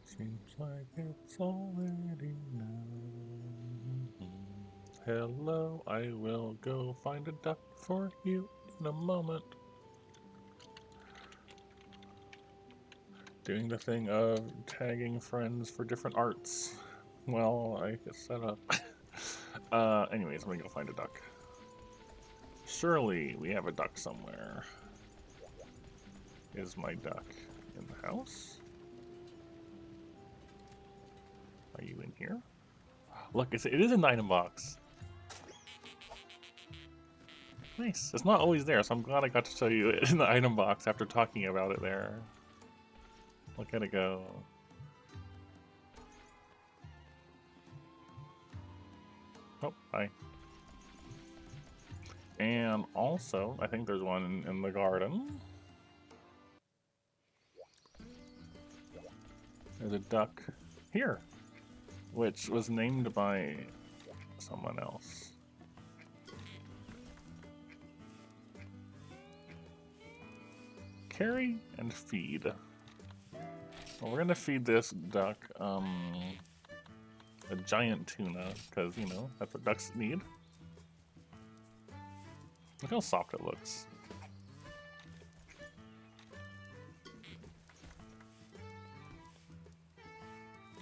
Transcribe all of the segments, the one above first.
Seems like it's already now. Hello, I will go find a duck for you in a moment. Doing the thing of tagging friends for different arts. Well, I get set up. Anyways, I'm gonna go find a duck. Surely we have a duck somewhere. Is my duck in the house? Are you in here? Look, it is an item box. Nice. It's not always there, so I'm glad I got to show you it in the item box after talking about it there. Look at it go. Oh, hi. And also, I think there's one in the garden. There's a duck here, which was named by someone else. Carry and feed. Well, we're gonna feed this duck a giant tuna, because, you know, that's what ducks need. Look how soft it looks.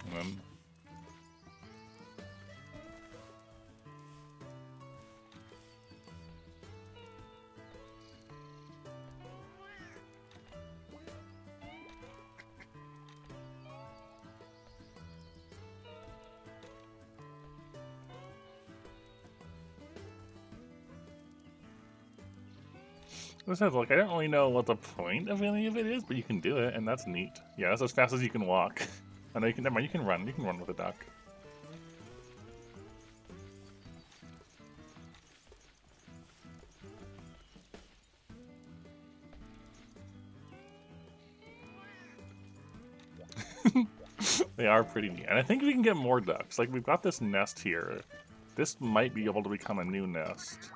And then this says, look, I don't really know what the point of any of it is, but you can do it, and that's neat. Yeah, that's as fast as you can walk. I know you can, never mind, you can run. You can run with a duck. They are pretty neat. And I think we can get more ducks. Like, we've got this nest here. This might be able to become a new nest.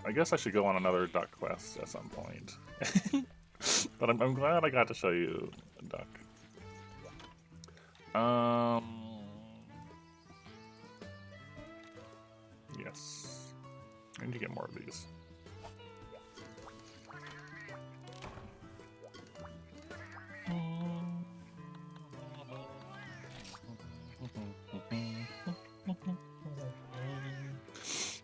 I guess I should go on another duck quest at some point. But I'm glad I got to show you a duck. Yes. I need to get more of these.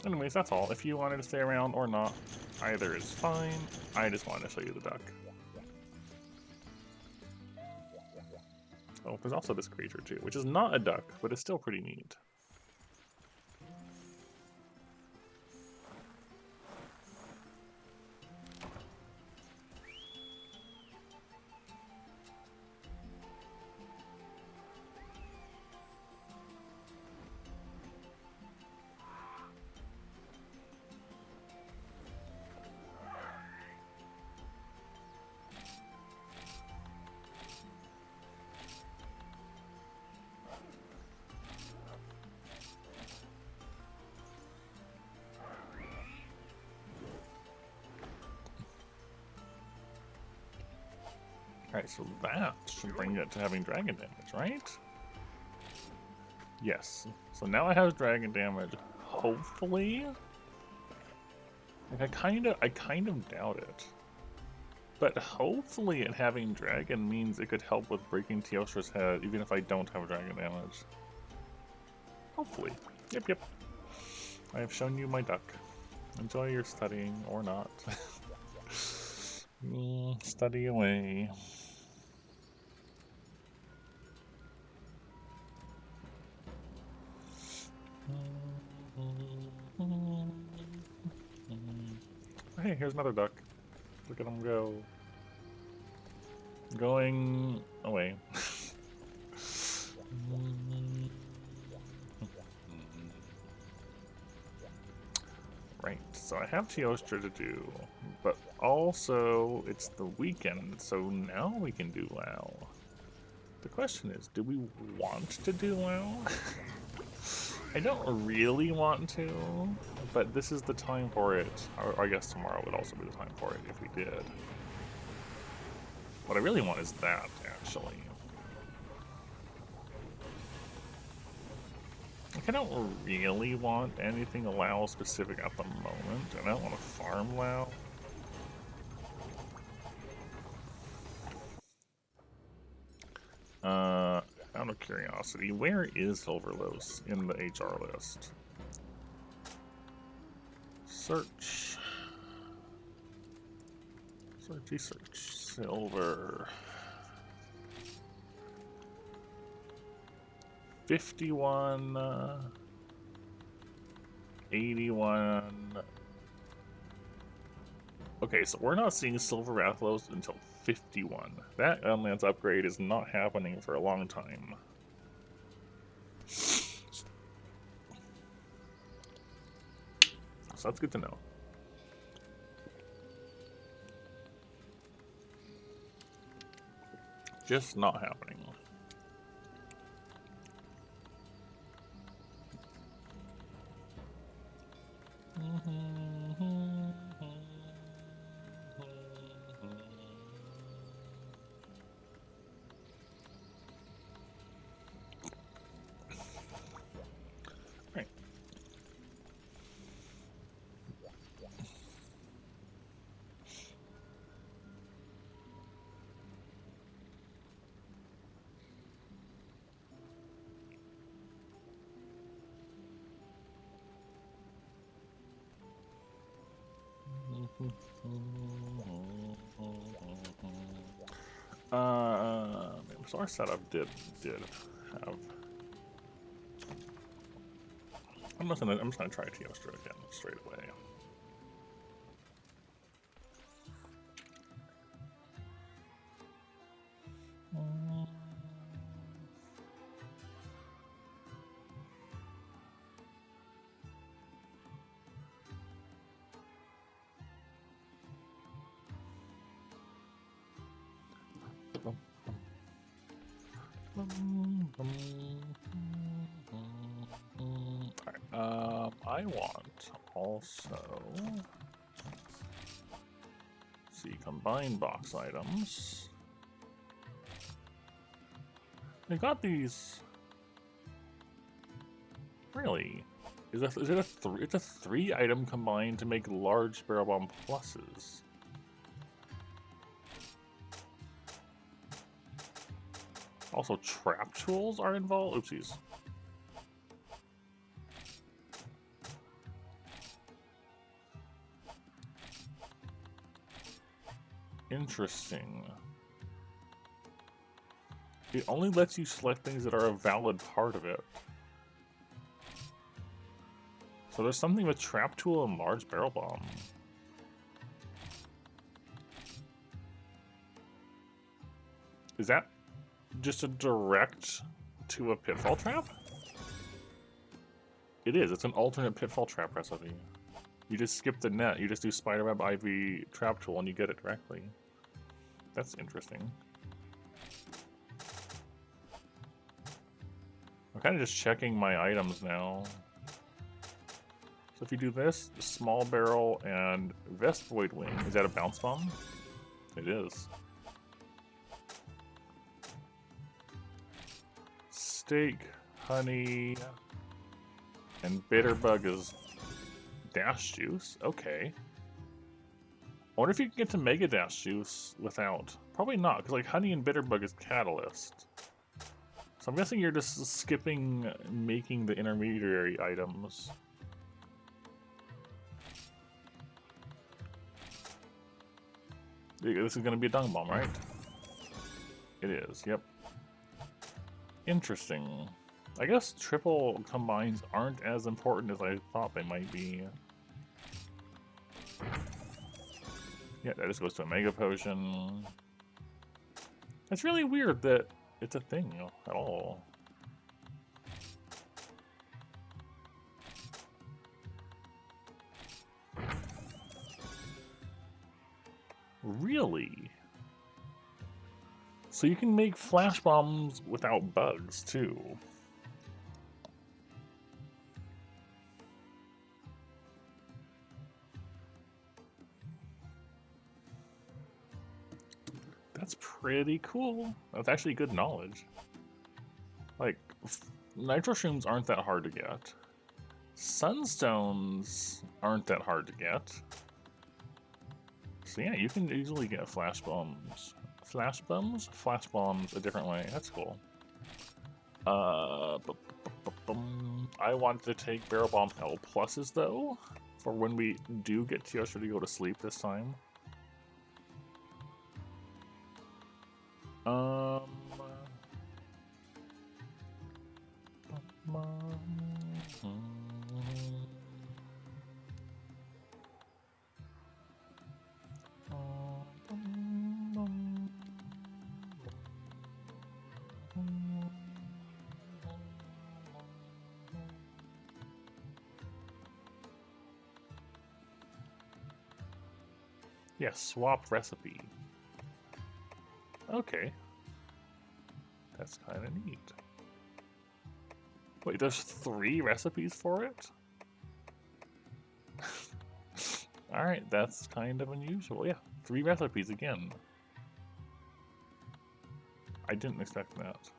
Anyways, that's all. If you wanted to stay around or not, either is fine. I just wanted to show you the duck. Oh, there's also this creature too, which is not a duck, but it's still pretty neat. Alright, so that should bring it to having dragon damage, right? Yes. So now I have dragon damage, hopefully. Like, I kind of doubt it. But hopefully it having dragon means it could help with breaking Teostra's head, even if I don't have dragon damage. Hopefully. Yep, yep. I have shown you my duck. Enjoy your studying, or not. Study away. Hey, here's another duck. Look at him go. Going away. So I have Teostra to do, but also it's the weekend, so now we can do WoW. The question is, do we want to do WoW? I don't really want to, but this is the time for it. Or I guess tomorrow would also be the time for it if we did. What I really want is that, actually. Like, I don't really want anything WoW specific at the moment. I don't want to farm WoW. Out of curiosity, where is Silverlos in the HR list? Search. Searchy search. Silver. 51. 81. Okay, so we're not seeing Silver Rathalos until 51. That Unlance upgrade is not happening for a long time. So that's good to know. Just not happening. Right. So our setup did have. I'm just gonna try Teostra again straight away. Alright, I want also see combine box items. They got these. Really? Is it a three? It's a 3-item combine to make large barrel bomb pluses. Also, trap tools are involved. Oopsies. Interesting. It only lets you select things that are a valid part of it. So there's something with trap tool and large barrel bomb. Is that just a direct to a pitfall trap? It is. It's an alternate pitfall trap recipe. You just skip the net. You just do spiderweb, ivy, trap tool, and you get it directly. That's interesting. I'm kind of just checking my items now. So if you do this, small barrel and vest void wing, is that a bounce bomb? It is. Steak, honey, and bitterbug is dash juice. Okay. I wonder if you can get to mega dash juice without. Probably not, because like honey and bitterbug is catalyst. So I'm guessing you're just skipping making the intermediary items. This is going to be a dung bomb, right? It is, yep. Interesting. I guess triple combines aren't as important as I thought they might be. Yeah, that just goes to a Mega Potion. It's really weird that it's a thing at all. Really? So you can make flash bombs without bugs, too. That's pretty cool. That's actually good knowledge. Like, nitro shrooms aren't that hard to get. Sunstones aren't that hard to get. So yeah, you can easily get flash bombs. Flash bombs? Flash bombs a different way. That's cool. I wanted to take Barrel Bomb L pluses though, for when we do get Teostra to go to sleep this time. Yeah, swap recipe. Okay. That's kind of neat. Wait, there's 3 recipes for it? Alright, that's kind of unusual. Yeah, 3 recipes again. I didn't expect that.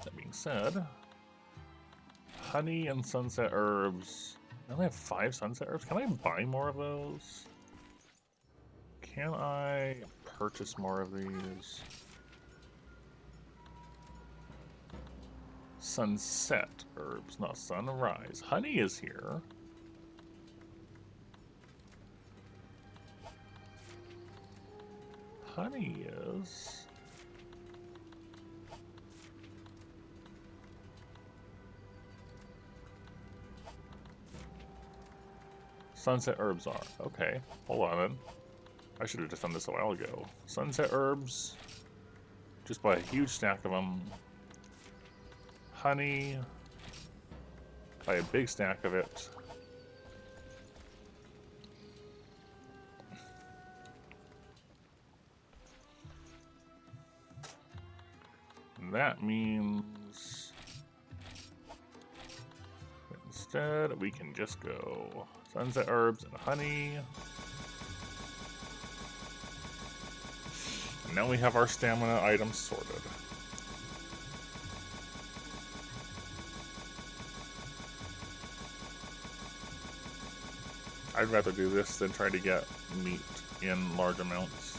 That being said, honey and sunset herbs. I only have 5 sunset herbs. Can I buy more of those? Can I purchase more of these? Sunset herbs, not sunrise. Honey is here. Honey is... Sunset herbs are. Okay, hold on then. I should have just done this a while ago. Sunset herbs. Just buy a huge stack of them. Honey. Buy a big stack of it. That means instead we can just go sunset herbs and honey. And now we have our stamina items sorted. I'd rather do this than try to get meat in large amounts.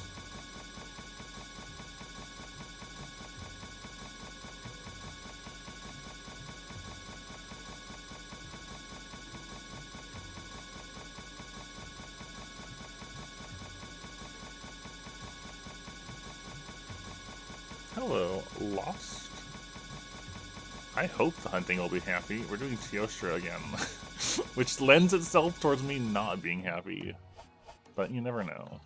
Hello, Lost. I hope the hunting will be happy. We're doing Teostra again, which lends itself towards me not being happy. But you never know.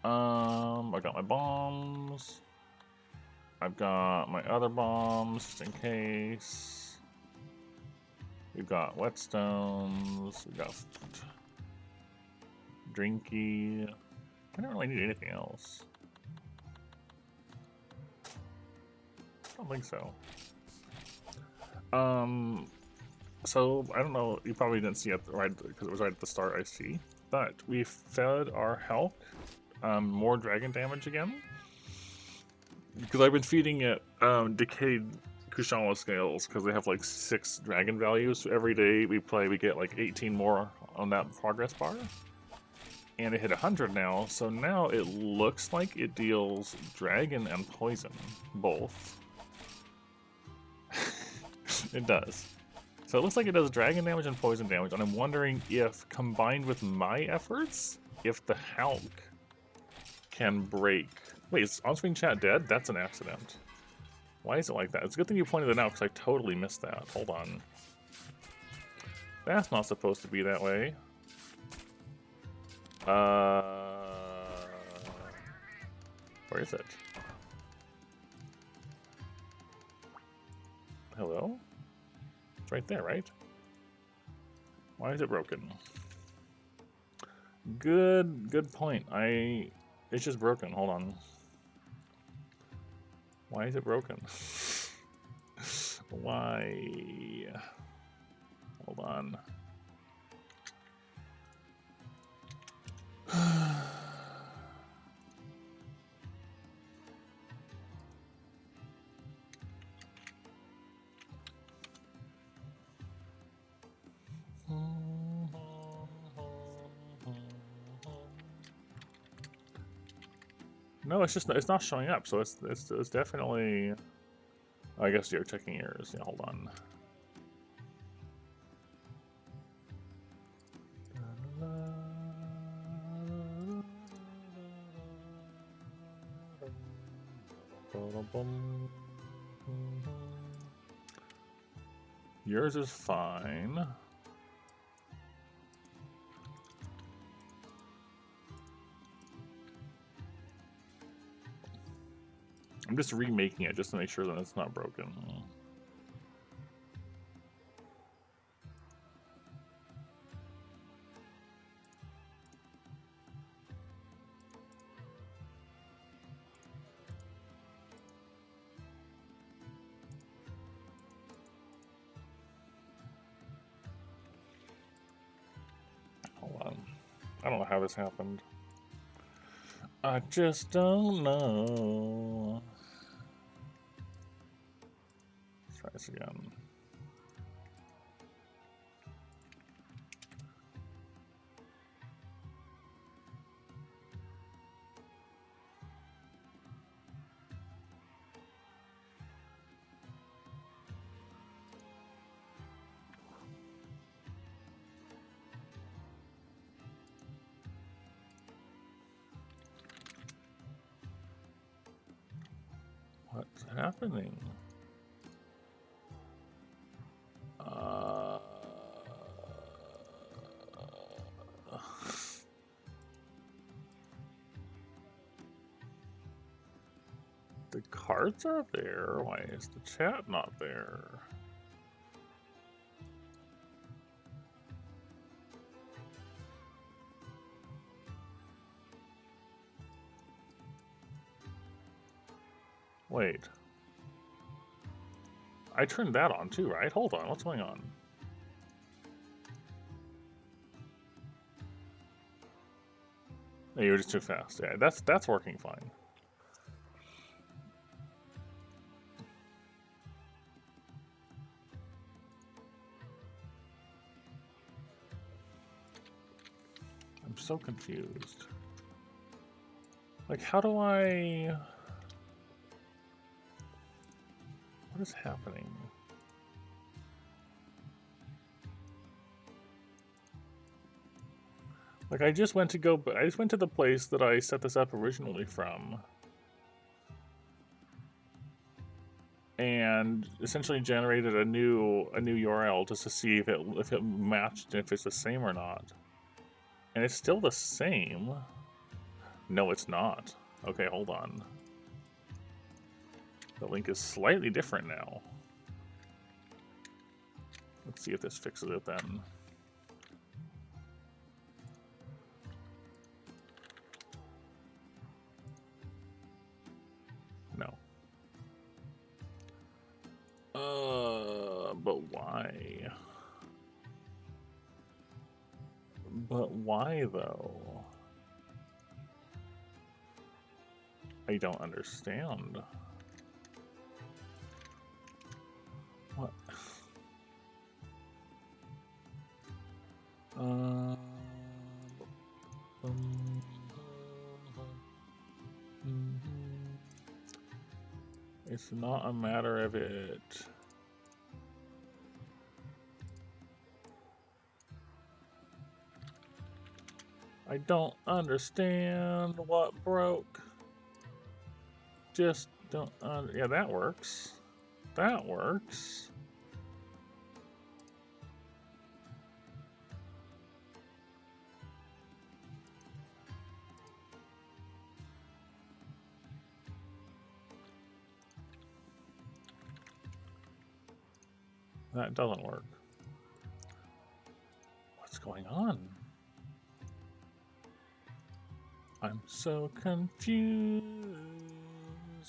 I got my bombs. I've got my other bombs, just in case. We've got whetstones. We've got drinky. I don't really need anything else. I don't think so. So I don't know. You probably didn't see it right because it was right at the start. I see, but we fed our health more dragon damage again because I've been feeding it decayed Kushala scales because they have like 6 dragon values. So every day we play, we get like 18 more on that progress bar. And it hit 100 now, so now it looks like it deals dragon and poison, both. It does. So it looks like it does dragon damage and poison damage, and I'm wondering if, combined with my efforts, if the Hulk can break... Wait, is on-screen chat dead? That's an accident. Why is it like that? It's a good thing you pointed it out, because I totally missed that. Hold on. That's not supposed to be that way. Where is it? It's right there, right? Why is it broken? Good point. It's just broken. Hold on. Why is it broken? Why? Hold on. No, it's not showing up. So it's definitely. I guess you're checking yours. Yeah, hold on. Yours is fine. I'm just remaking it just to make sure that it's not broken. Hold on. I don't know how this happened. I just don't know. Let's try this again. What's happening? The cards are there. Why is the chat not there? Wait. I turned that on too, right? Hold on, what's going on? No, you were just too fast. Yeah, that's working fine. I'm so confused. Like, how do I... What is happening? Like, I just went to the place that I set this up originally from. And essentially generated a new URL just to see if it matched and if it's the same or not. And it's still the same. No, it's not. Okay, hold on. The link is slightly different now. Let's see if this fixes it then. No. But why? But why though? I don't understand. What? It's not a matter of it. I don't understand what broke. Just don't. Yeah, that works. That works. That doesn't work. What's going on? I'm so confused.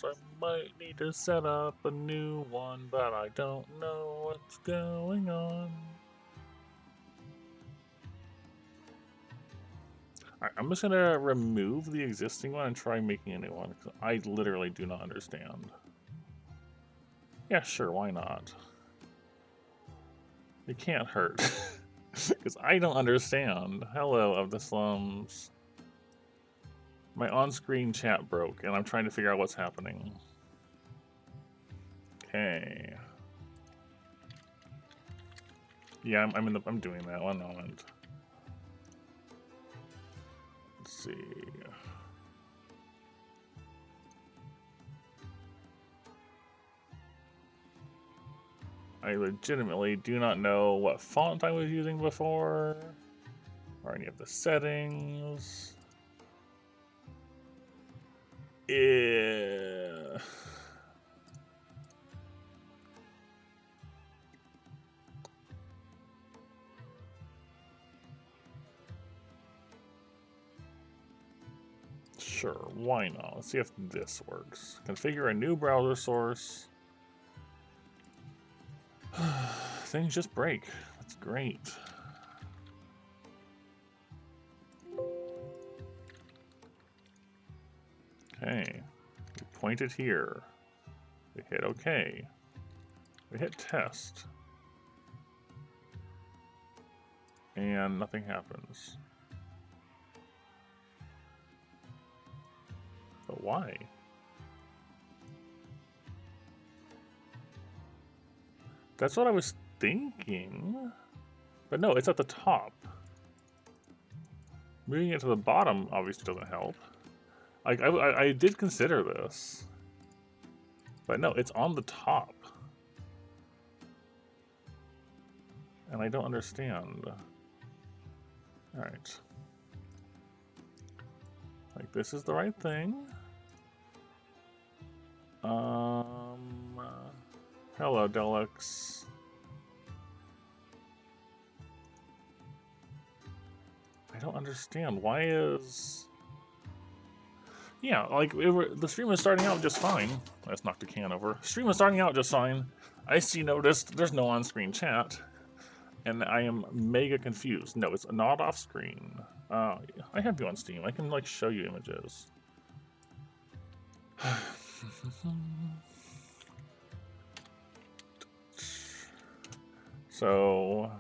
I might need to set up a new one, but I don't know what's going on. Alright, I'm just gonna remove the existing one and try making a new one, because I literally do not understand. Yeah, sure, why not? It can't hurt. Because I don't understand. Hello, of the slums. My on-screen chat broke, and I'm trying to figure out what's happening. Okay. Yeah, I'm doing that. 1 moment. Let's see. I legitimately do not know what font I was using before, or any of the settings. Yeah. Sure, why not? Let's see if this works. Configure a new browser source. Things just break. That's great. Okay. We point it here. We hit OK. We hit test. And nothing happens. But why? That's what I was thinking. But no, it's at the top. Moving it to the bottom obviously doesn't help. I did consider this. But no, it's on the top. And I don't understand. Alright. Like, this is the right thing. Hello, Deluxe. I don't understand. Why is... Yeah, like, the stream was starting out just fine. Let's knock the can over. Stream was starting out just fine. I noticed there's no on-screen chat. And I am mega confused. No, it's not off-screen. I have you on Steam. I can, like, show you images. So,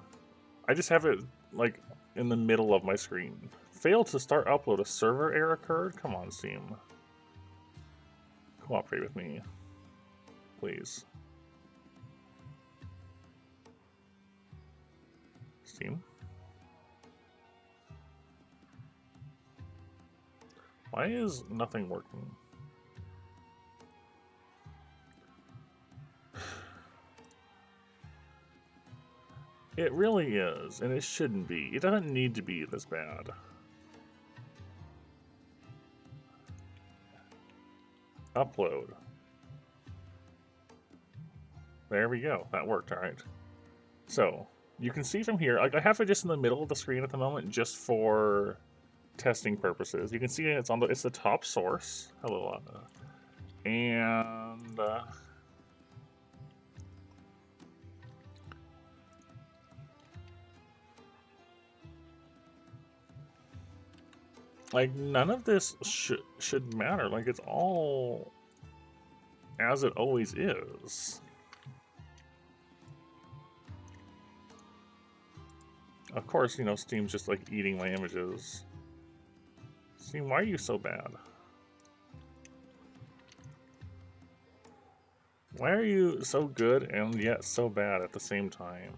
I just have it, like, in the middle of my screen. Failed to start upload. A server error occurred? Come on, Steam. Cooperate with me. Please. Steam? Why is nothing working? It really is, and it shouldn't be. It doesn't need to be this bad. Upload. There we go. That worked, alright. So, you can see from here, like, I have it just in the middle of the screen at the moment, just for testing purposes. You can see it's the top source. Hello, and like, none of this should matter. Like, it's all as it always is. Of course, you know, Steam's just, like, eating my images. Steam, why are you so bad? Why are you so good and yet so bad at the same time?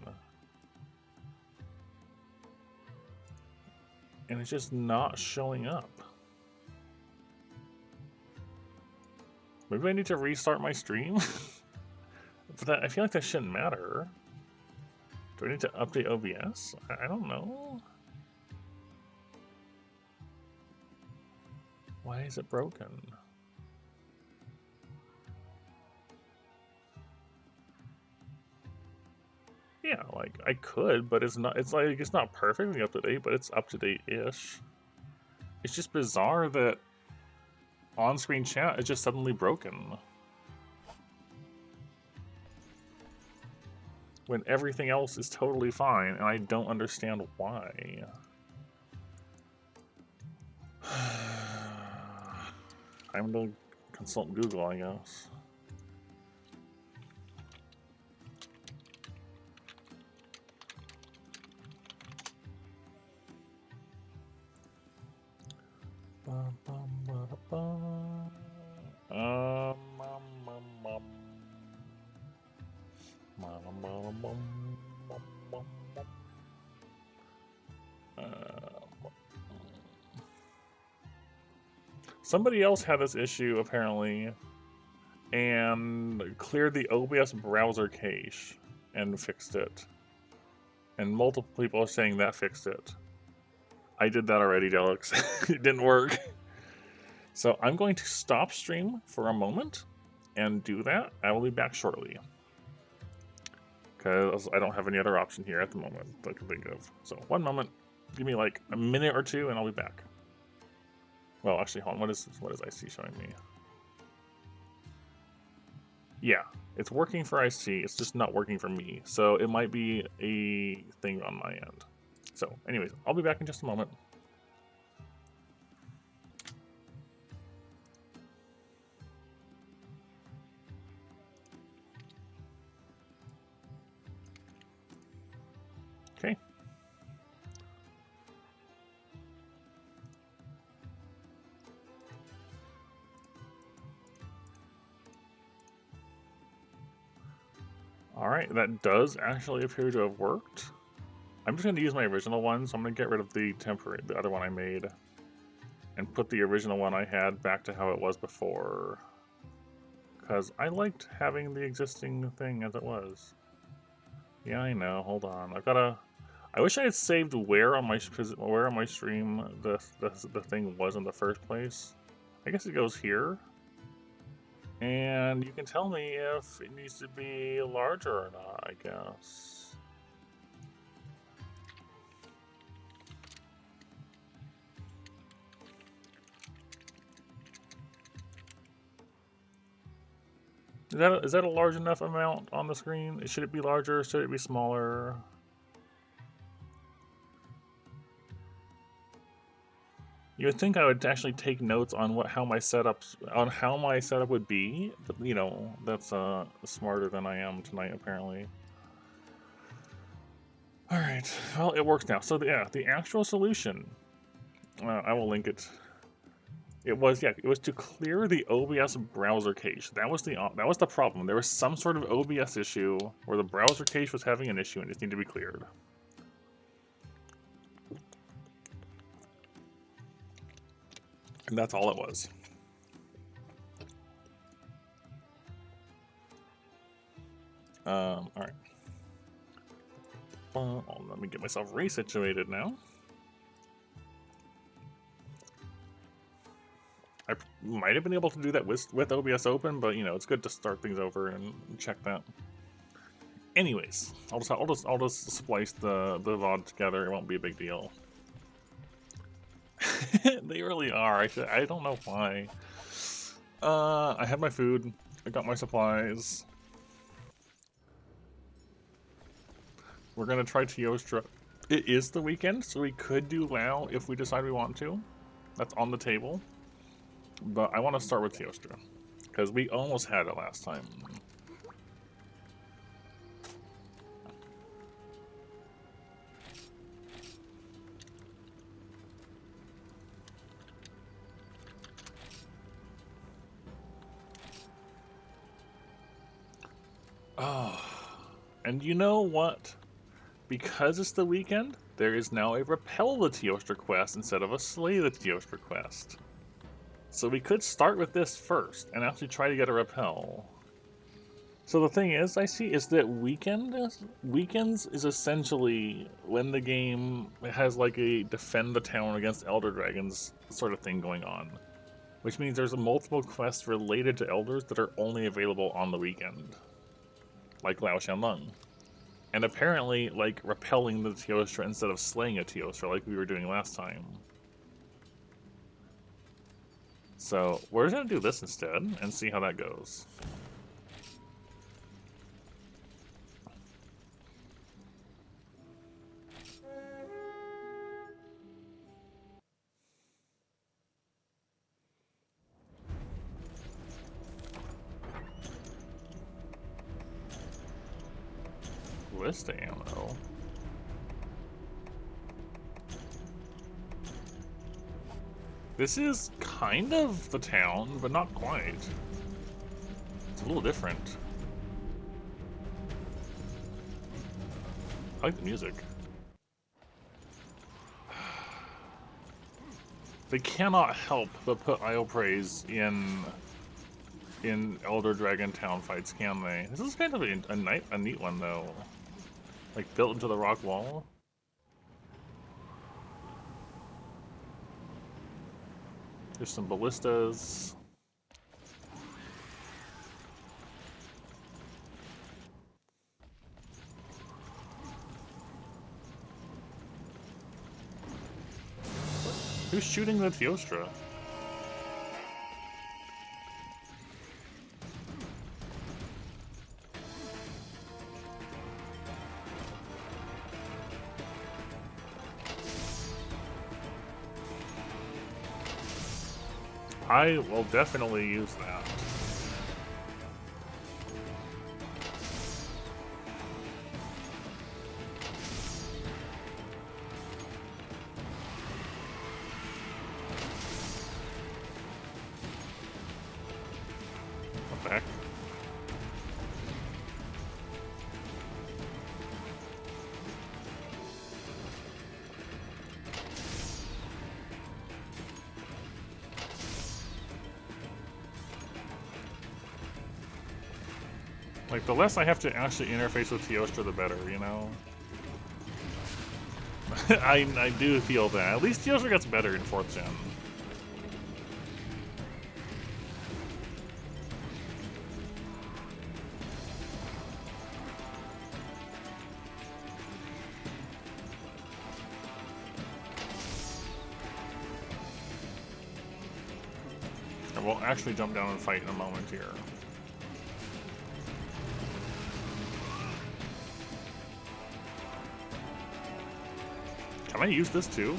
And it's just not showing up. Maybe I need to restart my stream? But I feel like that shouldn't matter. Do I need to update OBS? I don't know. Why is it broken? Yeah, like I could, but it's not. It's like it's not perfectly up to date, but it's up to date-ish. It's just bizarre that on-screen chat is just suddenly broken when everything else is totally fine, and I don't understand why. Time to consult Google, I guess. Somebody else had this issue apparently and cleared the OBS browser cache and fixed it. And multiple people are saying that fixed it. I did that already, Deluxe. It didn't work. So I'm going to stop stream for a moment and do that. I will be back shortly. Because I don't have any other option here at the moment that I can think of. So one moment. Give me like a minute or two and I'll be back. Well, actually, hold on. What is IC showing me? Yeah, it's working for IC. It's just not working for me. So it might be a thing on my end. So anyways, I'll be back in just a moment. Okay. All right, that does actually appear to have worked. I'm just going to use my original one, so I'm going to get rid of the other one I made, and put the original one I had back to how it was before. Because I liked having the existing thing as it was. Yeah, I know. Hold on. I wish I had saved where on my stream the thing was in the first place. I guess it goes here. And you can tell me if it needs to be larger or not, I guess. Is that a large enough amount on the screen? Should it be larger? Should it be smaller? You would think I would actually take notes on how my setup would be, but you know, that's smarter than I am tonight apparently. All right, well, it works now. So yeah, the actual solution, I will link it. It was to clear the OBS browser cache. That was the problem. There was some sort of OBS issue where the browser cache was having an issue and it needed to be cleared. And that's all it was. All right. Let me get myself resituated now. I might have been able to do that with OBS open, but you know, it's good to start things over and check that. Anyways, I'll just splice the VOD together. It won't be a big deal. They really are. I don't know why. I had my food. I got my supplies. We're gonna try Teostra. It is the weekend, so we could do WoW if we decide we want to. That's on the table. But I want to start with Teostra, because we almost had it last time. Oh, and you know what? Because it's the weekend, there is now a Repel the Teostra quest instead of a Slay the Teostra quest. So we could start with this first and actually try to get a Repel. So the thing is, I see, is that weekends is essentially when the game has like a defend the town against Elder Dragons sort of thing going on. Which means there's multiple quests related to Elders that are only available on the weekend. Like Lao Shanlung. And apparently, like, repelling the Teostra instead of slaying a Teostra like we were doing last time. So, we're just gonna do this instead and see how that goes. Ballista ammo. This is kind of the town, but not quite. It's a little different. I like the music. They cannot help but put Iopraise in Elder Dragon Town fights, can they? This is kind of a neat one, though. Like, built into the rock wall. There's some ballistas. Who's shooting the Teostra? I will definitely use that. What the heck? Like, the less I have to actually interface with Teostra, the better, you know? I do feel that. At least Teostra gets better in 4th gen. And we'll actually jump down and fight in a moment here. Can I use this too?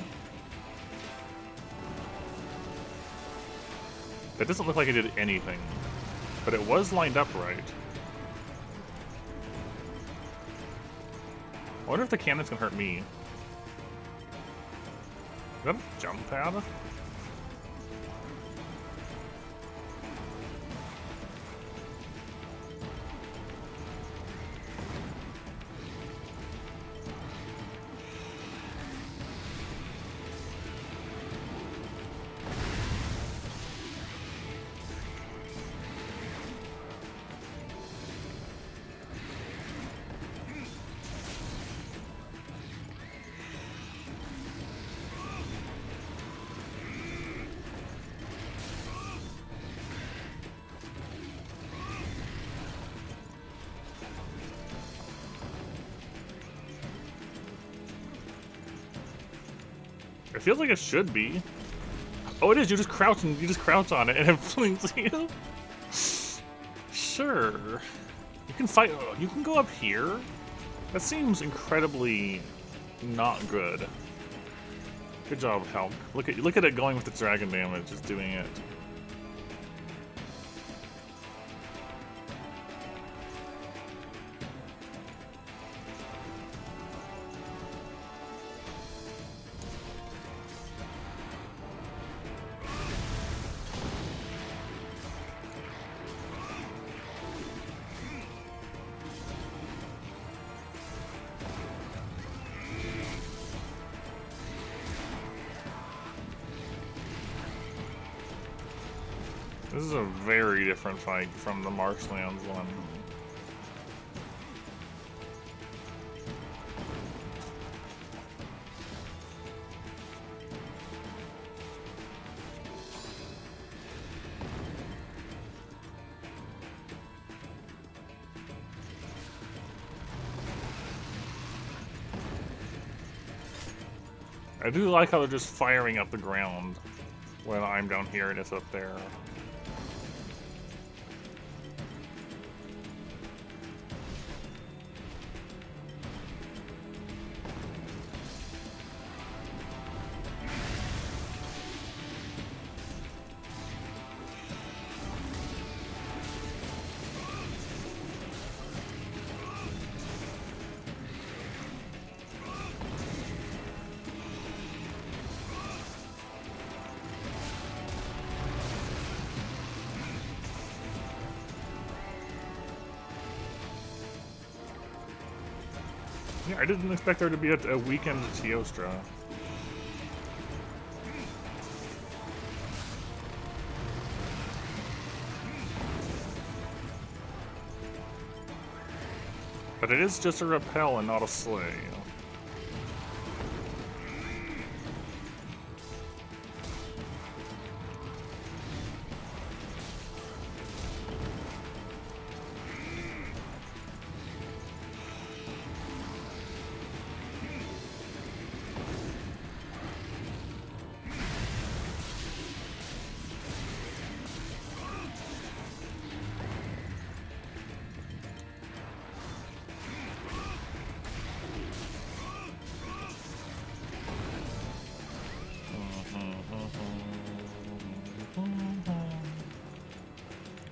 That doesn't look like it did anything, but it was lined up right. I wonder if the cannons can hurt me. Is that a jump pad? It feels like it should be. Oh, it is. You just crouch on it and it flings you. Sure. You can fight. You can go up here. That seems incredibly not good. Good job, Hulk. Look at it going with the dragon damage, just doing it. This is a very different fight from the Marshlands one. I do like how they're just firing up the ground when I'm down here and it's up there. Yeah, I didn't expect there to be a weekend Teostra. But it is just a repel and not a slay.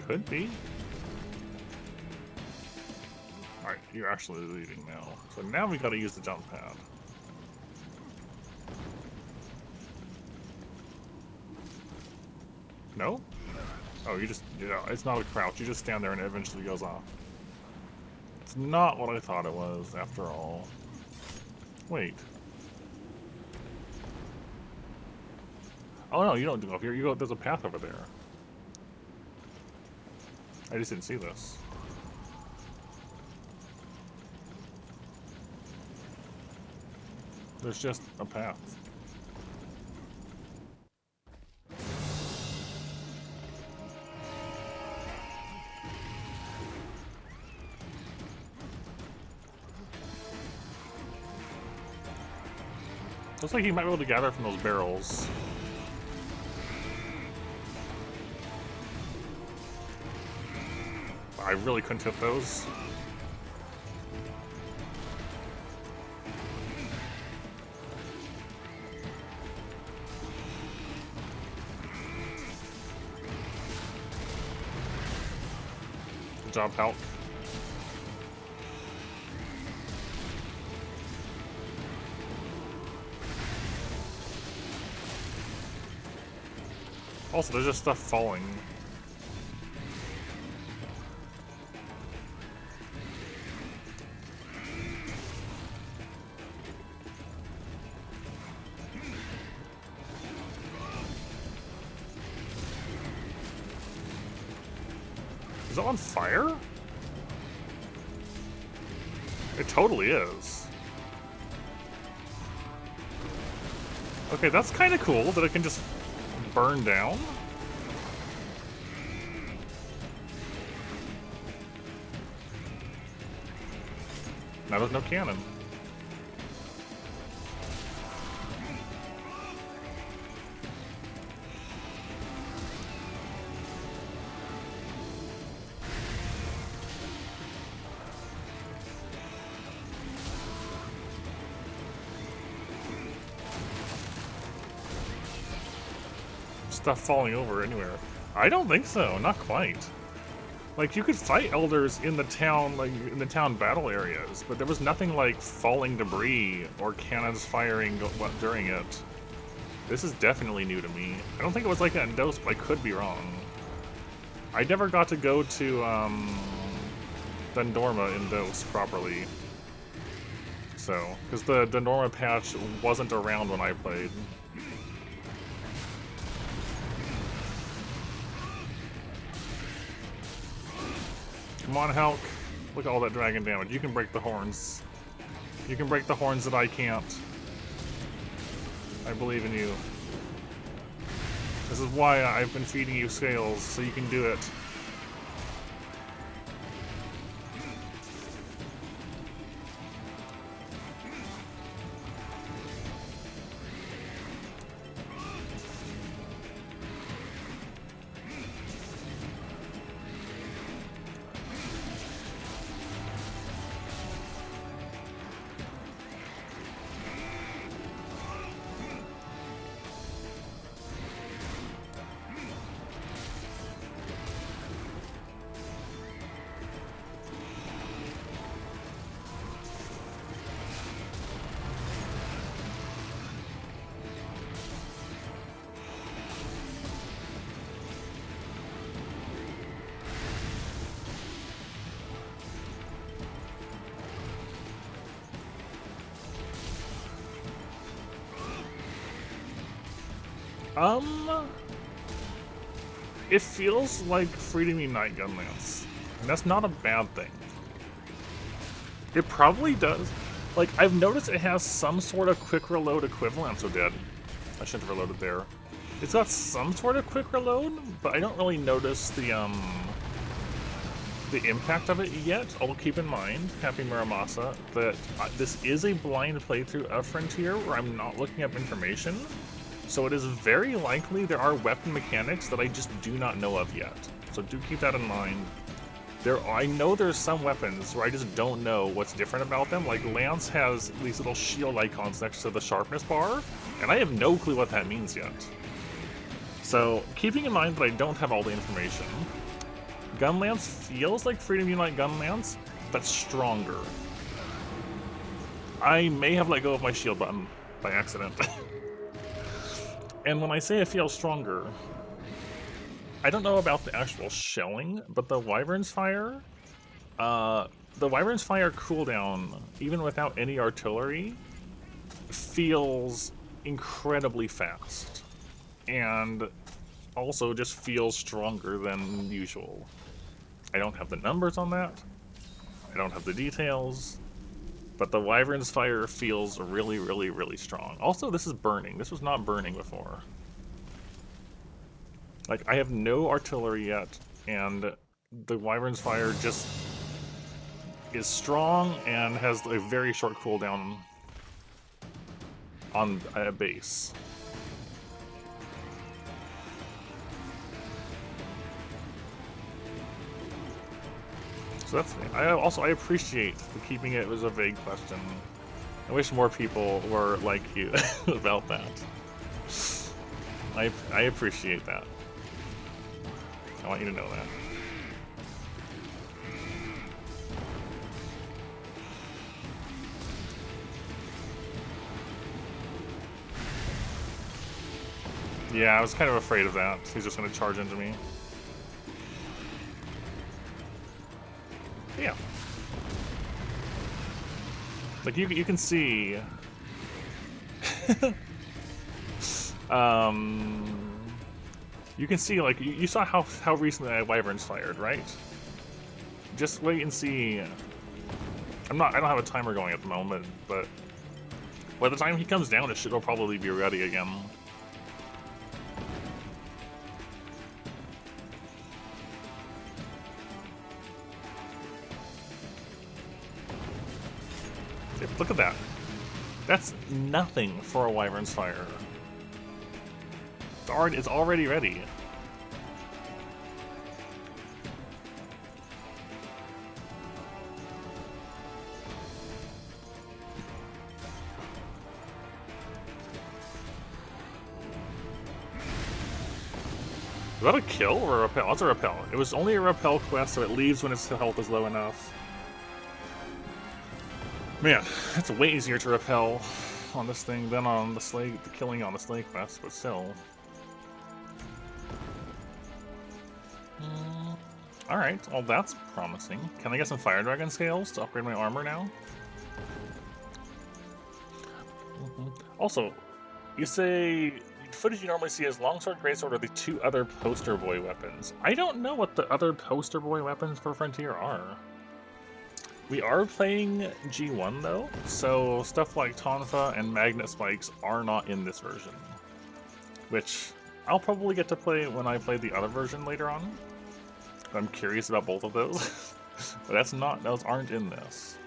Could be. Alright, you're actually leading now. So now we gotta use the jump pad. No? Oh, you just, it's not a crouch. You just stand there and it eventually goes off. It's not what I thought it was, after all. Wait. Oh no, you don't go here. You go, there's a path over there. I just didn't see this. There's just a path. Looks like you might be able to gather from those barrels. I really couldn't hit those. Good job, Hulk. Also, there's just stuff falling. Is it on fire? It totally is. Okay, that's kind of cool that it can just burn down. Now there's no cannon. Stuff falling over anywhere. I don't think so, not quite. Like, you could fight elders in the town, like, in the town battle areas, but there was nothing like falling debris or cannons firing during it. This is definitely new to me. I don't think it was like that in Dose, but I could be wrong. I never got to go to, Dendorma in Dose properly. So, because the Dendorma patch wasn't around when I played. Come on, Hulk. Look at all that dragon damage. You can break the horns. You can break the horns that I can't. I believe in you. This is why I've been feeding you scales, so you can do it. It feels like Freedom Unite Gunlance, and that's not a bad thing. It probably does. Like, I've noticed it has some sort of quick reload equivalent. I'm so dead. I shouldn't have reloaded there. It's got some sort of quick reload, but I don't really notice the impact of it yet. Although keep in mind, Happy Muramasa, that this is a blind playthrough of Frontier where I'm not looking up information. So it is very likely there are weapon mechanics that I just do not know of yet. So do keep that in mind. I know there's some weapons where I just don't know what's different about them. Like Lance has these little shield icons next to the sharpness bar, and I have no clue what that means yet. So keeping in mind that I don't have all the information, Gunlance feels like Freedom Unite Gunlance, but stronger. I may have let go of my shield button by accident. And when I say it feels stronger, I don't know about the actual shelling, but the Wyvern's Fire cooldown, even without any artillery, feels incredibly fast. And also just feels stronger than usual. I don't have the numbers on that. I don't have the details. But the Wyvern's Fire feels really, really, really strong. Also, this is burning. This was not burning before. Like, I have no artillery yet, and the Wyvern's Fire just is strong and has a very short cooldown on a base. So that's me. I appreciate the keeping it as a vague question. I wish more people were like you about that. I appreciate that. I want you to know that. Yeah, I was kind of afraid of that. He's just going to charge into me. Yeah. Like, you can see... you can see, like, you saw how recently Wyvern's fired, right? Just wait and see. I don't have a timer going at the moment, but by the time he comes down, his shit will probably be ready again. Look at that. That's nothing for a Wyvern's Fire. It's already ready. Is that a kill or a repel? That's a repel. It was only a repel quest, so it leaves when its health is low enough. Man, it's way easier to repel on this thing than on the killing on the Slay quest, but still. Alright, well that's promising. Can I get some Fire Dragon scales to upgrade my armor now? Also, you say footage you normally see as Longsword, Greatsword, or the two other poster boy weapons. I don't know what the other poster boy weapons for Frontier are. We are playing G1 though, so stuff like Tonfa and Magnet Spikes are not in this version. Which I'll probably get to play when I play the other version later on. I'm curious about both of those. But those aren't in this.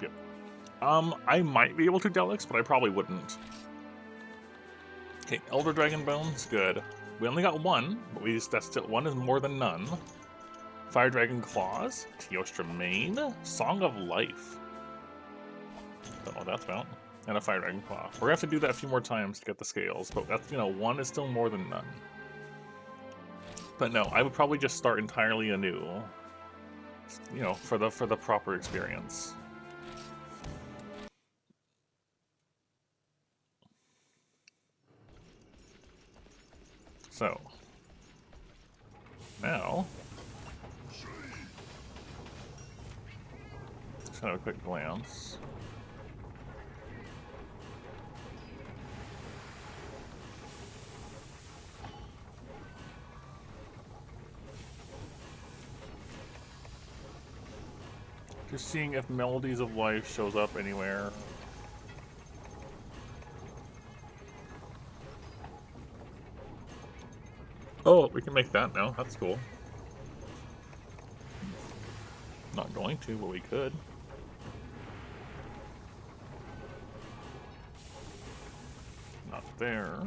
Yep. I might be able to Delix, but I probably wouldn't. Okay, Elder Dragon Bones, good. We only got one, but that's still one is more than none. Fire Dragon Claws, Teostra Mane, Song of Life. Don't know what that's about. And a Fire Dragon Claw. We're gonna have to do that a few more times to get the scales, but that's, one is still more than none. But no, I would probably just start entirely anew you know, for the proper experience. So now, just have a quick glance. Just seeing if Melodies of Life shows up anywhere. Oh, we can make that now. That's cool. Not going to, but we could. Not there.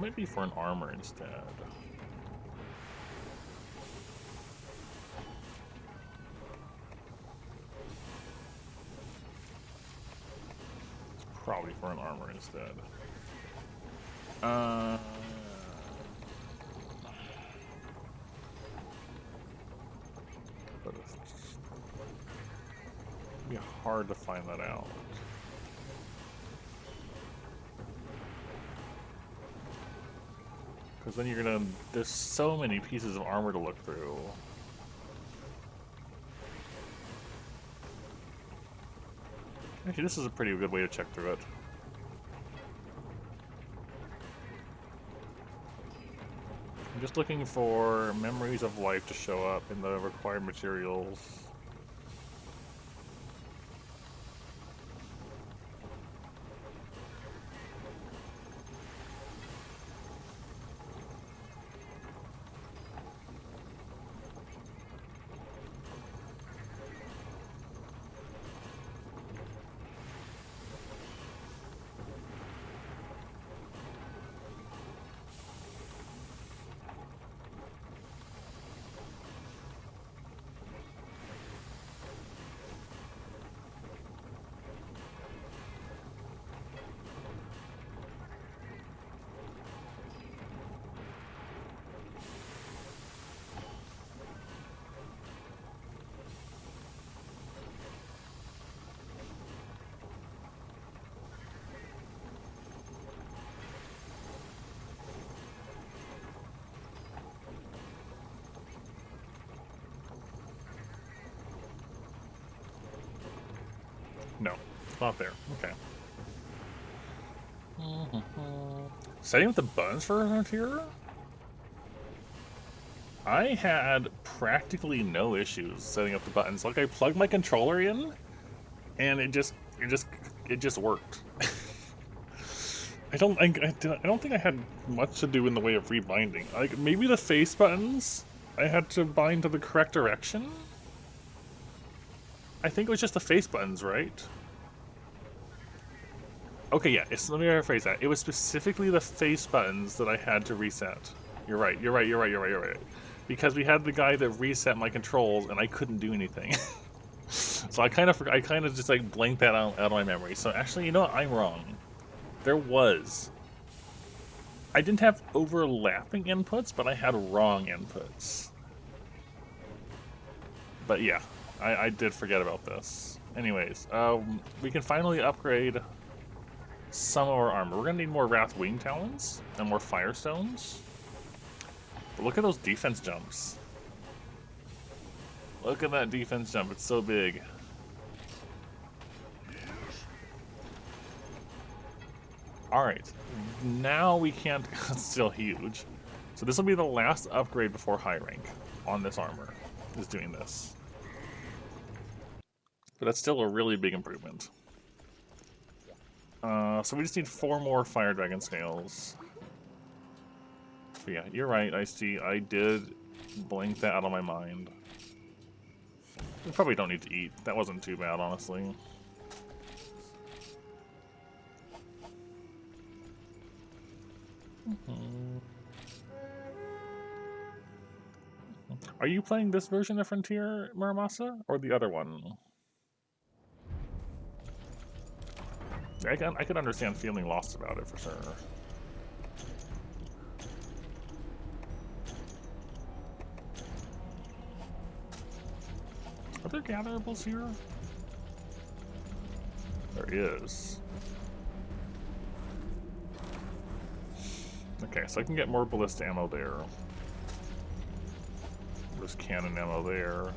Might be for an armor instead. Probably for an armor instead. But it's be hard to find that out. Because then you're gonna, there's so many pieces of armor to look through. Actually, this is a pretty good way to check through it. I'm just looking for Memories of Life to show up in the required materials. No, it's not there. Okay. Setting up the buttons for Frontier? I had practically no issues setting up the buttons. Like I plugged my controller in, and it just worked. I don't think I had much to do in the way of rebinding. Like maybe the face buttons I had to bind to the correct direction. I think it was just the face buttons, right? Okay, yeah. Let me rephrase that. It was specifically the face buttons that I had to reset. You're right. You're right. Because we had the guy that reset my controls, and I couldn't do anything. So I kind of just like blanked that out of my memory. So actually, you know what? I'm wrong. There was. I didn't have overlapping inputs, but I had wrong inputs. But yeah, I did forget about this. Anyways, we can finally upgrade some of our armor. We're gonna need more Wrath Wing Talons and more Firestones. But look at those defense jumps. Look at that defense jump, it's so big. Alright, now we can't, it's still huge. So this will be the last upgrade before high rank on this armor, is doing this. But that's still a really big improvement. So we just need 4 more Fire Dragon Scales. But yeah, you're right, I did blink that out of my mind. We probably don't need to eat. That wasn't too bad, honestly. Are you playing this version of Frontier, Muramasa, or the other one? I could understand feeling lost about it for sure. Are there gatherables here? There is. Okay, so I can get more ballista ammo there. There's cannon ammo there.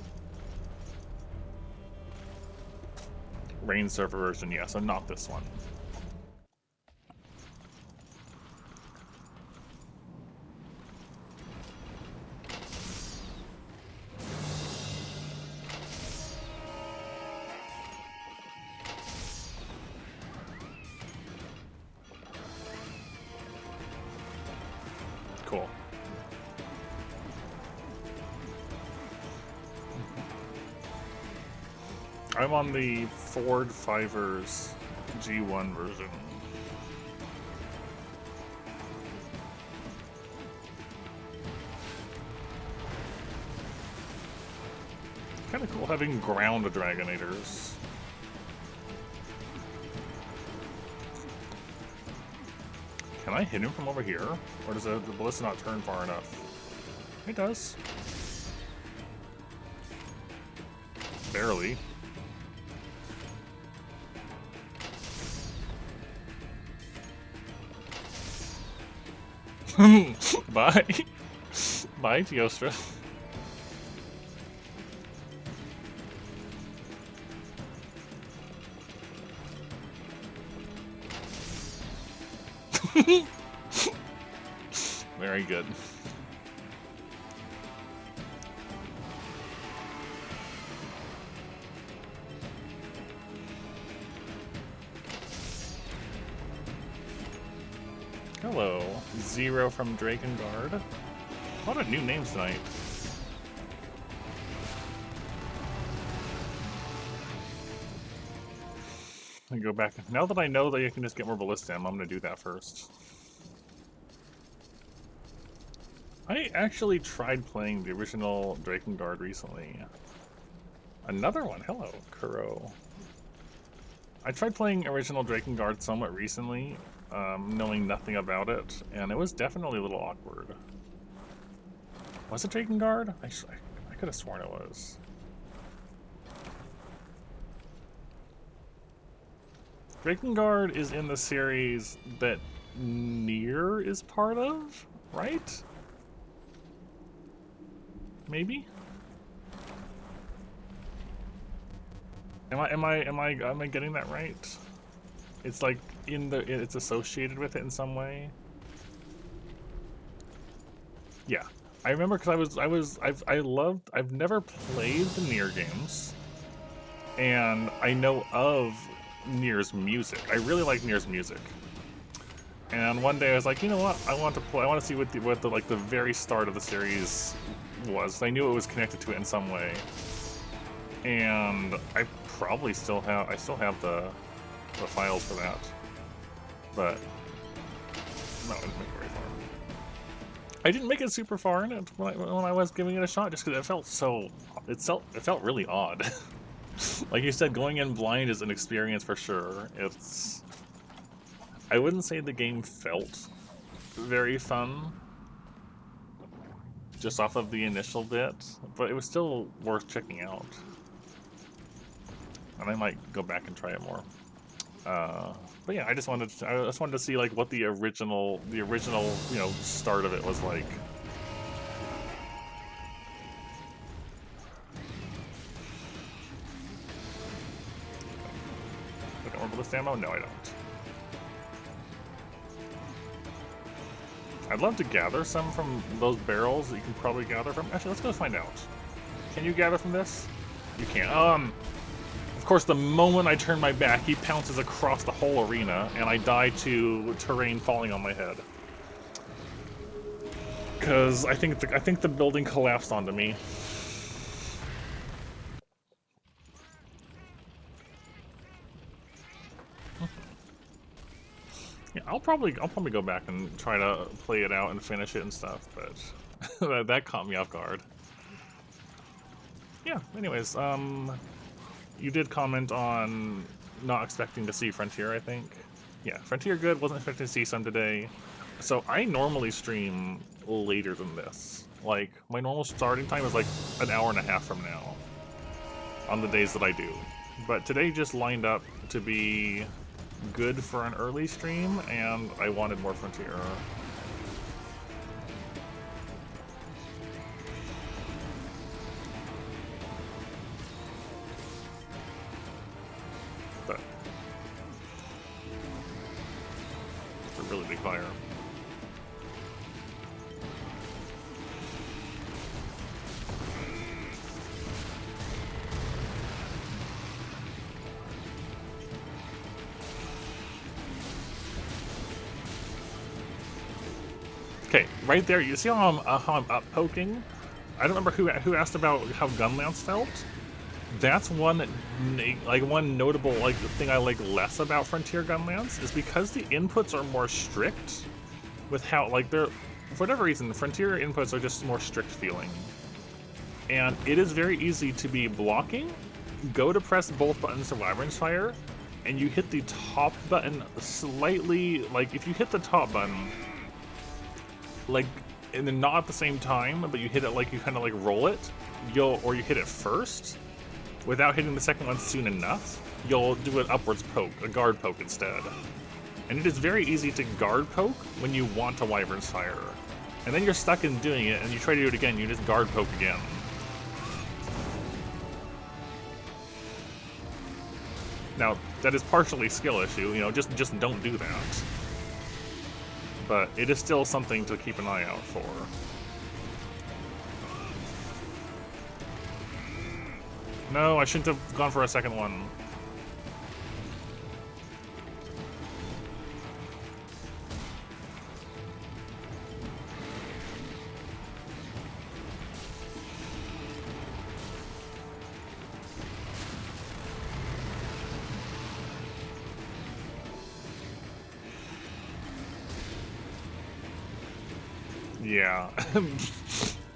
Rain server version, yeah, so not this one. Cool. I'm on the Ford Fivers G1 version. Kind of cool having ground Dragonators. Can I hit him from over here? Or does the ballista not turn far enough? It does. Barely. Bye. Bye, Teostra. Very good. Hello, Zero from Drakengard. A lot of new names tonight. I go back. Now that I know that you can just get more ballista ammo, I'm gonna do that first. I actually tried playing the original Drakengard recently. Another one. Hello, Kuro. I tried playing original Drakengard somewhat recently, knowing nothing about it, and it was definitely a little awkward. Was it Drakengard? I could have sworn it was. Drakengard is in the series that Nier is part of, right? Maybe? Am I getting that right? It's like it's associated with it in some way. Yeah, I remember because I've never played the Nier games, and I know of Nier's music. I really like Nier's music. And one day I was like, you know what? I want to see what the very start of the series was. I knew it was connected to it in some way. And I probably still have the files for that. But no, I didn't make it very far. I didn't make it super far in it when I was giving it a shot, just because it felt really odd. Like you said, going in blind is an experience for sure. I wouldn't say the game felt very fun, just off of the initial bit, but it was still worth checking out. And I might go back and try it more. But yeah, I just wanted to see like what the original start of it was like. I don't remember the ammo? No, I don't. I'd love to gather some from those barrels that you can probably gather from. Actually, let's go find out. Can you gather from this? You can't. Of course, the moment I turn my back, he pounces across the whole arena, and I die to terrain falling on my head. Because I think the building collapsed onto me. Yeah, I'll probably go back and try to play it out and finish it and stuff, but that caught me off guard. Yeah. Anyways, you did comment on not expecting to see Frontier, I think. Yeah, Frontier good, wasn't expecting to see some today. So I normally stream later than this. Like, my normal starting time is like an hour and a half from now on the days that I do. But today just lined up to be good for an early stream, and I wanted more Frontier. But it's a really big fire. Okay, right there, you see how I'm up poking? I don't remember who asked about how Gunlance felt. That's one notable thing I like less about Frontier Gunlance is because the inputs are more strict with how they're, for whatever reason, Frontier inputs are just more strict feeling. And it is very easy to be blocking, go to press both buttons to Wyvern's Fire, and you hit the top button slightly, if you hit the top button, and then not at the same time, but you hit it you kind of roll it, or you hit it first, without hitting the second one soon enough, you'll do an upwards poke, a guard poke instead. And it is very easy to guard poke when you want to Wyvern's Fire. And then you're stuck in doing it, and you try to do it again, you just guard poke again. Now, that is partially skill issue, just don't do that. But it is still something to keep an eye out for. No, I shouldn't have gone for a second one. Yeah.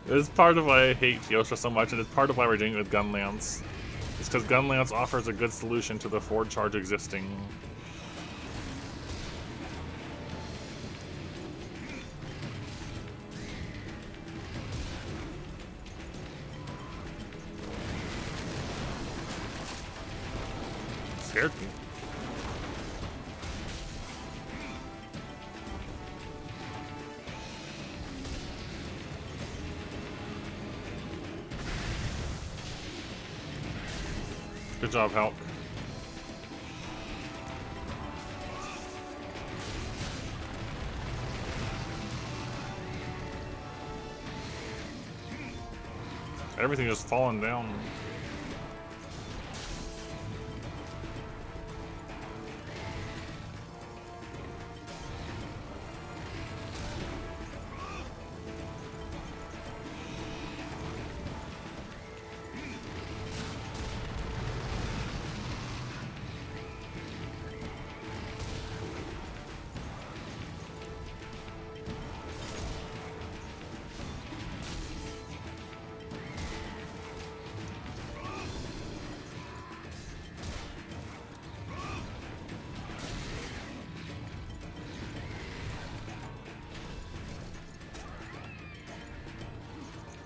It's part of why I hate Yosha so much, and it's part of why we're doing it with Gunlance. It's because Gunlance offers a good solution to the forward charge existing. Scared me. Good job, Hulk. Everything is falling down.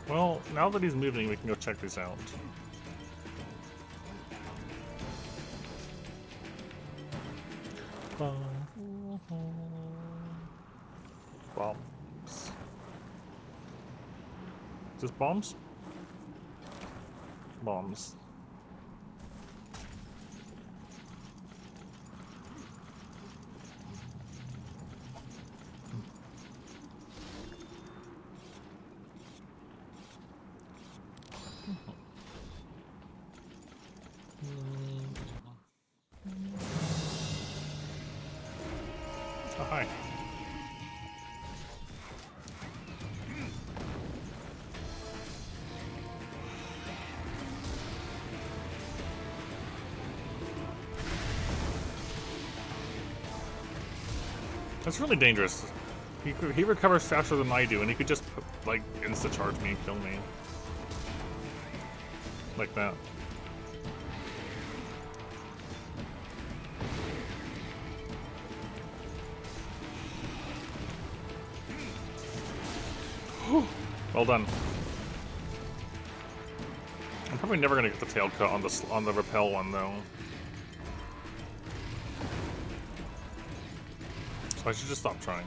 Well, now that he's moving, we can go check this out. Bombs. Just bombs? Bombs. Oh, hi. That's really dangerous. He recovers faster than I do, and he could just, like, insta-charge me and kill me. Like that. Well done. I'm probably never gonna get the tail cut on the repel one though. So I should just stop trying.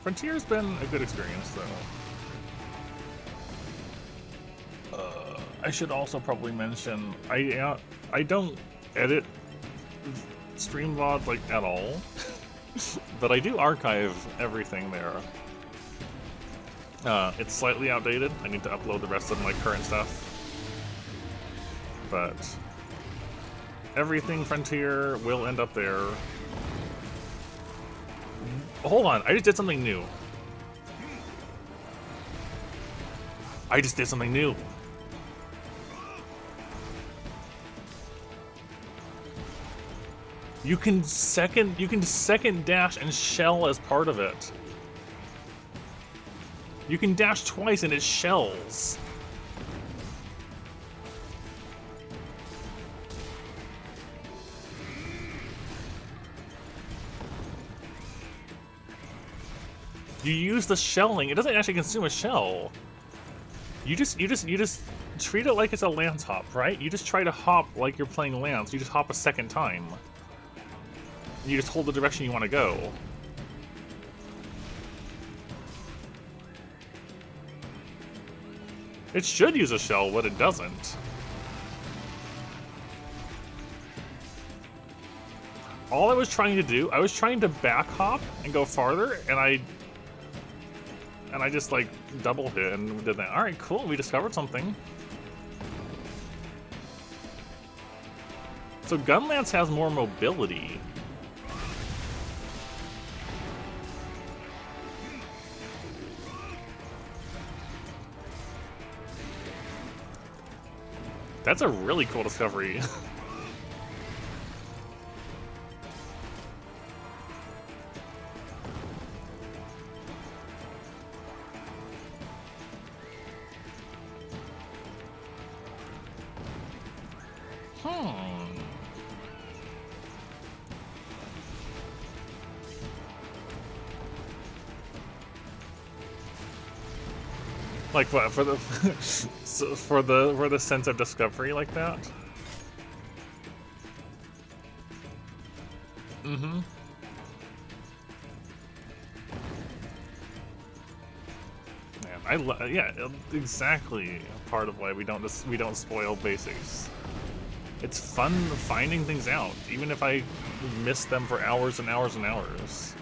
Frontier's been a good experience, though. I should also probably mention I don't edit stream VODs like at all, but I do archive everything there. It's slightly outdated. I need to upload the rest of my current stuff, but everything Frontier will end up there. Hold on, I just did something new. I just did something new. You can second dash and shell as part of it. You can dash twice and it shells. You use the shelling. It doesn't actually consume a shell. You just treat it like it's a lance hop, right? You just try to hop like you're playing lance. You just hop a second time. You just hold the direction you want to go. It should use a shell, but it doesn't. All I was trying to do, I was trying to back hop and go farther, and I just like double hit and did that. All right, cool. We discovered something. So Gunlance has more mobility. That's a really cool discovery. Like what, for the for the sense of discovery like that? Mm-hmm. Man, yeah, exactly part of why we don't spoil basics. It's fun finding things out, even if I miss them for hours and hours and hours.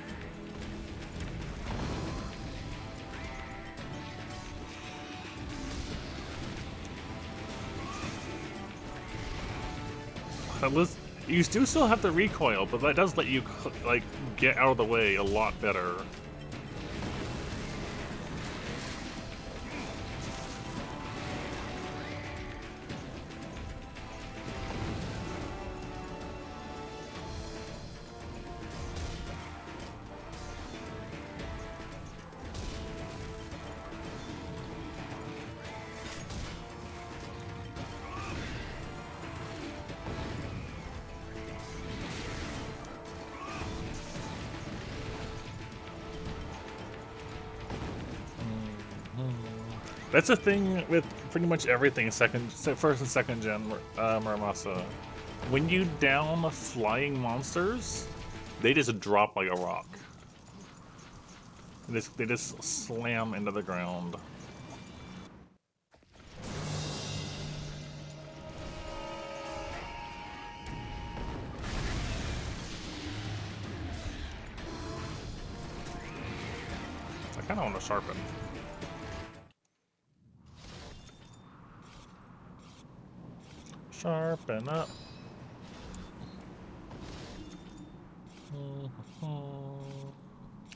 You do still have the recoil, but that does let you like get out of the way a lot better. That's the thing with pretty much everything first and second gen Muramasa. When you down flying monsters, they just drop like a rock. They just slam into the ground. I kind of want to sharpen. Sharpen up.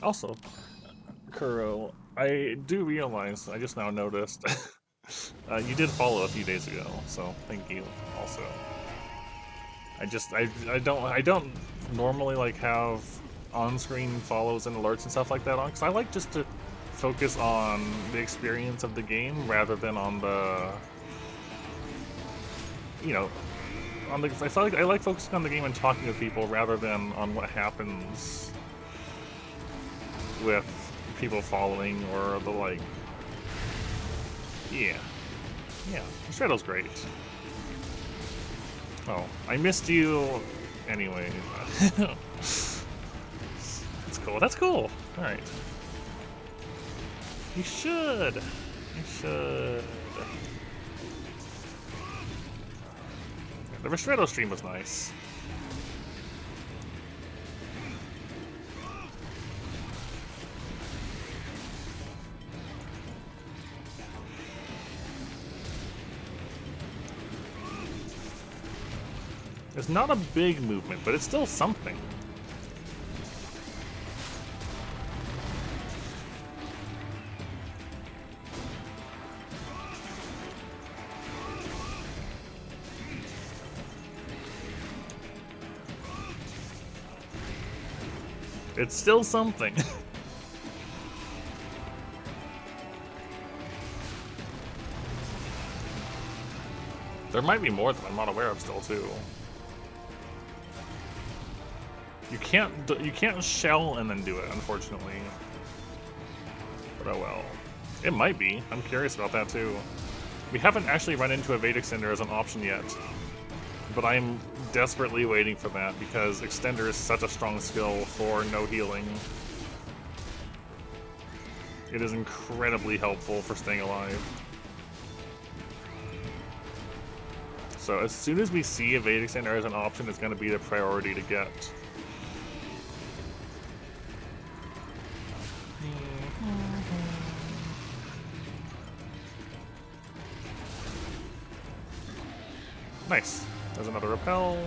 Also, Kuro, I do realize, I just now noticed, you did follow a few days ago, so thank you also. I don't normally like have on-screen follows and alerts and stuff like that on, because I like just to focus on the experience of the game rather than on the, you know, on the. I like focusing on the game and talking with people rather than on what happens with people following or the like. Yeah, yeah. Shadow's great. Oh, I missed you anyway. That's cool. That's cool. All right. You should. You should. The Ristretto stream was nice. It's not a big movement, but it's still something. It's still something. There might be more that I'm not aware of still too. You can't shell and then do it, unfortunately. But oh well. It might be. I'm curious about that too. We haven't actually run into Evade Extender as an option yet. But I'm desperately waiting for that because Extender is such a strong skill for no healing. It is incredibly helpful for staying alive. So as soon as we see Evade Extender as an option, it's going to be the priority to get. Nice. There's another repel.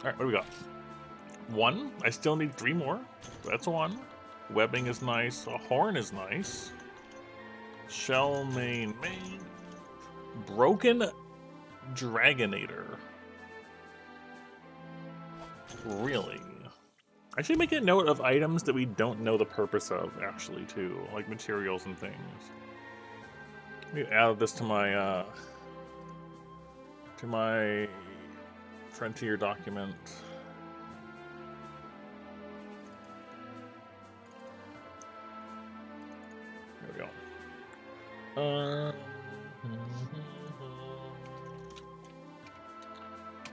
Alright, what do we got? One. I still need 3 more. That's 1. Webbing is nice. A horn is nice. Shell main. Broken Dragonator. Really? I should make a note of items that we don't know the purpose of, actually, too. Like materials and things. Let me add this to my Frontier document. There we go.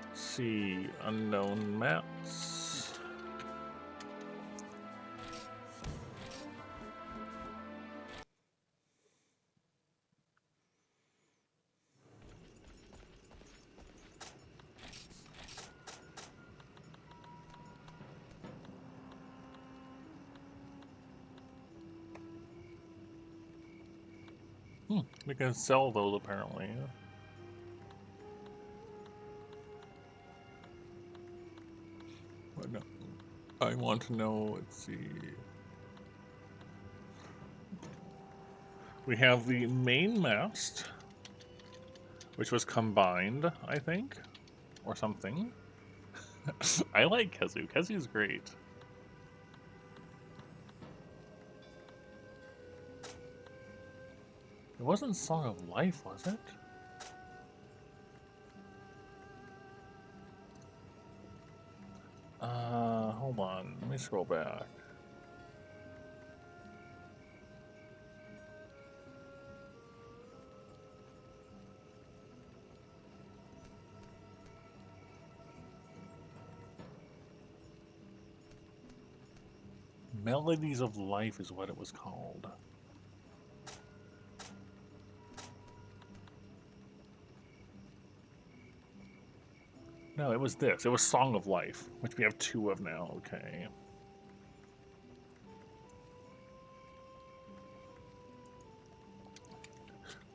Let's see, unknown maps. We can sell those apparently. But no, I want to know, let's see. We have the main mast, which was combined, I think, or something. I like Kezu. Kezu's great. It wasn't Song of Life, was it? Hold on. Let me scroll back. Melodies of Life is what it was called. No, it was this. It was Song of Life, which we have 2 of now. Okay.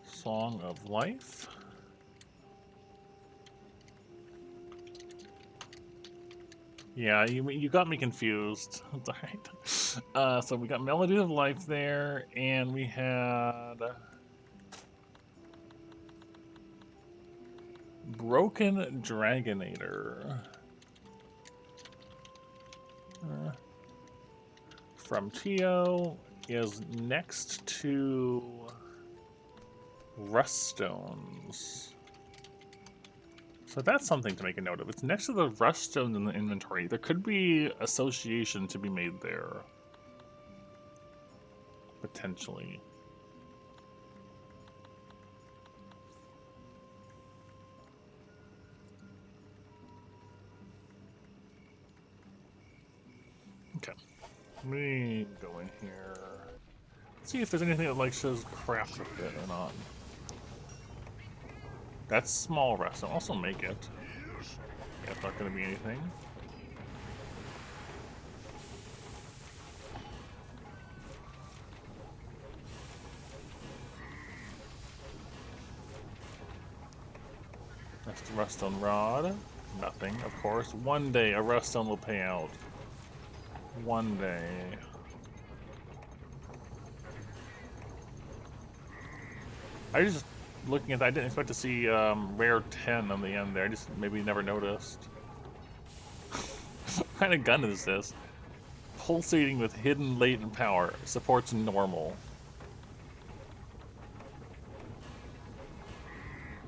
Song of Life. Yeah, you got me confused. It's alright. So we got Melody of Life there, and we had Broken Dragonator. From Tio is next to Ruststones. So that's something to make a note of. It's next to the Ruststones in the inventory. There could be association to be made there. Potentially. Okay. Let me go in here. See if there's anything that like shows craft with it or not. That's small rust. I'll also make it. Yeah, it's not going to be anything. That's the Ruststone Rod. Nothing, of course. One day a Ruststone will pay out. One day. I just looking at that, I didn't expect to see rare 10 on the end there. I just maybe never noticed. What kind of gun is this? Pulsating with hidden latent power. Supports normal.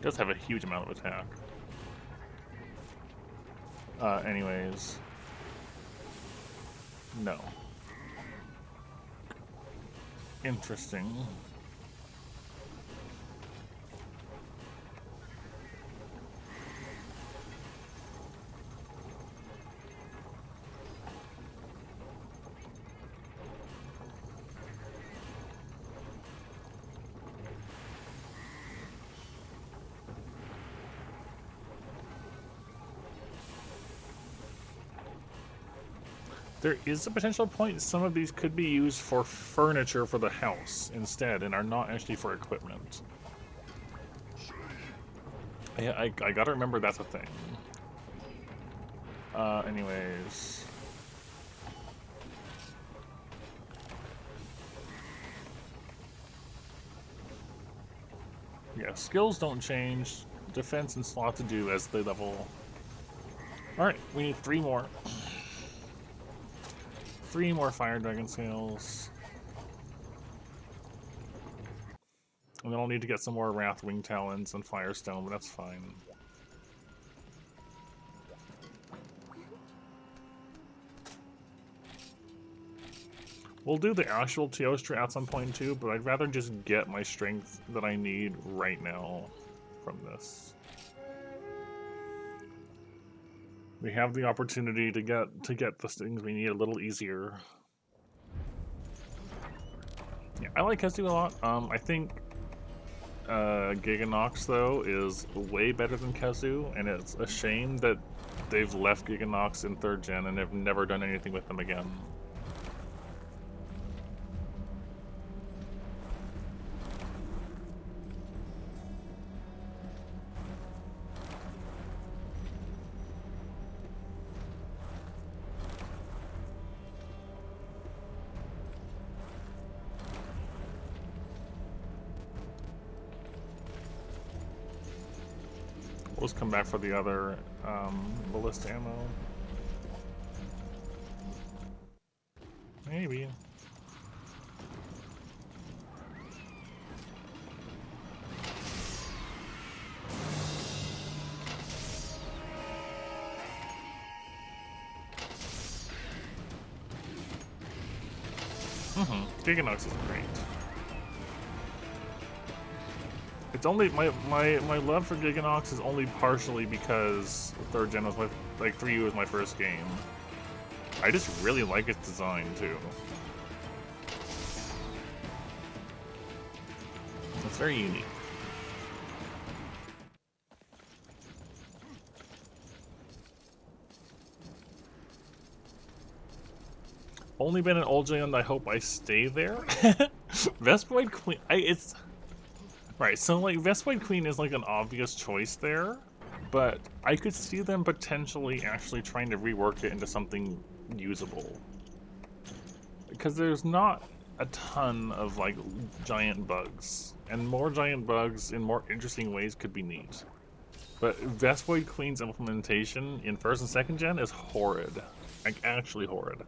Does have a huge amount of attack. Anyways. No. Interesting. There is a potential point some of these could be used for furniture for the house instead and are not actually for equipment. Yeah, I gotta remember that's a thing. Anyways. Yeah, skills don't change. Defense and slots do as they level. Alright, we need 3 more. 3 more Fire Dragon scales. And then I'll need to get some more Wrathwing Talons and Firestone, but that's fine. We'll do the actual Teostra at some point too, but I'd rather just get my strength that I need right now from this. We have the opportunity to get the things we need a little easier. Yeah, I like Kezu a lot. I think Giganox though is way better than Kezu, and it's a shame that they've left Giganox in 3rd gen and have never done anything with them again. We'll just come back for the other ballista ammo. Maybe. Giganox is great. It's only my love for Giganox is only partially because 3rd gen was my 3U was my first game. I just really like its design too. It's very unique. Only been an old gen, I hope I stay there. Vespoid Queen, it's right. So like Vespoid Queen is like an obvious choice there, but I could see them potentially actually trying to rework it into something usable. Because there's not a ton of like giant bugs, and more giant bugs in more interesting ways could be neat. But Vespoid Queen's implementation in 1st and 2nd gen is horrid, like actually horrid.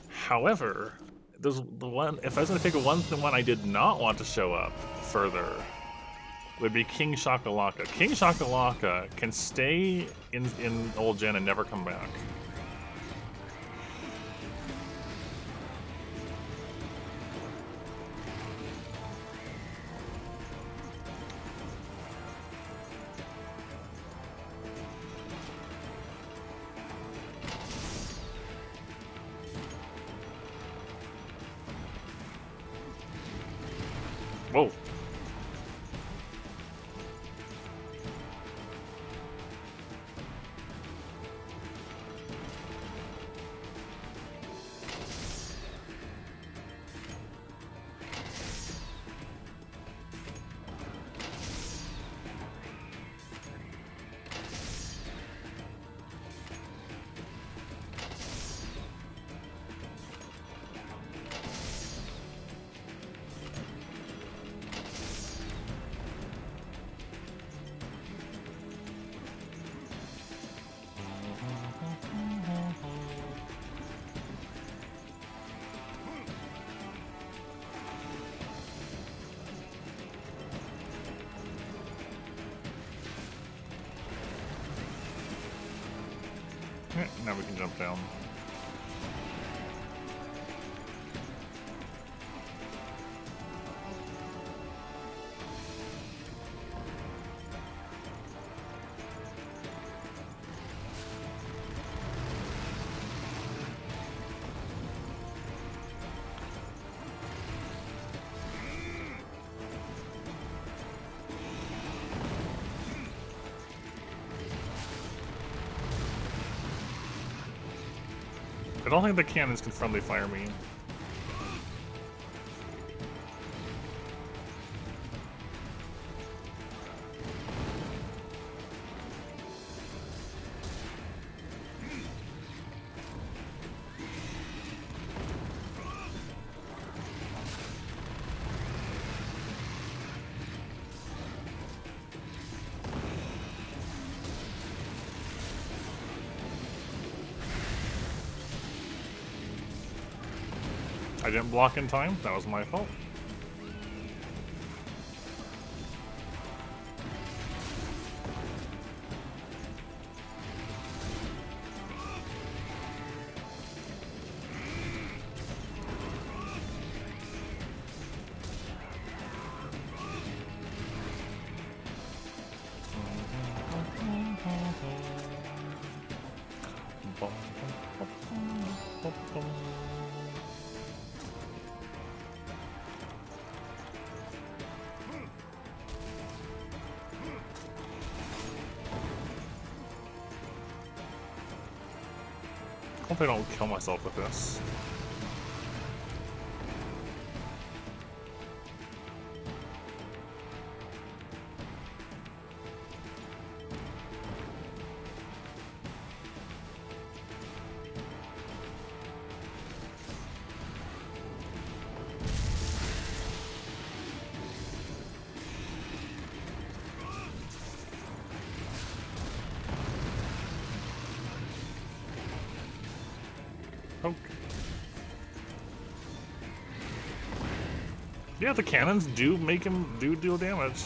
However, there's the one. If I was going to pick the one I did not want to show up further, would be King Shakalaka. King Shakalaka can stay in old gen and never come back. Whoa. Now we can jump down. I don't think the cannons can friendly fire me. I didn't block in time. That was my fault. Hope I don't kill myself with this. Okay. Yeah, the cannons do make him deal damage.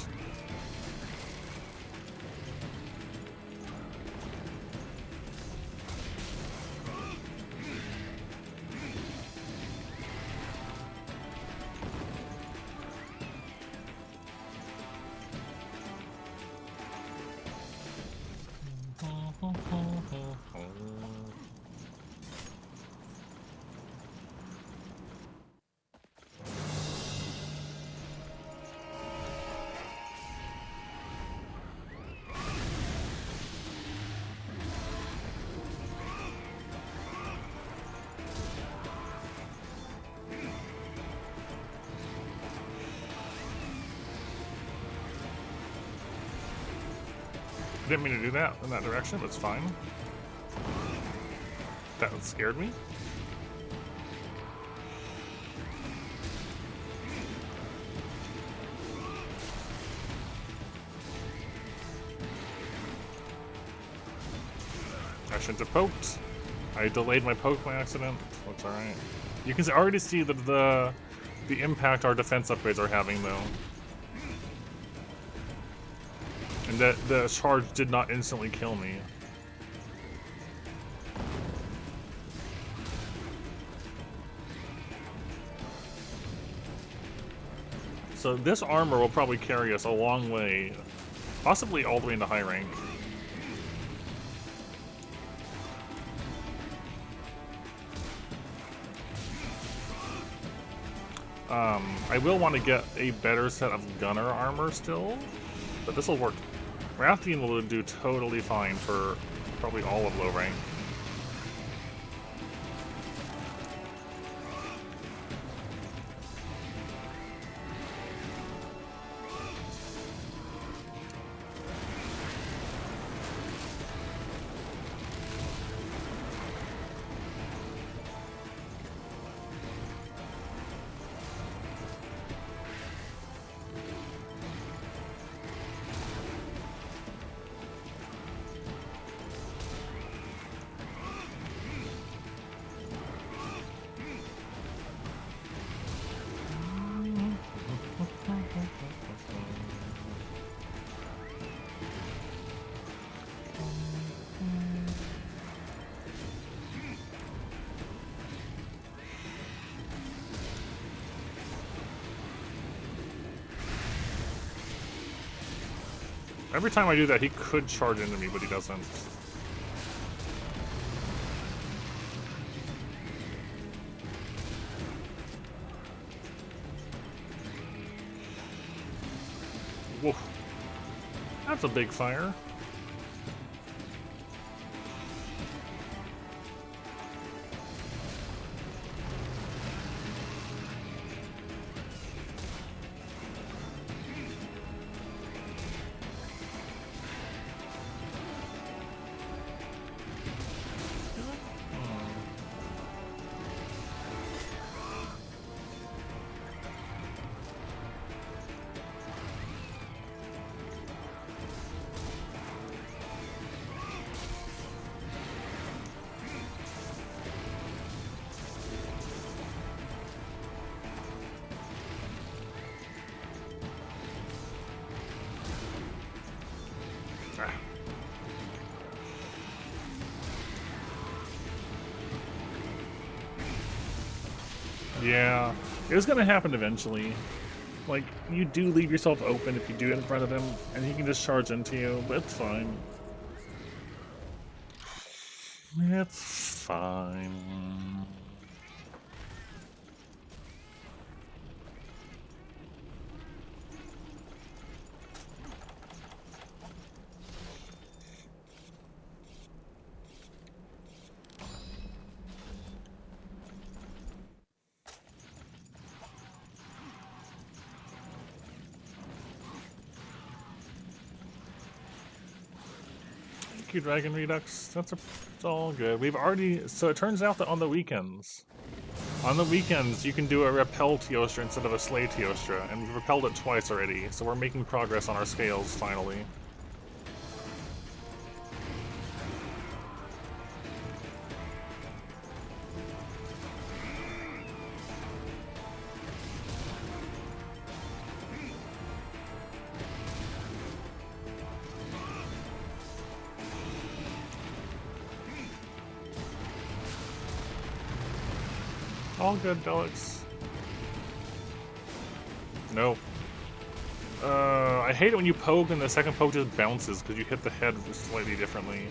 Didn't mean to do that in that direction, but it's fine. That scared me. I shouldn't have poked. I delayed my poke by accident. That's alright. You can already see that the impact our defense upgrades are having, though. And that the charge did not instantly kill me. So this armor will probably carry us a long way, possibly all the way into high rank. I will want to get a better set of gunner armor still, but this will work. Rathian will do totally fine for probably all of low rank. Every time I do that, he could charge into me, but he doesn't. Whoa. That's a big fire. Yeah, it was gonna happen eventually. Like, you do leave yourself open if you do it in front of him, and he can just charge into you, but it's fine. It's fine. Thank you, Dragon Redux. It's all good. We've already... So it turns out that on the weekends, you can do a Repel Teostra instead of a Slay Teostra, and we've repelled it twice already, so we're making progress on our scales, finally. All good, Deluxe. No. I hate it when you poke and the second poke just bounces because you hit the head slightly differently.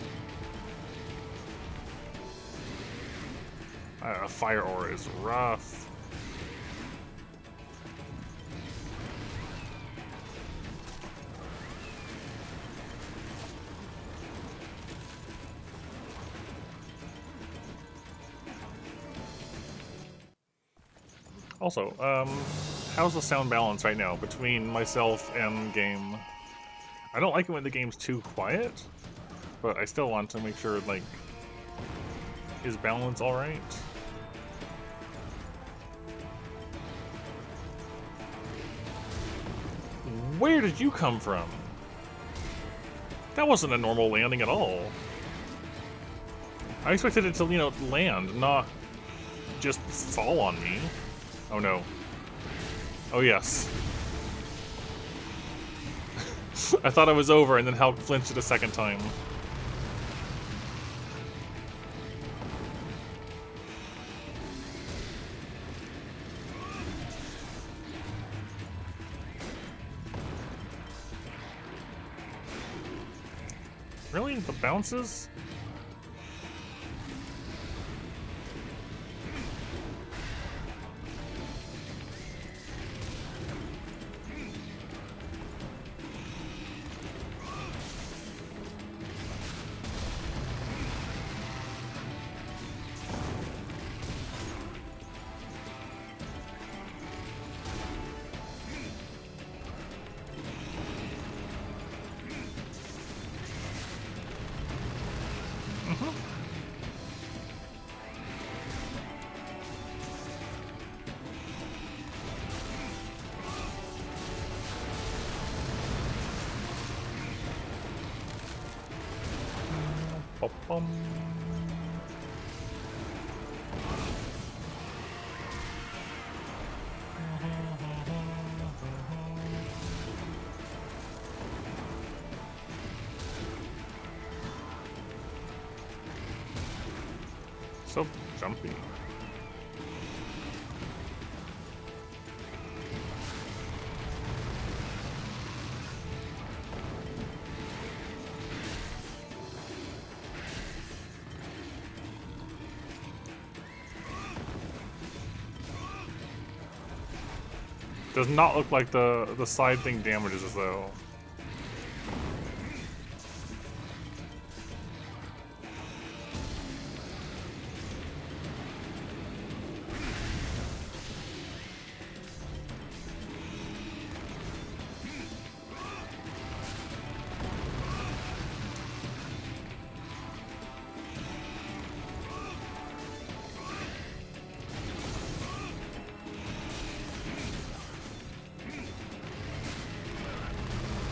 Fire aura is rough. Also, how's the sound balance right now between myself and game? I don't like it when the game's too quiet, but I still want to make sure, like, is balance alright? Where did you come from? That wasn't a normal landing at all. I expected it to, you know, land, not just fall on me. Oh no. Oh yes. I thought I was over and then Hulk flinched it a second time. Really? The bounces? Bum. So jumpy. Does not look like the side thing damages us though.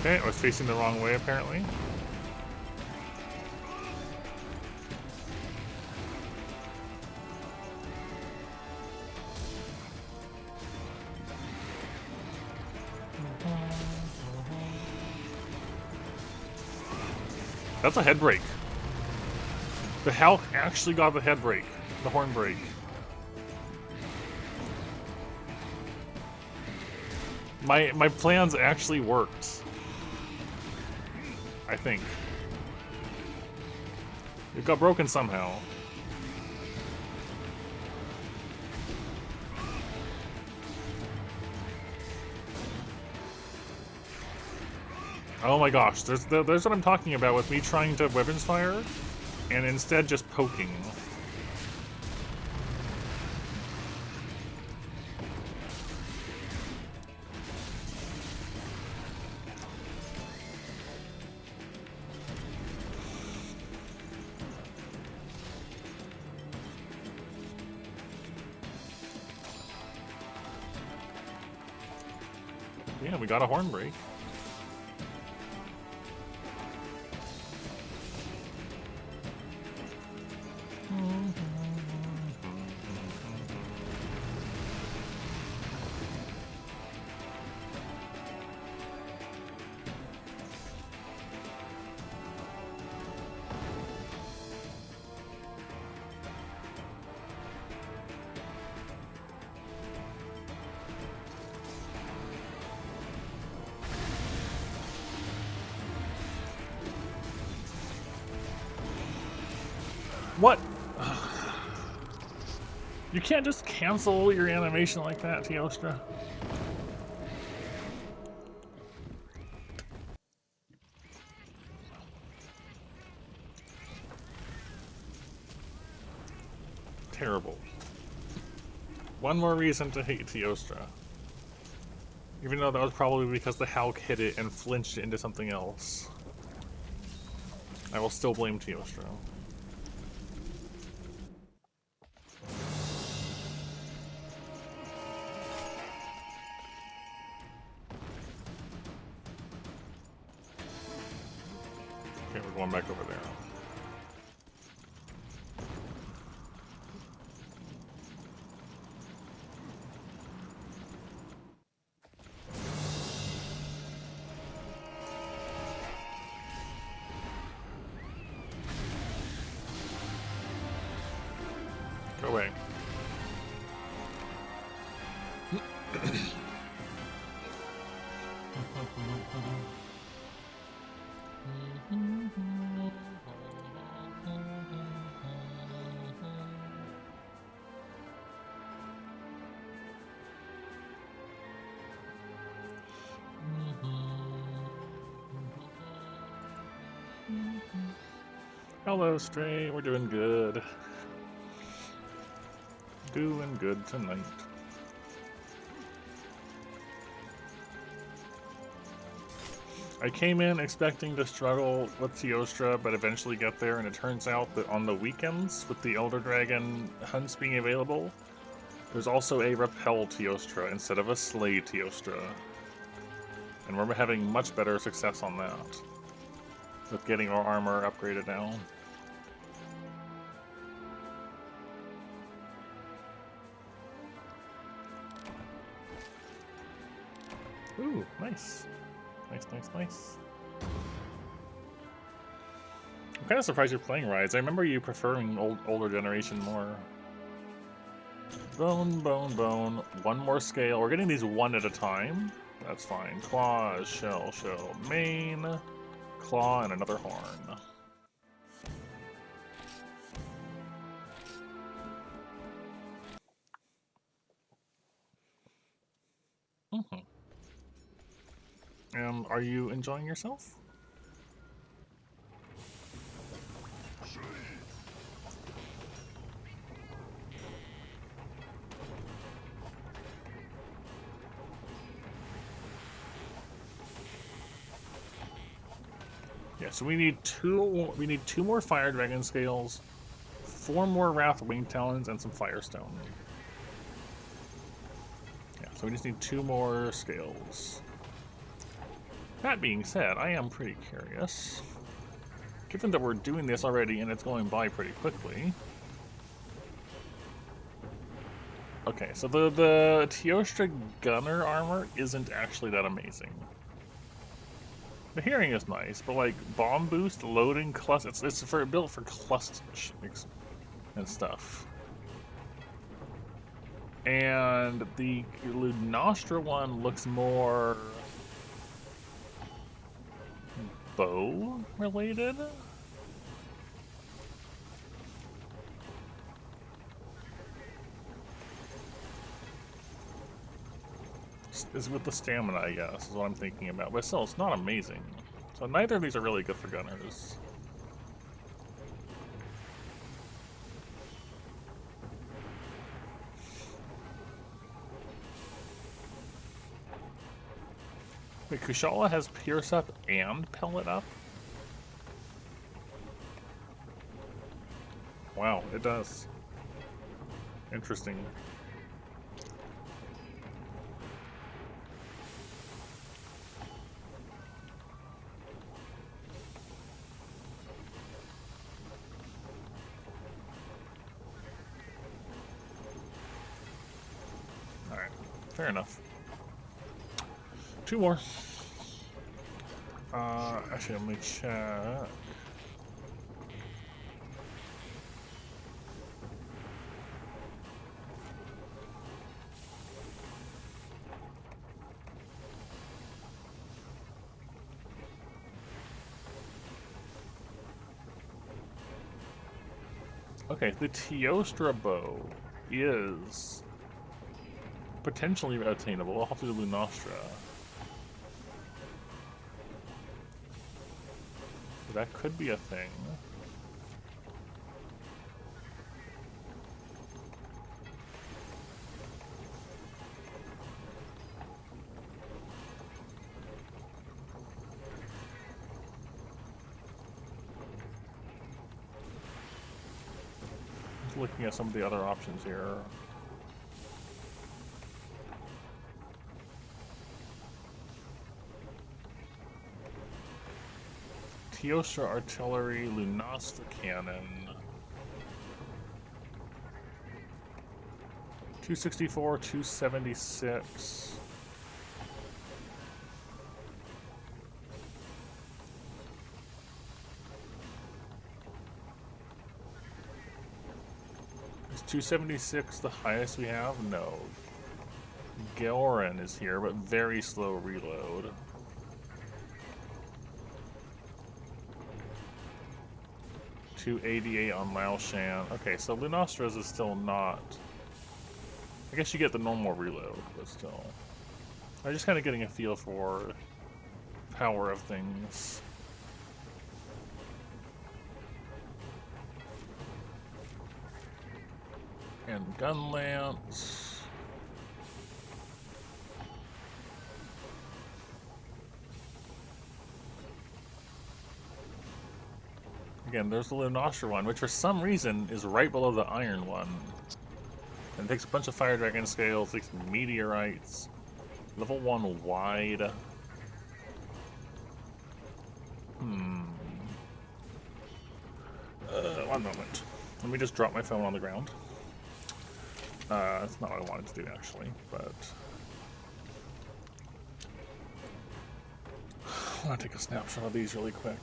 Okay, I was facing the wrong way apparently. That's a head break. The Hulk actually got the head break, the horn break. My plans actually worked. I think. It got broken somehow. Oh my gosh, there's what I'm talking about with me trying to weapons fire and instead just poking. Yeah, we got a horn break. What? You can't just cancel your animation like that, Teostra. Terrible. One more reason to hate Teostra. Even though that was probably because the Hulk hit it and flinched it into something else. I will still blame Teostra. Okay, we're going back over there. Go away. Hello, Stray. We're doing good. Doing good tonight. I came in expecting to struggle with Teostra, but eventually get there, and it turns out that on the weekends, with the Elder Dragon hunts being available, there's also a Repel Teostra instead of a Slay Teostra. And we're having much better success on that, with getting our armor upgraded now. Ooh, nice. Nice. I'm kind of surprised you're playing Rise. I remember you preferring older generation more. Bone. One more scale. We're getting these one at a time. That's fine. Claw, shell, mane, claw, and another horn. Are you enjoying yourself? Yeah, so we need two more Fire Dragon scales, 4 more Wrath Wing Talons, and some Firestone. Yeah, so we just need 2 more scales. That being said, I am pretty curious. Given that we're doing this already and it's going by pretty quickly. Okay, so the Teostra Gunner armor isn't actually that amazing. The hearing is nice, but like bomb boost, loading, cluster, it's built for clusters and stuff. And the Lunastra one looks more bow related. Is with the stamina, I guess, is what I'm thinking about. But still, it's not amazing. So neither of these are really good for gunners. Wait, Kushala has Pierce up and Pellet up? Wow, it does. Interesting. Alright, fair enough. 2 more. Actually, let me check. Okay, the Teostra bow is potentially attainable. I'll have to do Lunastra. That could be a thing. Just looking at some of the other options here. Teostra Artillery, Lunastra Cannon. 264, 276. Is 276 the highest we have? No. Gilren is here, but very slow reload. $288 on Lao Shan. Okay, so Lunastra's is still not... I guess you get the normal reload, but still. I'm just kind of getting a feel for power of things. And gun lance. Again, there's the Lunastra one, which for some reason is right below the iron one. And it takes a bunch of Fire Dragon scales, takes meteorites. Level 1 wide. One moment. Let me just drop my phone on the ground. That's not what I wanted to do, actually, but... I want to take a snapshot of these really quick.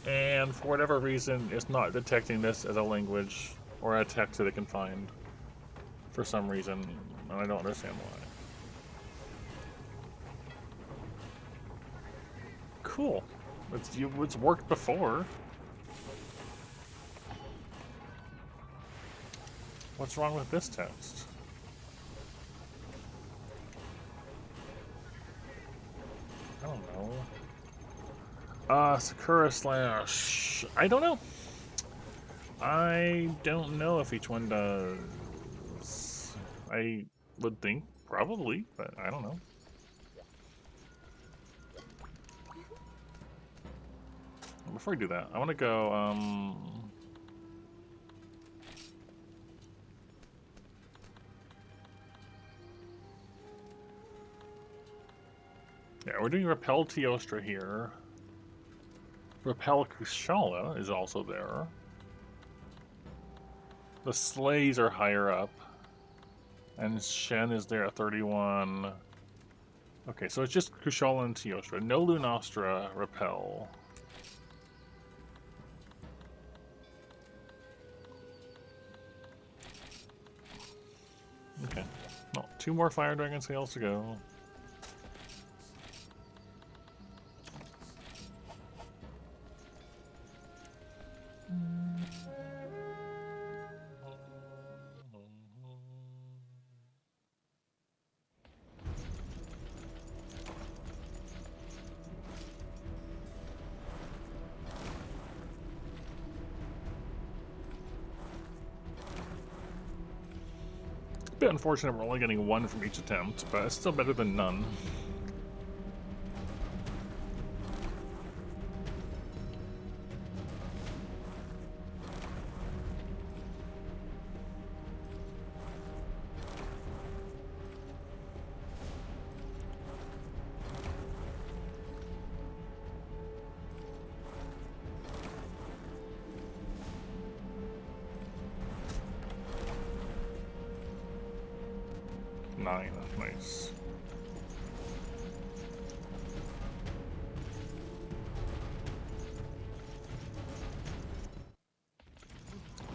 And for whatever reason, it's not detecting this as a language or a text that it can find for some reason, and I don't understand why. Cool. It's worked before. What's wrong with this text? I don't know. Sakura Slash. I don't know. I don't know if each one does. I would think probably, but I don't know. Before we do that, I want to go, yeah, we're doing Repel Teostra here. Repel Kushala is also there. The Slays are higher up. And Shen is there at 31. Okay, so it's just Kushala and Teostra. No Lunastra Repel. Okay. Well, 2 more Fire Dragon scales to go. A bit unfortunate we're only getting 1 from each attempt, but it's still better than none. 9. Nice.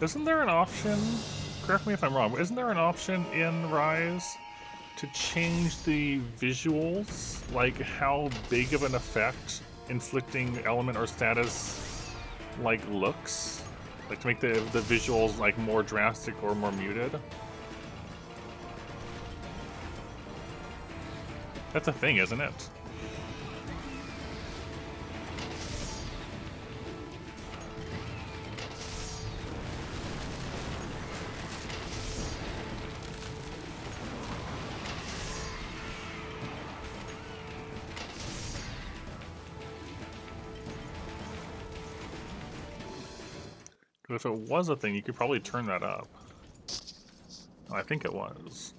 Isn't there an option, correct me if I'm wrong, but isn't there an option in Rise to change the visuals, like how big of an effect inflicting element or status like looks? Like to make the visuals like more drastic or more muted? That's a thing, isn't it? If it was a thing, you could probably turn that up. I think it was.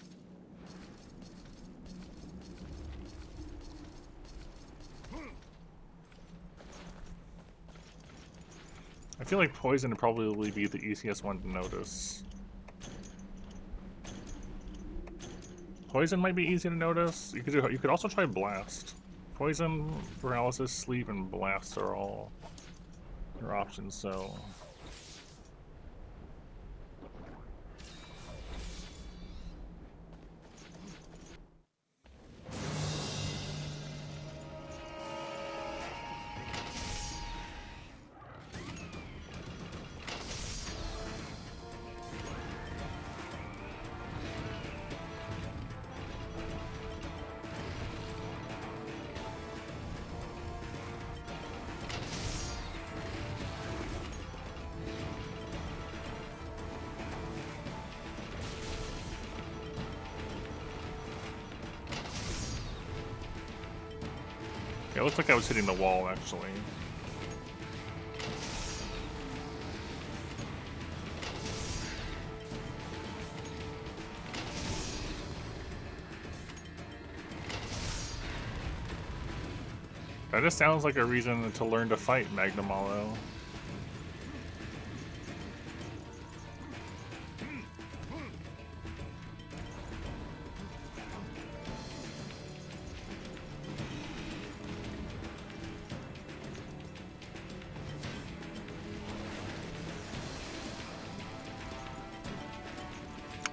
I feel like poison would probably be the easiest one to notice. Poison might be easy to notice. You could also try blast. Poison, paralysis, sleep, and blast are all your options. So. Yeah, it looks like I was hitting the wall, actually. That just sounds like a reason to learn to fight, Magnum Hollow.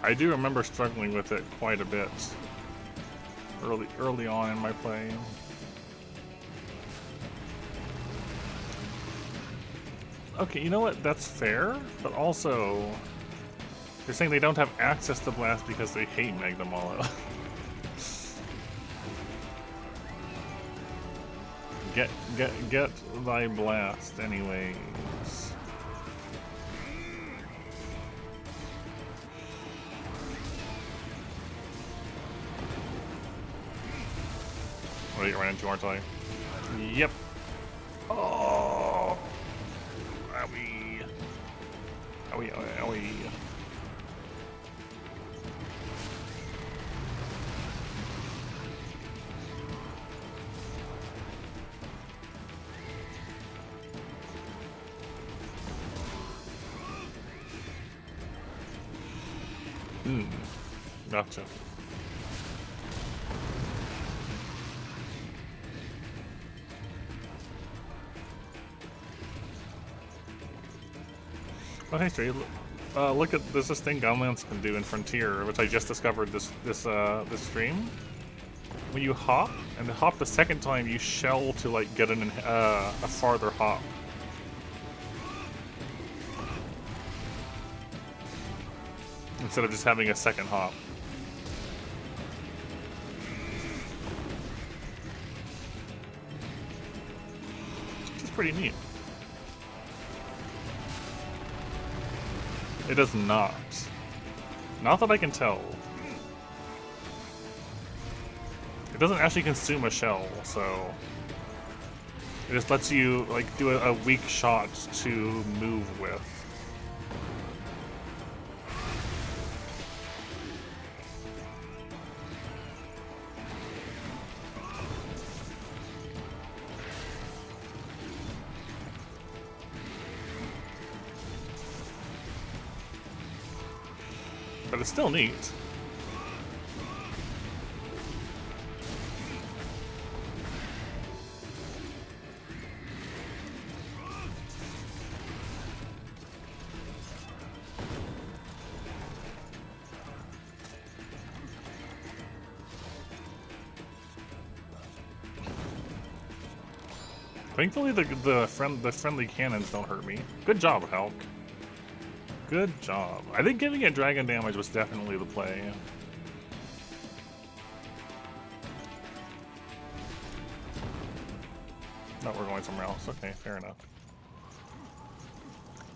I do remember struggling with it quite a bit early on in my play. Okay, you know what? That's fair, but also you're saying they don't have access to blast because they hate Magnum Hollow. get thy blast, anyways. What do you run into, aren't I? Yep. Oh. Owie. Owie, owie, owie. Gotcha. Oh, hey, Stray. Look at this thing Gunlance can do in Frontier, which I just discovered this stream. When you hop, and hop the second time, you shell to like get a farther hop. Instead of just having a second hop. Which is pretty neat. It does not. Not that I can tell. It doesn't actually consume a shell, so it just lets you like do a weak shot to move with. But it's still neat. Thankfully, the friendly cannons don't hurt me. Good job, Hulk. Good job. I think giving it dragon damage was definitely the play. No, we're going somewhere else. Okay, fair enough.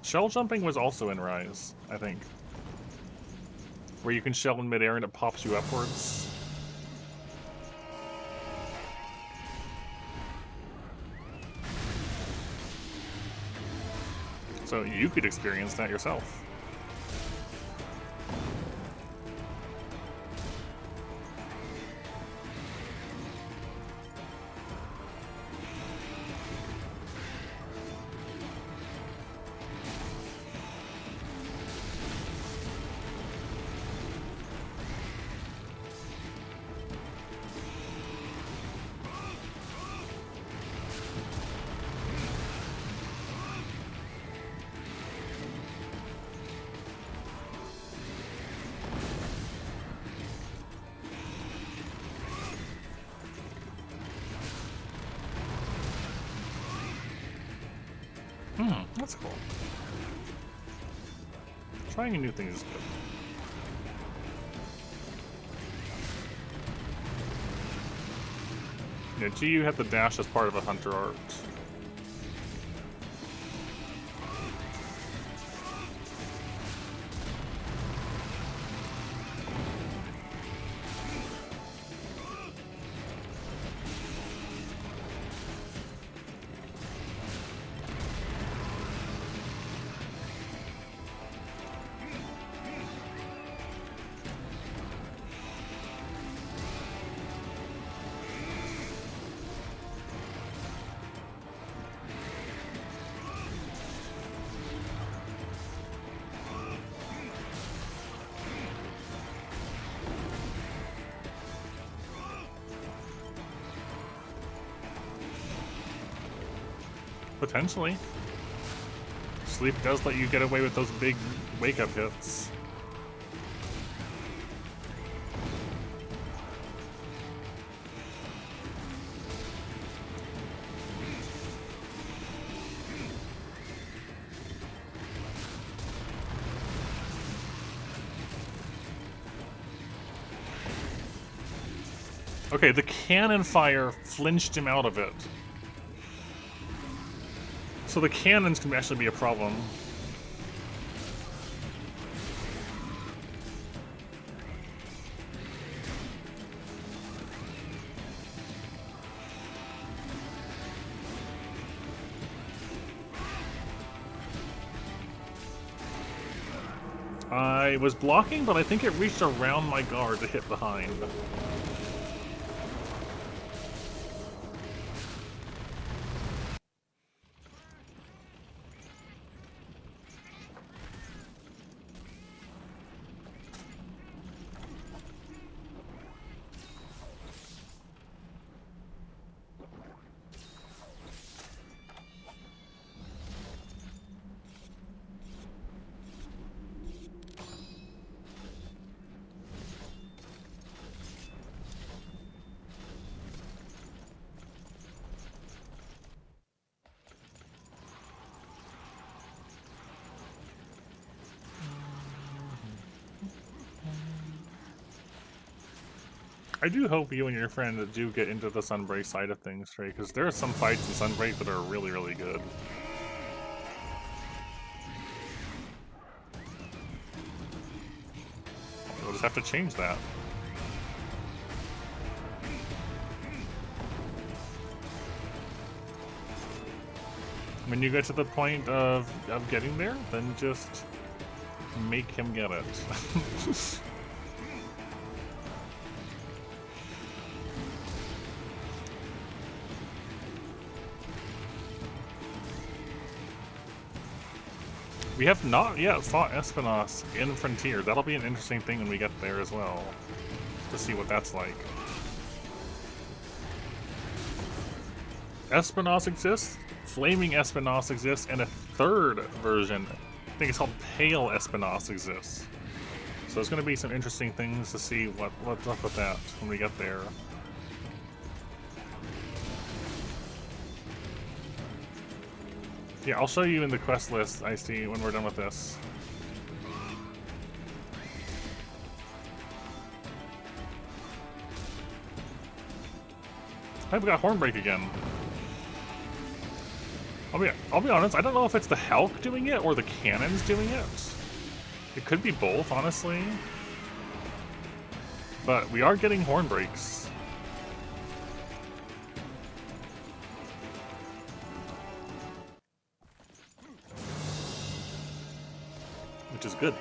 Shell jumping was also in Rise, I think. Where you can shell in midair and it pops you upwards. So you could experience that yourself. That's cool. Trying new things is good. Yeah, G, you have the dash as part of a hunter art. Potentially. Sleep does let you get away with those big wake-up hits. Okay, the cannon fire flinched him out of it. So the cannons can actually be a problem. I was blocking, but I think it reached around my guard to hit behind. I do hope you and your friend do get into the Sunbreak side of things, Trey, because there are some fights in Sunbreak that are really, really good. We'll just have to change that. When you get to the point of getting there, then just make him get it. We have not yet fought Espinos in Frontier. That'll be an interesting thing when we get there as well, to see what that's like. Espinos exists, Flaming Espinos exists, and a third version, I think it's called Pale Espinos, exists. So there's going to be some interesting things to see what's up with that when we get there. Yeah, I'll show you in the quest list, Ice-T, when we're done with this. Hey, we got Hornbreak again. I'll be honest, I don't know if it's the Hulk doing it or the cannons doing it. It could be both, honestly. But we are getting Hornbreaks. Which is good.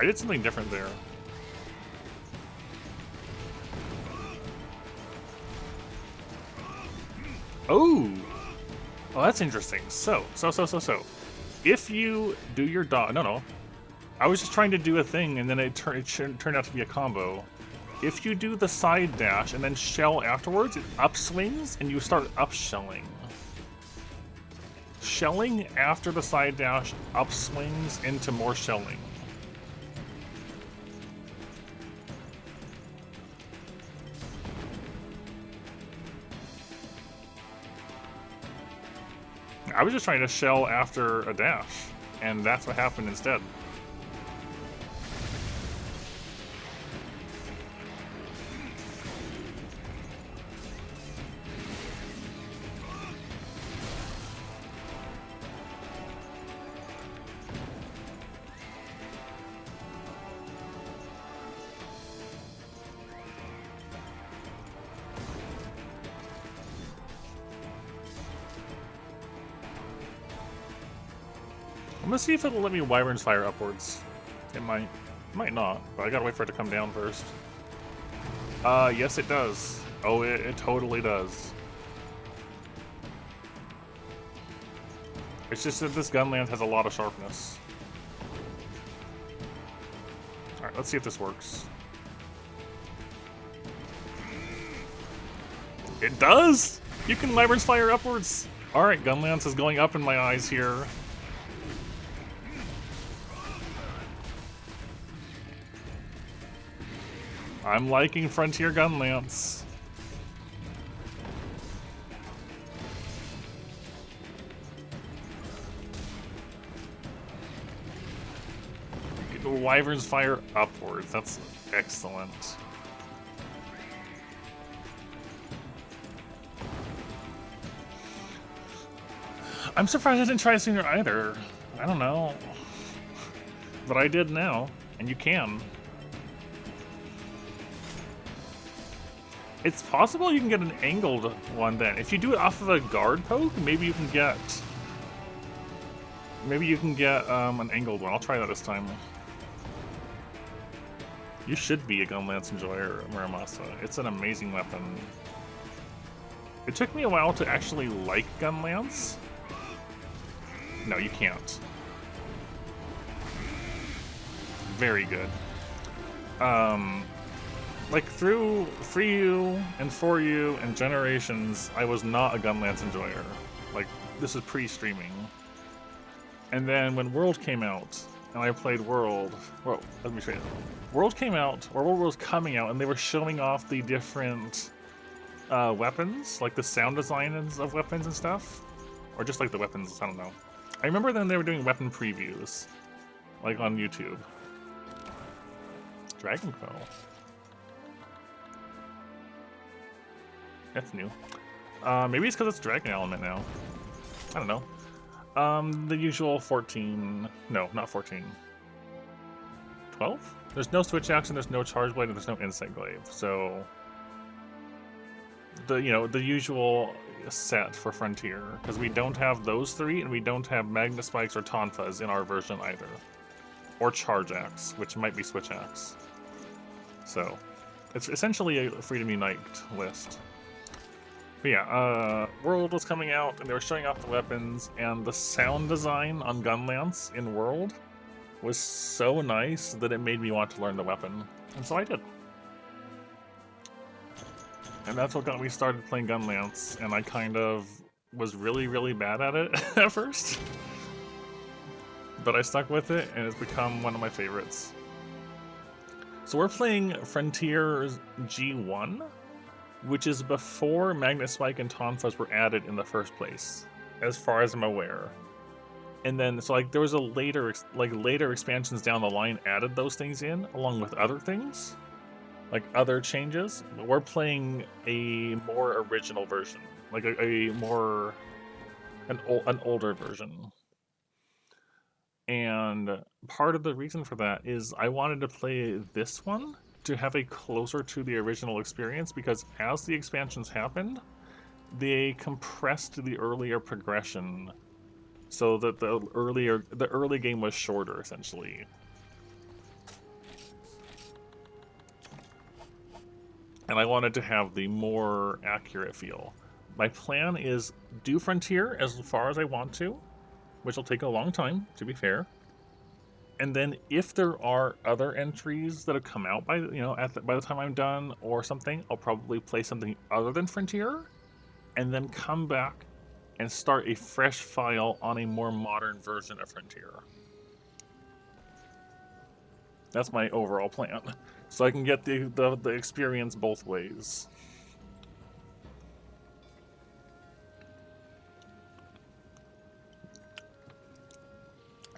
I did something different there. Oh! Oh, that's interesting. So. If you do your dodge... No. I was just trying to do a thing, and then it turned out to be a combo. If you do the side dash and then shell afterwards, it upswings, and you start upshelling. Shelling after the side dash upswings into more shelling. I was just trying to shell after a dash, and that's what happened instead. I'm gonna see if it'll let me Wyvern's Fire upwards. It might. It might not, but I gotta wait for it to come down first. Yes it does. Oh, it totally does. It's just that this Gunlance has a lot of sharpness. Alright, let's see if this works. It does! You can Wyvern's Fire upwards! Alright, Gunlance is going up in my eyes here. I'm liking Frontier Gunlance. Get the Wyvern's Fire upwards. That's excellent. I'm surprised I didn't try sooner either. I don't know. But I did now, and you can. It's possible you can get an angled one then. If you do it off of a guard poke, maybe you can get... an angled one. I'll try that this time. You should be a Gunlance enjoyer, Muramasa. It's an amazing weapon. It took me a while to actually like Gunlance. No, you can't. Very good. Like through Free You and For You and Generations, I was not a Gunlance enjoyer. Like, this is pre-streaming. And then when World came out, and I played World, well, let me show you. World came out, or World was coming out, and they were showing off the different weapons, like the sound designs of weapons and stuff. Or just like the weapons, I don't know. I remember then they were doing weapon previews, like on YouTube. Dragon Quell. That's new. Maybe it's because it's Dragon Element now. I don't know. The usual 14... No, not 14. 12? There's no Switch Axe and there's no Charge Blade and there's no Insect Glaive, so... The usual set for Frontier, because we don't have those three and we don't have Magna Spikes or Tonfas in our version either. Or Charge Axe, which might be Switch Axe. So, it's essentially a Freedom Unite list. But yeah, World was coming out, and they were showing off the weapons, and the sound design on Gunlance in World was so nice that it made me want to learn the weapon. And so I did. And that's what got me started playing Gunlance, and I kind of was really, really bad at it at first. But I stuck with it, and it's become one of my favorites. So we're playing Frontiers G1, which is before Magnet Spike and Tonfas were added in the first place, as far as I'm aware. And then, so like, there was a later expansions down the line added those things in, along with other things, like other changes. But we're playing a more original version, like an older version. And part of the reason for that is I wanted to play this one to have a closer to the original experience, because as the expansions happened, they compressed the earlier progression so that the early game was shorter, essentially. And I wanted to have the more accurate feel. My plan is do Frontier as far as I want to, which will take a long time, to be fair. And then if there are other entries that have come out by the time I'm done or something, I'll probably play something other than Frontier, and then come back and start a fresh file on a more modern version of Frontier. That's my overall plan, so I can get the experience both ways.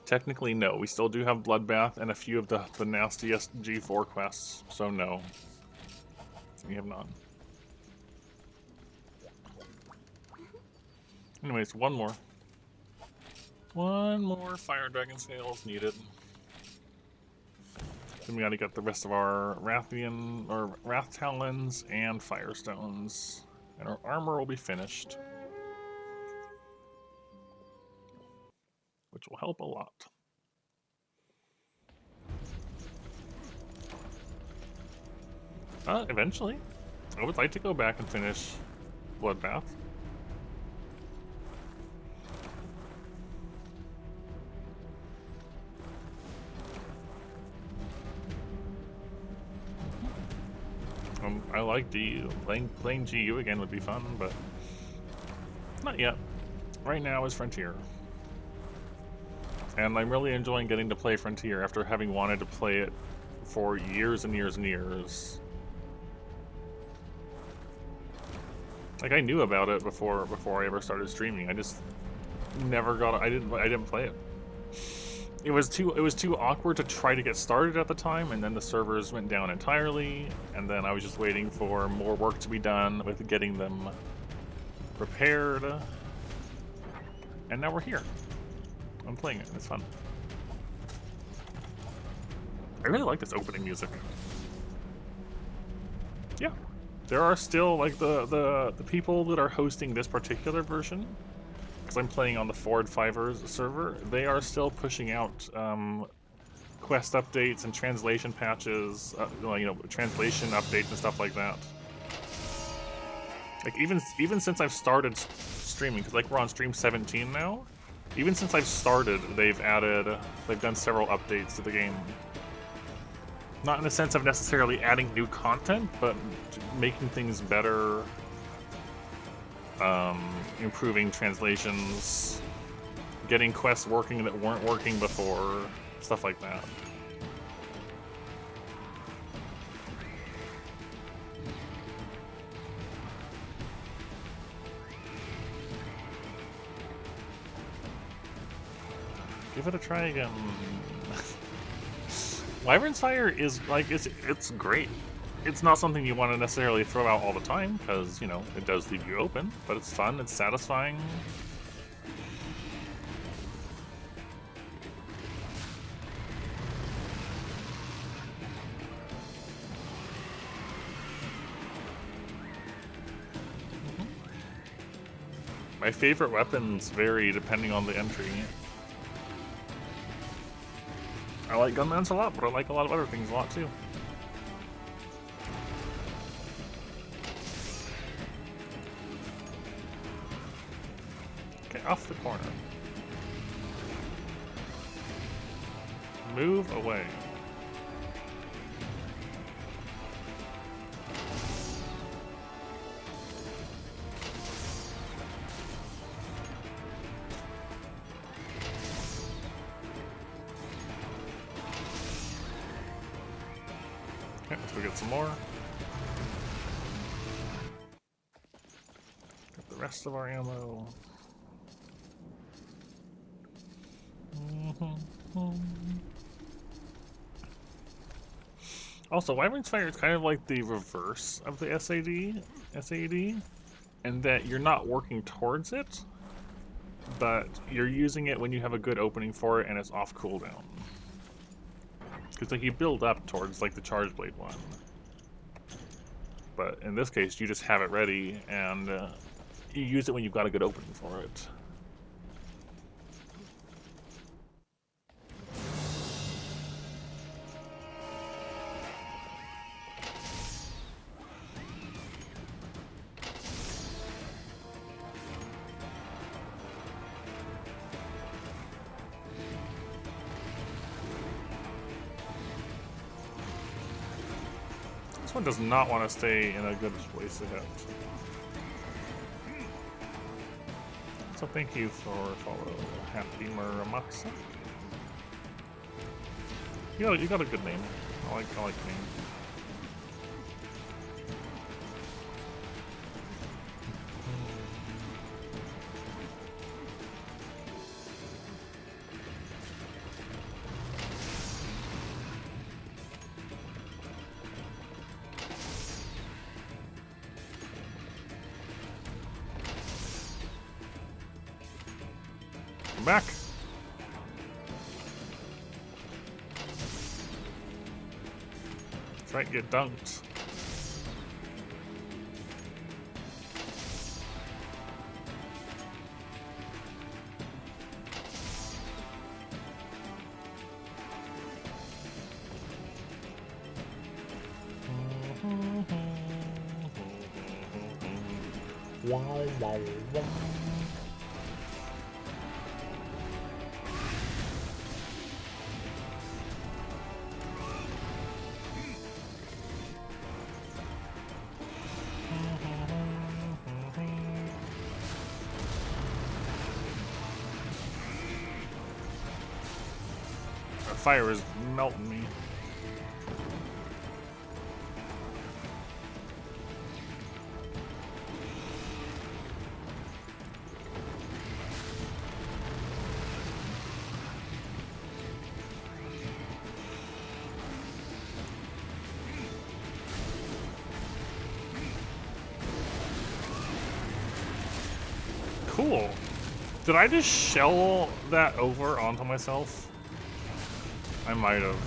Technically, no. We still do have Bloodbath and a few of the nastiest G4 quests, so no. We have not. Anyways, one more. One more Fire Dragon Scales needed. Then we gotta get the rest of our Wrath Talons and Firestones. And our armor will be finished, which will help a lot. Eventually. I would like to go back and finish Bloodbath. I like GU. Playing GU again would be fun, but not yet. Right now is Frontier. And I'm really enjoying getting to play Frontier after having wanted to play it for years and years and years. Like, I knew about it before I ever started streaming. I just never got. I didn't play it. It was too awkward to try to get started at the time, and then the servers went down entirely, and then I was just waiting for more work to be done with getting them prepared. And now we're here. I'm playing it. It's fun. I really like this opening music. Yeah. There are still, like, the people that are hosting this particular version, because I'm playing on the Ford Fivers server, they are still pushing out quest updates and translation patches, translation updates and stuff like that. Like, even since I've started streaming, because like we're on stream 17 now, even since I've started, they've done several updates to the game. Not in the sense of necessarily adding new content, but making things better, improving translations, getting quests working that weren't working before, stuff like that. Give it a try again. Wyvern's Fire is, like, it's great. It's not something you want to necessarily throw out all the time, because, it does leave you open, but it's fun, it's satisfying. My favorite weapons vary depending on the entry. I like Gunlance a lot, but I like a lot of other things a lot too. Get off the corner. Move away. Okay, let's go get some more. Get the rest of our ammo. Also, Wyvern's Fire is kind of like the reverse of the SAD, in that you're not working towards it, but you're using it when you have a good opening for it and it's off cooldown. Because like you build up towards like the Charge Blade one, but in this case you just have it ready and you use it when you've got a good opening for it. This one does not want to stay in a good place to hit. So thank you for follow Happy Muramasa. You got a good name. I like the name. Come back. That's right, get dunked. Wow, wow, wow. That fire is melting me. Cool. Did I just shell that over onto myself? I might have.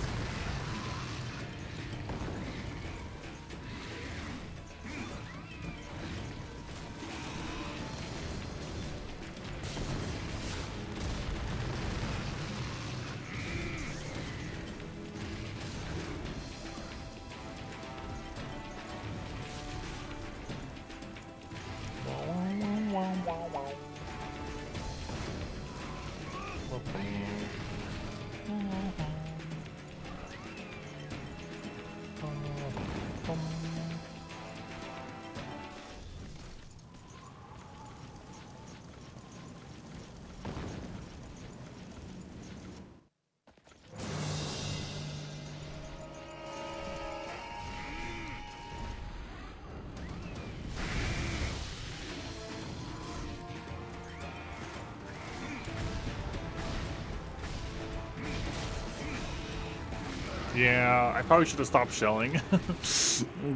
Yeah, I probably should have stopped shelling.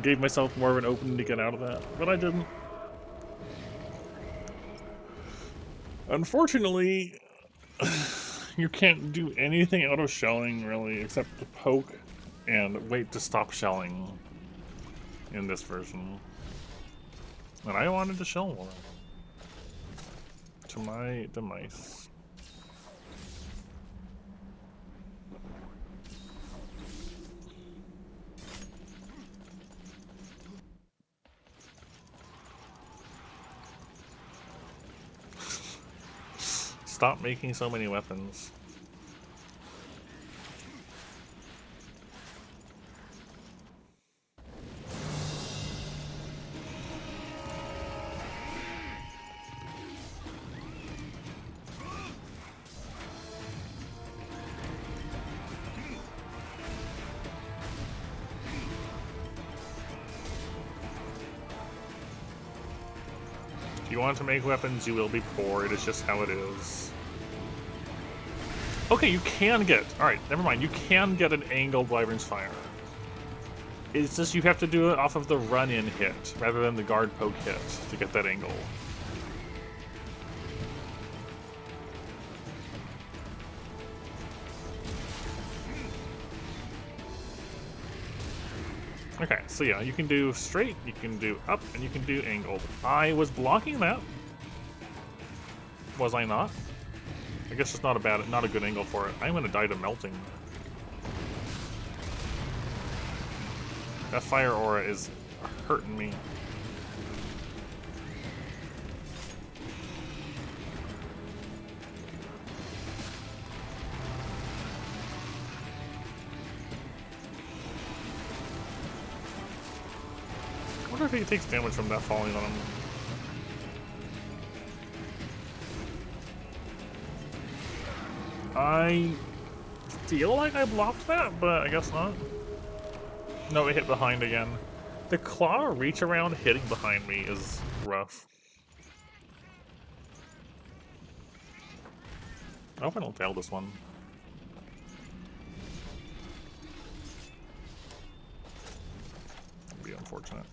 Gave myself more of an opening to get out of that, but I didn't. Unfortunately, you can't do anything out of shelling, really, except to poke and wait to stop shelling in this version. And I wanted to shell more. To my demise. Stop making so many weapons. If you want to make weapons, you will be poor. It is just how it is. Okay, you can get... Alright, never mind. You can get an angled Wyvern's Fire. It's just you have to do it off of the run-in hit, rather than the guard poke hit, to get that angle. Okay, so yeah, you can do straight, you can do up, and you can do angled. I was blocking that. Was I not? I guess it's not a good angle for it. I'm gonna die to melting. That fire aura is hurting me. I wonder if he takes damage from that falling on him. I feel like I blocked that, but I guess not. No, it hit behind again. The claw reach around hitting behind me is rough. I hope I don't fail this one. It'd be unfortunate.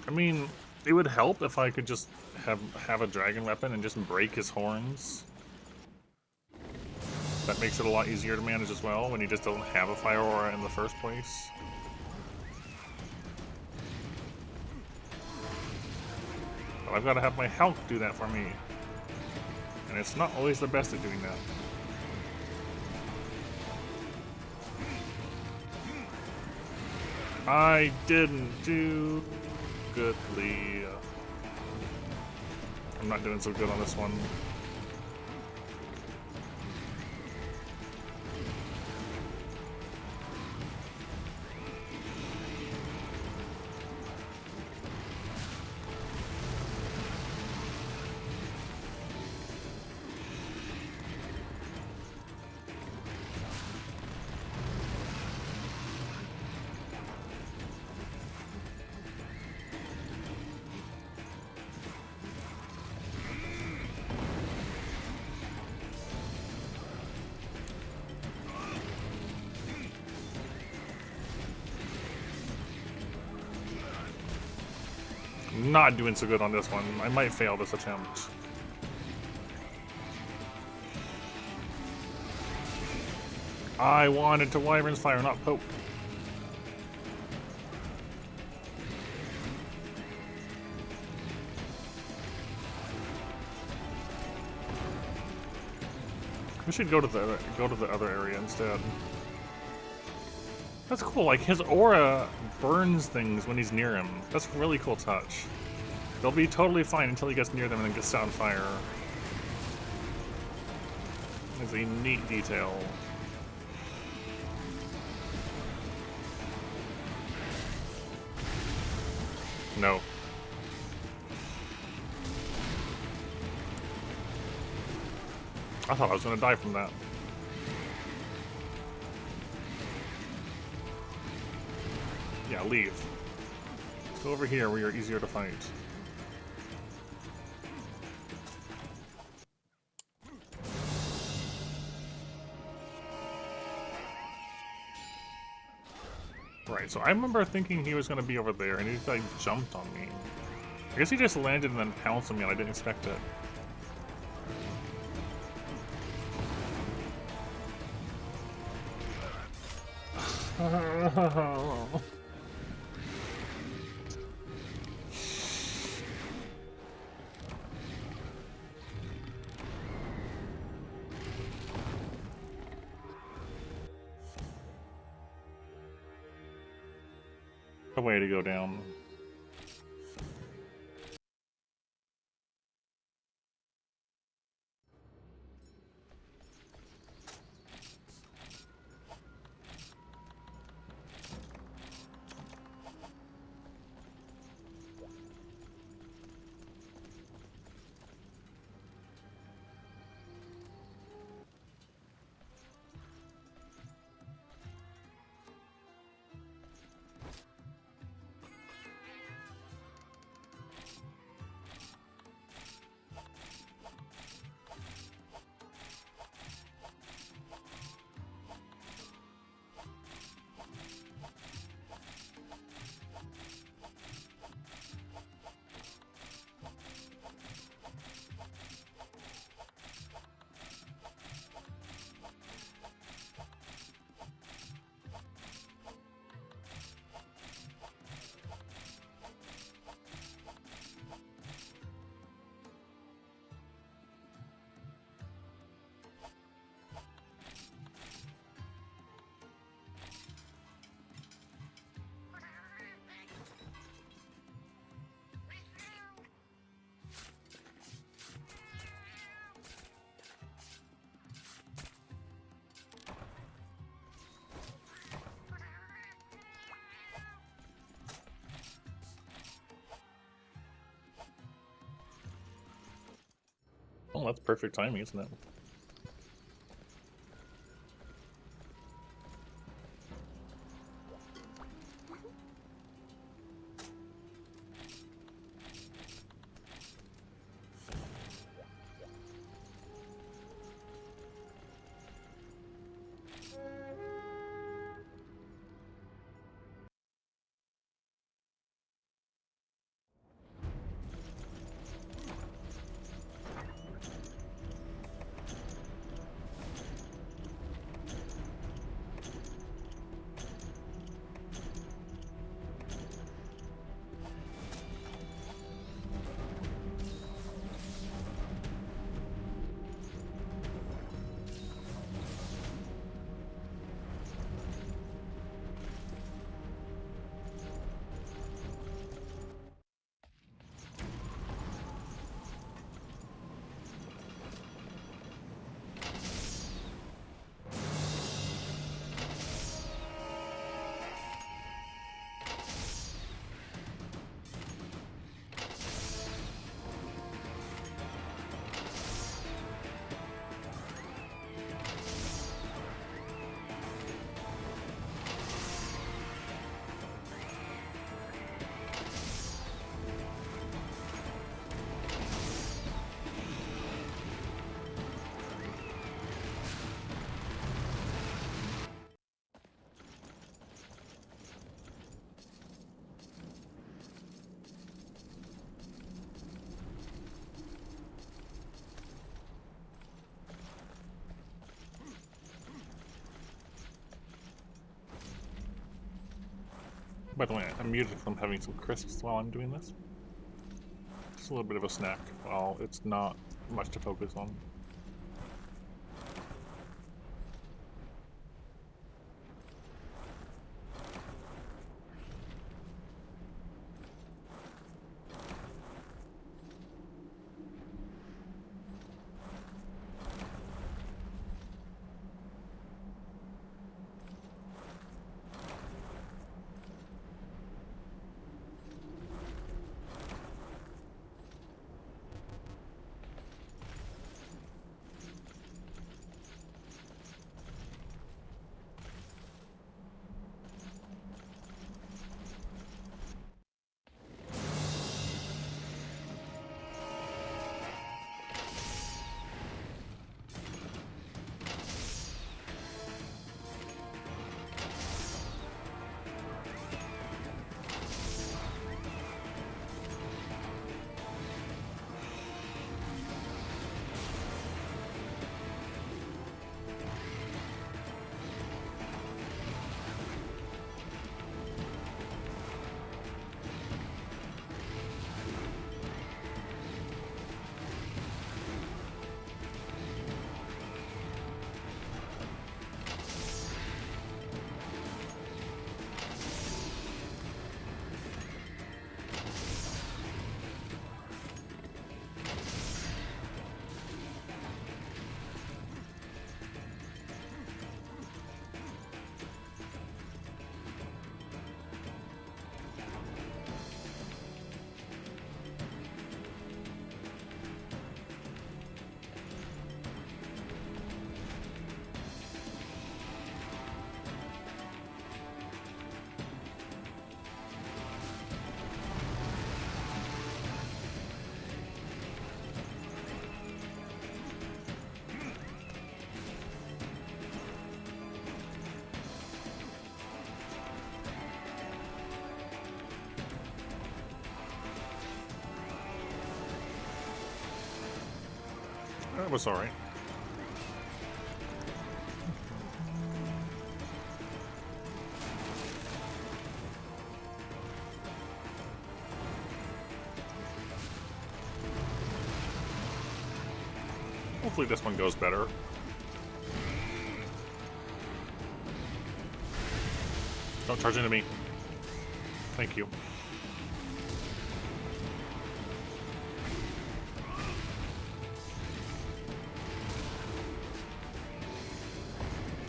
I mean, it would help if I could just have a dragon weapon and just break his horns. That makes it a lot easier to manage as well when he just doesn't have a fire aura in the first place. But I've got to have my Hulk do that for me. And it's not always the best at doing that. I didn't do goodly. I'm not doing so good on this one. Not doing so good on this one. I might fail this attempt. I wanted to Wyvern's Fire, not poke. We should go to the other area instead. That's cool, like his aura burns things when he's near him. That's a really cool touch. They'll be totally fine until he gets near them and then gets on fire. It's a neat detail. No. I thought I was gonna die from that. Yeah, leave. Go over here where you're easier to fight. Right, so I remember thinking he was going to be over there, and he like jumped on me. I guess he just landed and then pounced on me, and I didn't expect it. a way to go down. Oh, that's perfect timing, isn't it? By the way, I'm muted from having some crisps while I'm doing this. Just a little bit of a snack while it's not much to focus on. That was alright. Hopefully this one goes better. Don't charge into me. Thank you.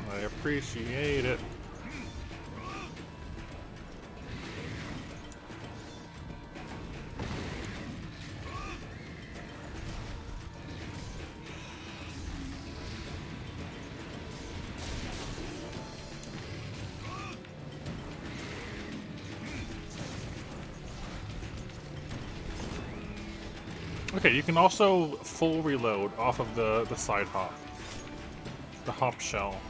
I appreciate it. Okay, you can also full reload off of the side hop. The hop shell.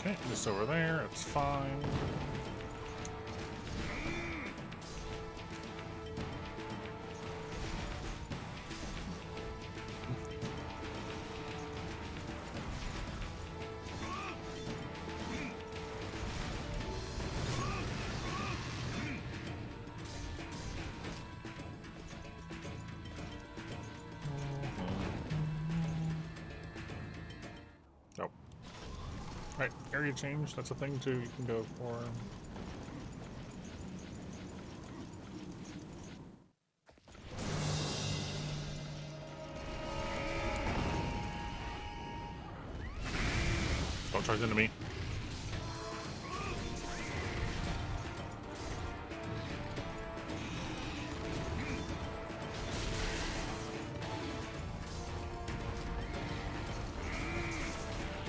Okay, just over there, it's fine. Nope. Right, area change, that's a thing too you can go for. Don't charge into me.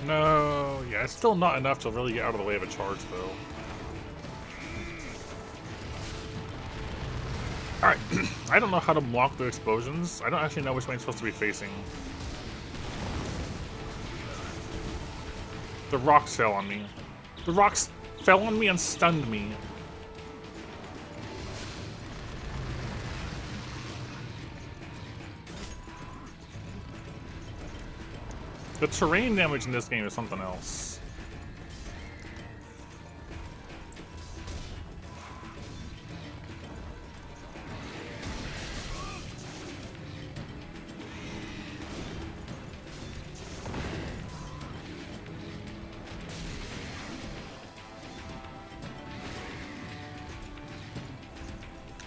No, yeah, it's still not enough to really get out of the way of a charge, though. Alright, I don't know how to block the explosions. I don't actually know which way I'm supposed to be facing. The rocks fell on me. The rocks fell on me and stunned me. The terrain damage in this game is something else.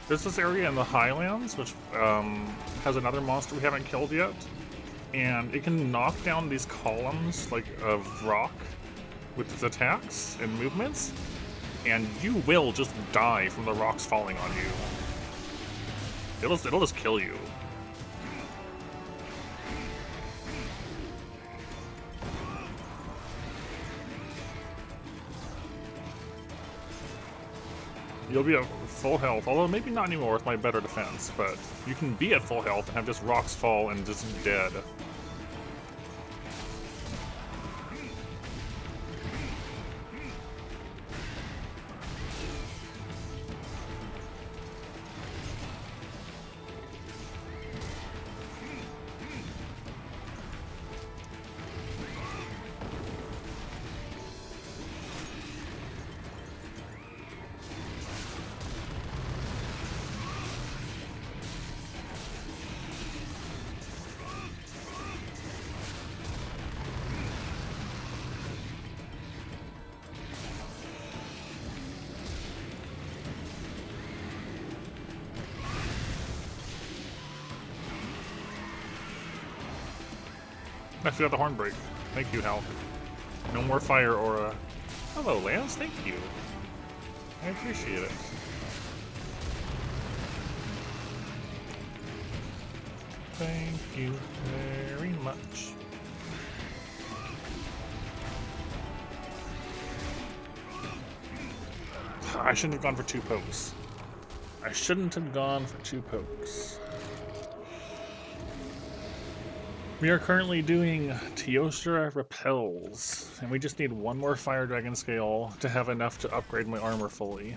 There's this area in the Highlands, which has another monster we haven't killed yet. And it can knock down these columns like of rock with its attacks and movements, and you will just die from the rocks falling on you. It'll just kill you. You'll be at full health, although maybe not anymore with my better defense, but you can be at full health and have just rocks fall and just dead. I forgot the horn break. Thank you, Hal. No more fire aura. Hello, Lance. Thank you. I appreciate it. Thank you very much. I shouldn't have gone for 2 pokes. I shouldn't have gone for 2 pokes. We are currently doing Teostra Repels, and we just need 1 more Fire Dragon Scale to have enough to upgrade my armor fully.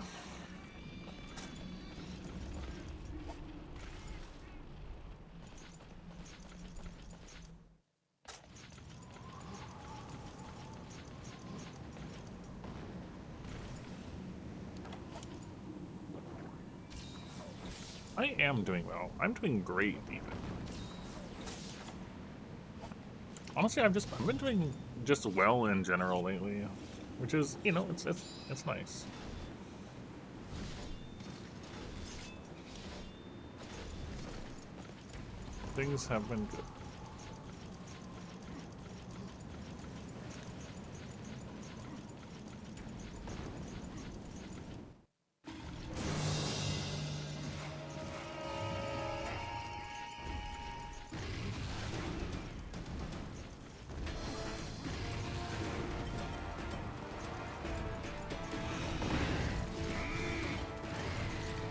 I am doing well. I'm doing great, even. Honestly, I've been doing just well in general lately, which is, you know, it's nice. Things have been good.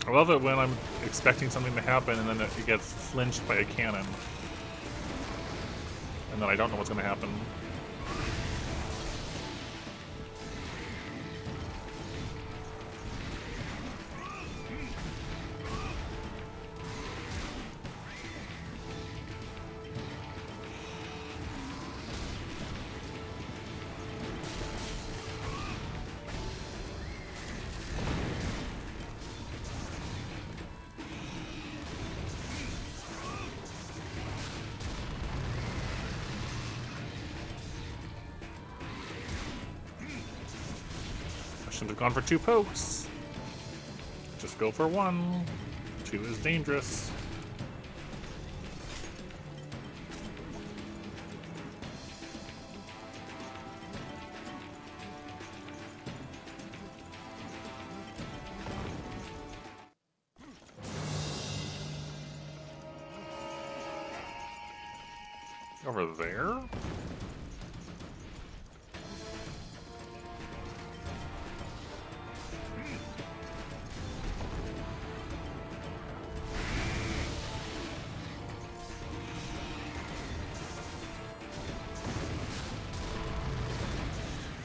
I love it when I'm expecting something to happen and then it gets flinched by a cannon. And then I don't know what's going to happen. Shouldn't have gone for 2 pokes. Just go for 1. 2 is dangerous. Over there?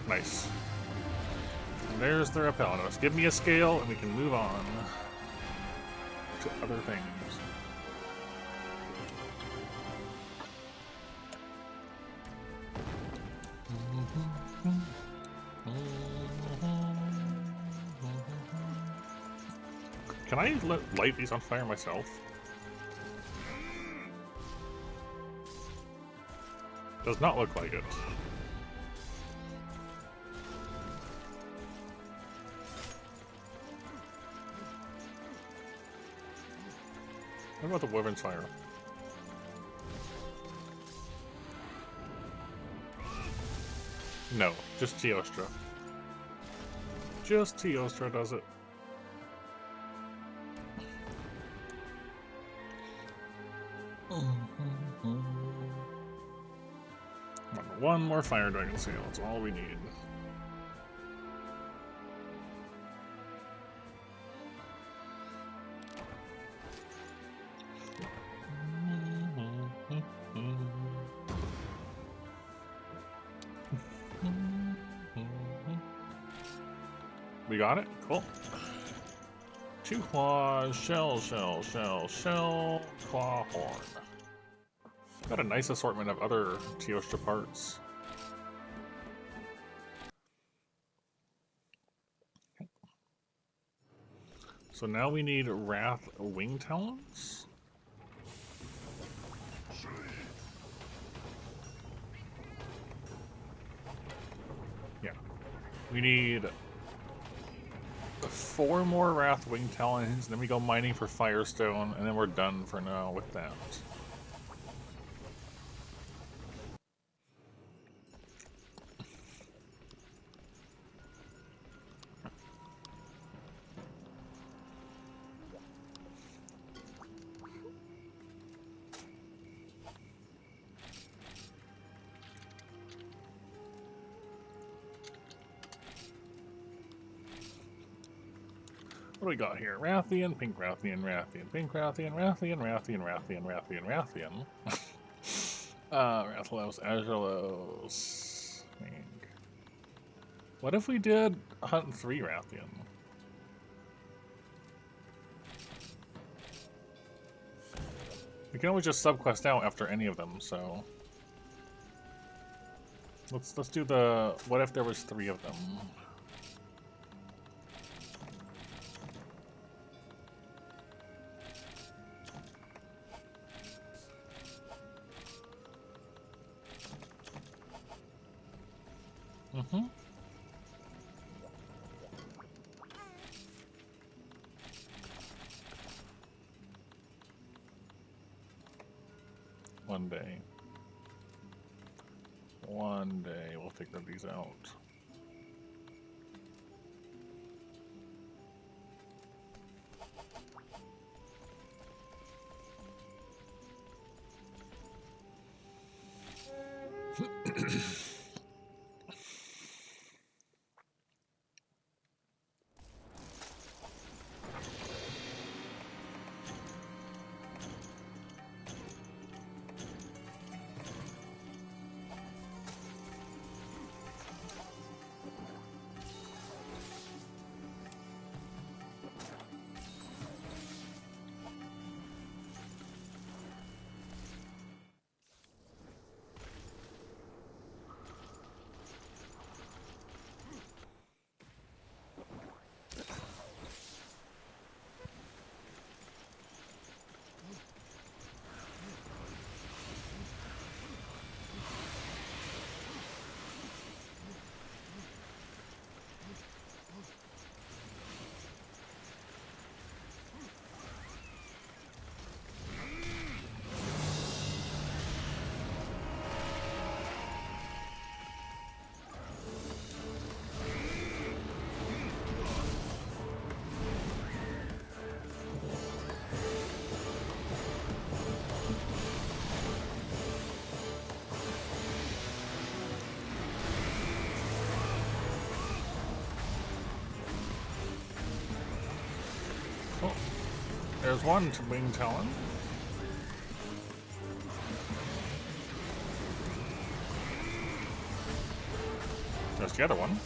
Nice. And there's the Repelnos. Give me a scale and we can move on to other things. Can I light these on fire myself? Does not look like it. What about the Wyvern's Fire? No, just Teostra. Just Teostra does it. One more Fire Dragon Seal, that's all we need. We got it? Cool. 2 claws, shell, claw, horn. Got a nice assortment of other Teostra parts. So now we need Wrath Wing Talons. Yeah. We need 4 more Wrath Wing Talons, then we go mining for Firestone, and then we're done for now with that. What do we got here? Rathian, pink Rathian, Rathian, pink Rathian, Rathian, Rathian, Rathian, Rathian, Rathian. Rathalos, Agilos. What if we did Hunt 3 Rathian? We can always just subquest out after any of them, so let's do the what if there was 3 of them? Mm-hmm. One day we'll figure these out. Oh, there's one to Wing Talon. There's the other one.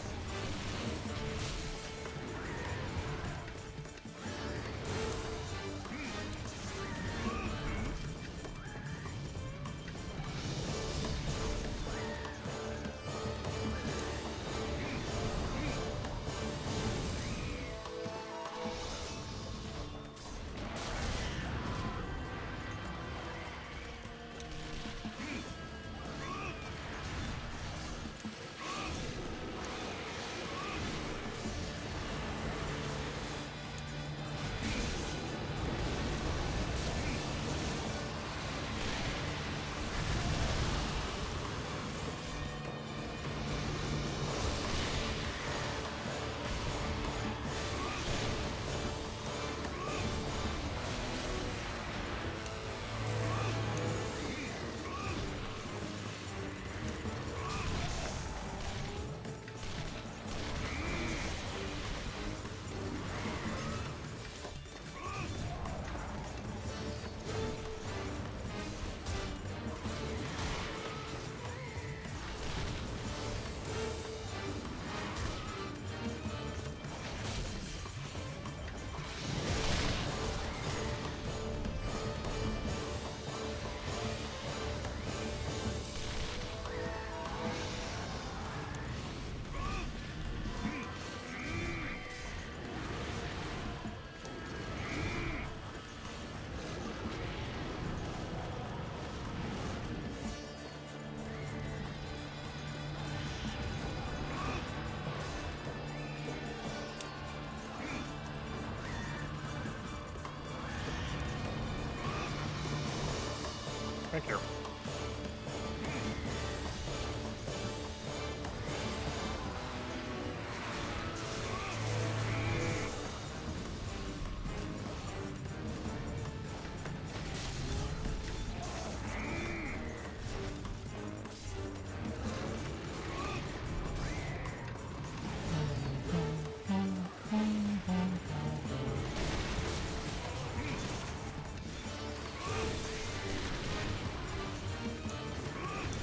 Thank you.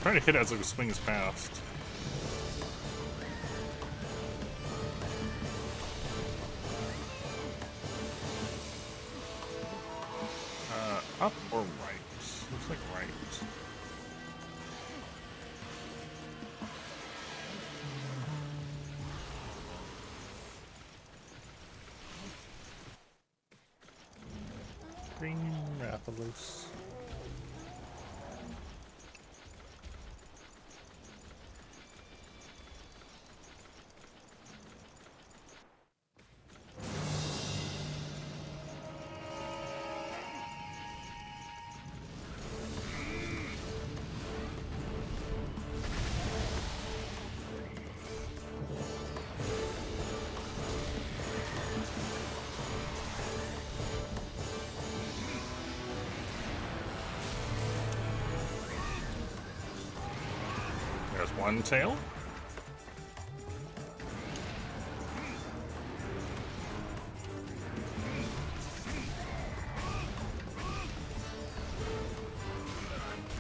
trying to hit it as it swings past. Up or right? Looks like right. Green Rathalos. There's one tail.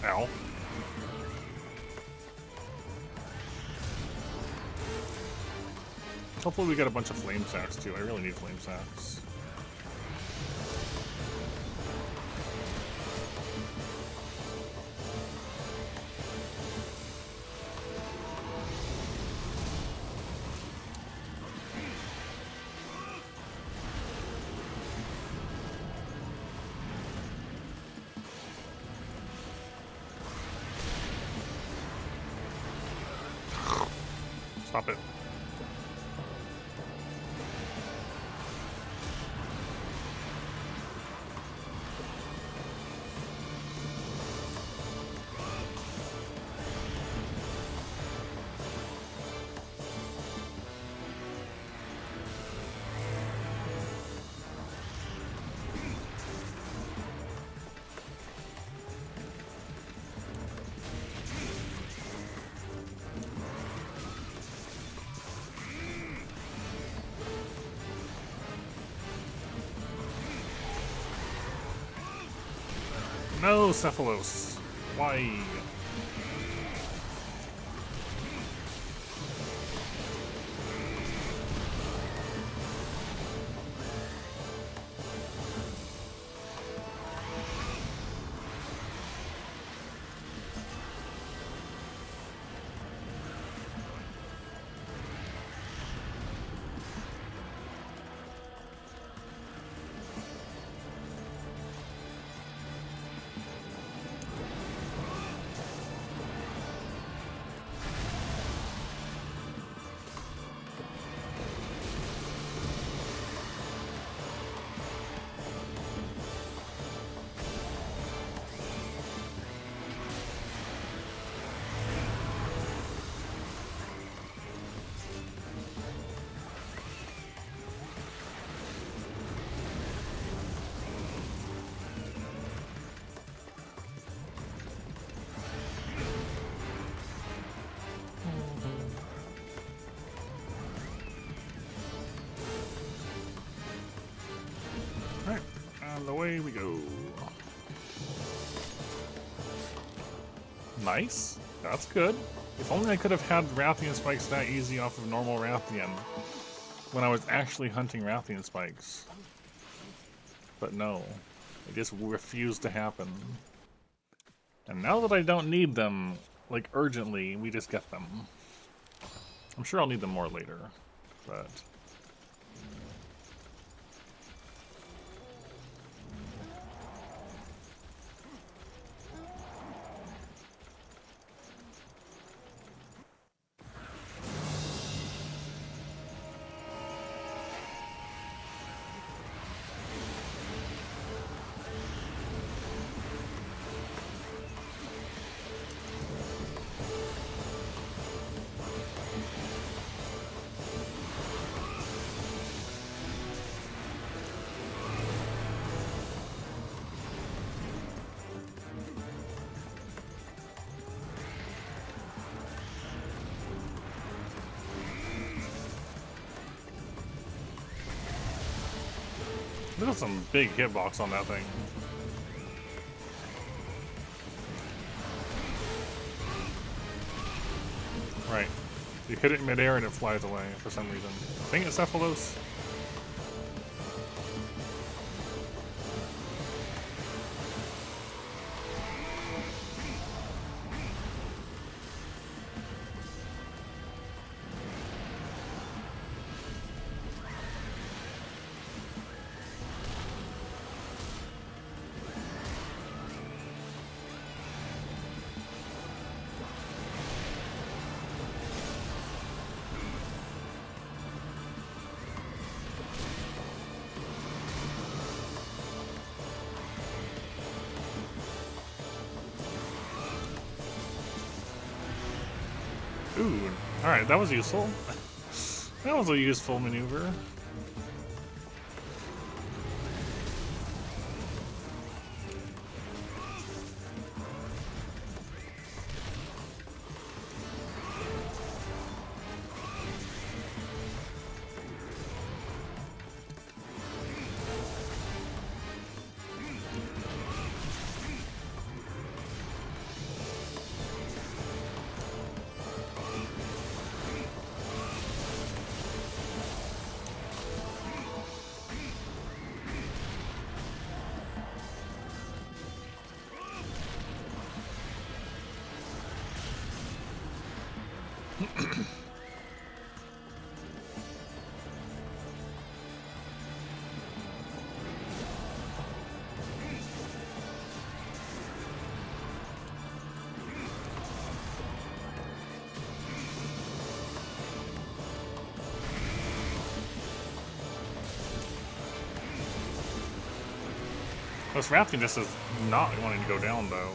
Ow. Hopefully we get a bunch of flame sacks too. I really need flame sacks. Stop it. No, Cephalos. Why? Alright, and away we go. Nice. That's good. If only I could have had Rathian spikes that easy off of normal Rathian when I was actually hunting Rathian spikes. But no, it just refused to happen. And now that I don't need them, like urgently, we just get them. I'm sure I'll need them more later, but... There's some big hitbox on that thing. You hit it in midair and it flies away for some reason. I think it's Cephalos. Ooh, alright, that was useful. That was a useful maneuver. This Rathian just is not wanting to go down, though.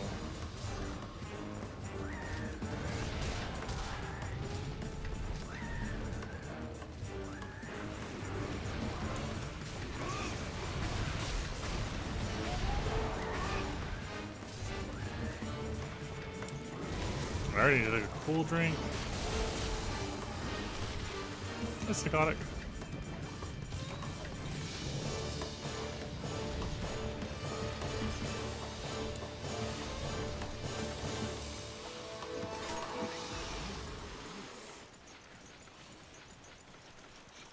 I already did a cool drink. It's psychotic.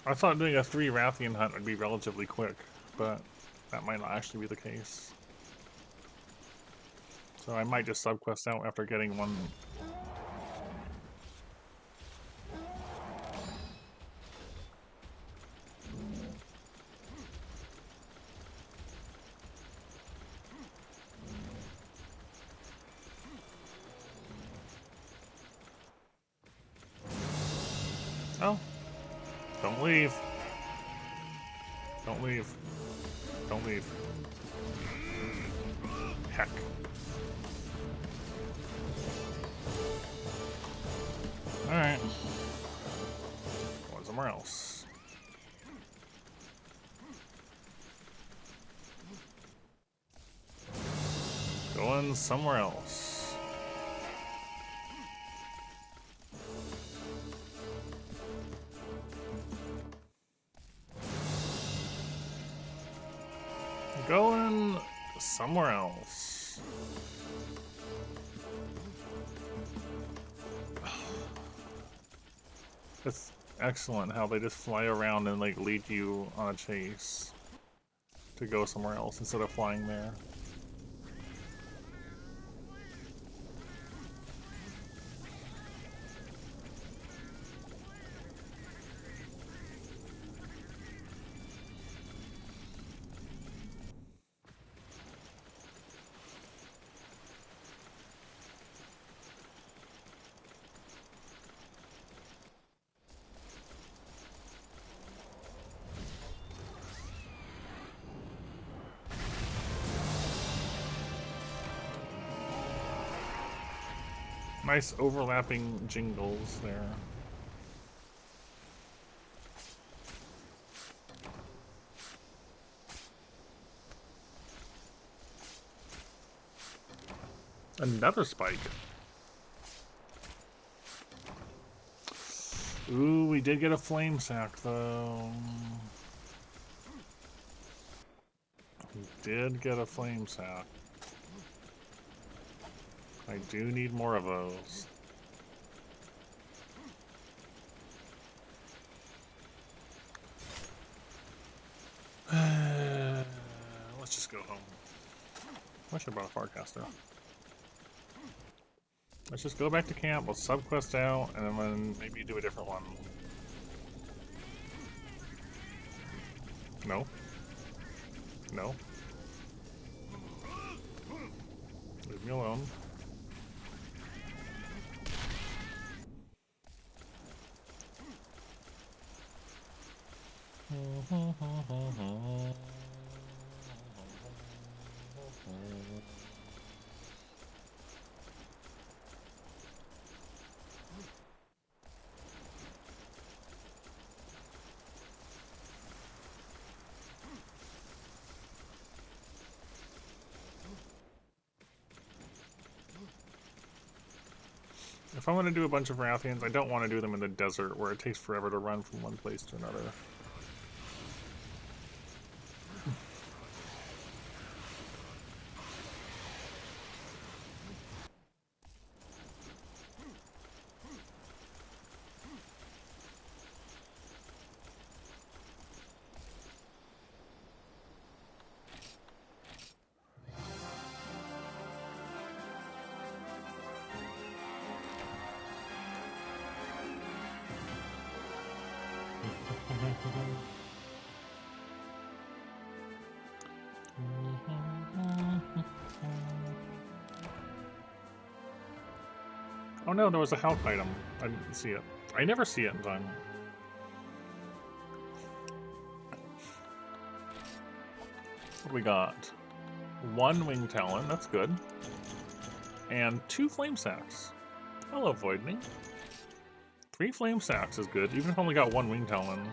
I thought doing a 3 Rathian hunt would be relatively quick, but that might not actually be the case. So I might just subquest out after getting one. Oh. Don't leave. Don't leave. Don't leave. Heck. Alright. Going somewhere else. Going somewhere else. Going somewhere else. It's excellent how they just fly around and like lead you on a chase to go somewhere else instead of flying there. Nice overlapping jingles there. Another spike. Ooh, we did get a flame sack though. We did get a flame sack. I do need more of those. should have brought a Farcaster. Let's just go back to camp, we'll subquest out, and then maybe do a different one. No. No. Leave me alone. If I'm going to do a bunch of Rathians, I don't want to do them in the desert where it takes forever to run from one place to another. Oh no, there was a health item. I didn't see it. I never see it in time. What do we got? 1 Wing Talon, that's good. And 2 Flame Sacks. Hello, Voidney. 3 Flame Sacks is good, even if I only got 1 Wing Talon.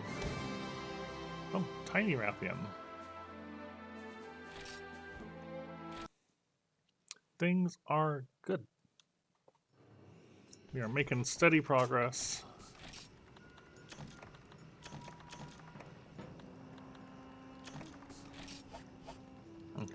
Oh, Tiny Rathian. Things are good. We are making steady progress. Okay.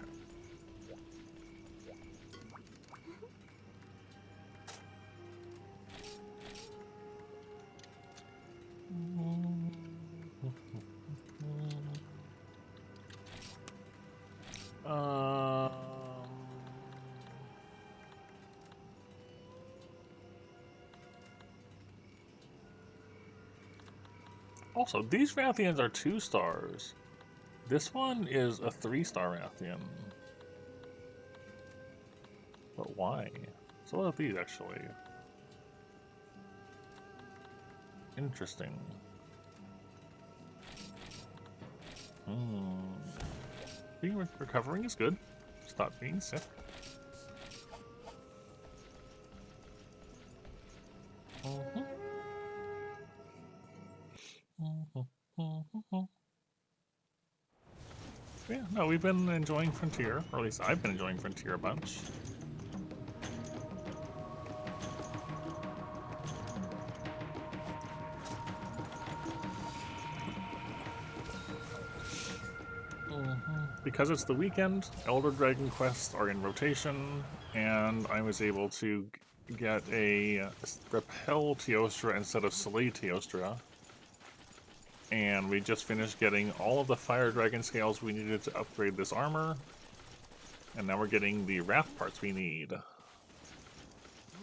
Also, these Rathians are 2 stars. This one is a 3-star Rathian. But why? So what are these actually? Interesting. Recovering is good. Stop being sick. Yeah, no, we've been enjoying Frontier, or at least I've been enjoying Frontier a bunch. Because it's the weekend, Elder Dragon quests are in rotation, and I was able to get a Repel Teostra instead of Slay Teostra. And we just finished getting all of the Fire Dragon scales we needed to upgrade this armor. And now we're getting the Wrath parts we need.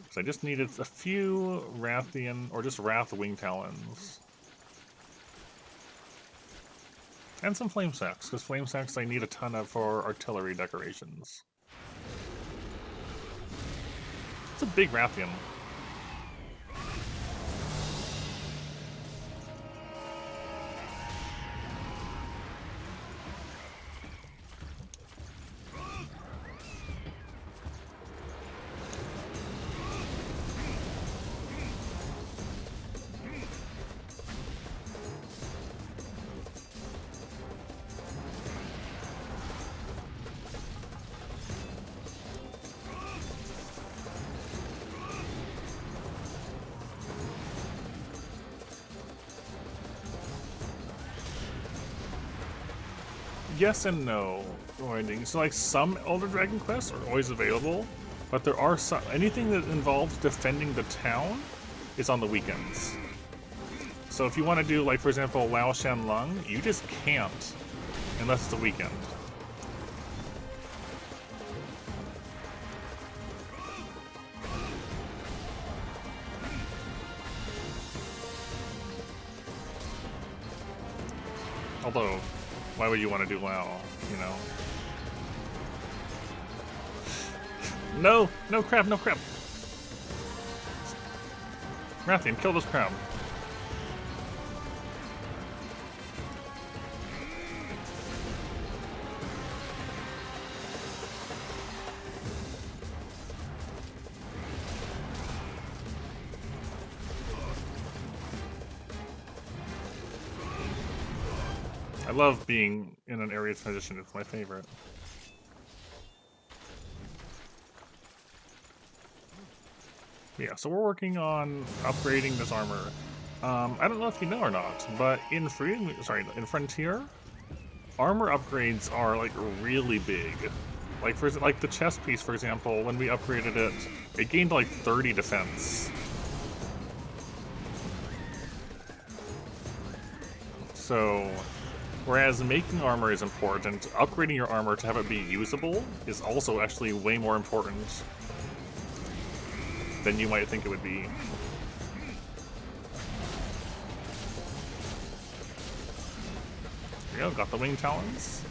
So I just needed a few Rathian, or just Wrath Wing Talons. And some Flame Sacks, because Flame Sacks I need a ton of for artillery decorations. It's a big Rathian. Yes and no. So like some Elder Dragon quests are always available, but there are some, anything that involves defending the town is on the weekends. So if you want to do, like, for example, Lao Shan Lung, you just can't unless it's a weekend. Although, why would you want to do well, you know? No! No crab, no crab! Rathian, kill this crab. I love being in an area of transition, it's my favorite. Yeah, so we're working on upgrading this armor. I don't know if you know or not, but in Frontier, armor upgrades are like really big. Like like the chest piece, for example, when we upgraded it, it gained like 30 defense. So, whereas making armor is important, upgrading your armor to have it be usable is also actually way more important than you might think it would be. There we go, got the wing talons.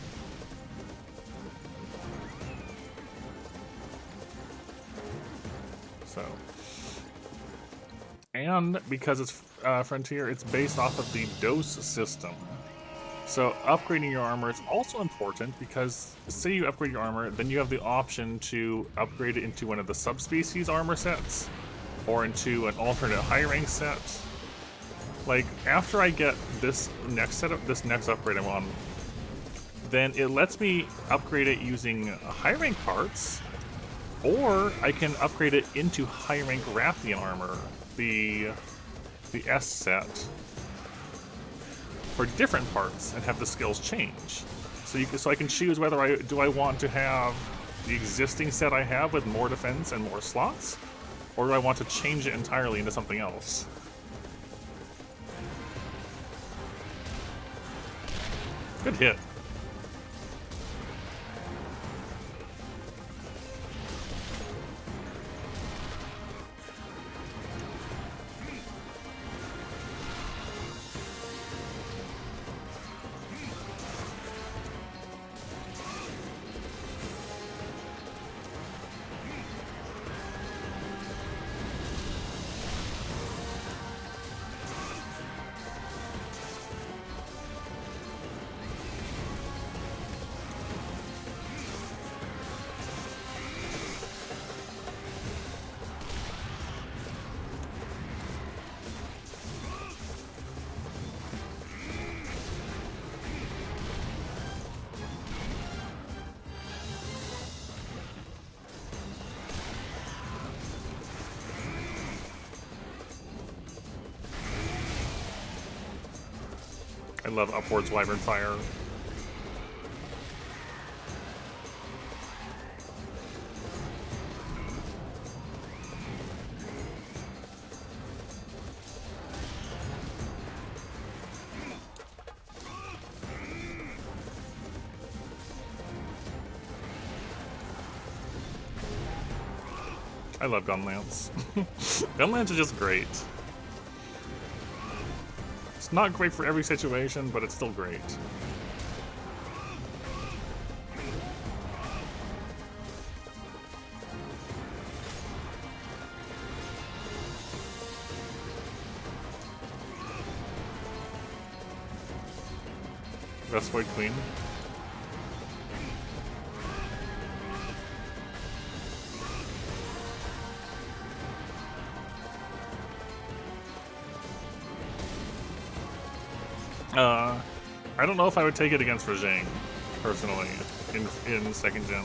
So, and because it's Frontier, it's based off of the dose system. So upgrading your armor is also important because say you upgrade your armor, then you have the option to upgrade it into one of the subspecies armor sets or into an alternate high rank set. Like after I get this next upgrade I'm on, then it lets me upgrade it using high rank parts, or I can upgrade it into high rank Rathian armor, the S set, for different parts and have the skills change. So I can choose whether I want to have the existing set I have with more defense and more slots, or do I want to change it entirely into something else. Good hit. I love Upwards Wyvern Fire. I love Gunlance. Gunlance is just great. It's not great for every situation, but it's still great. Vespoid Queen. I don't know if I would take it against Rajang, personally, in second gen.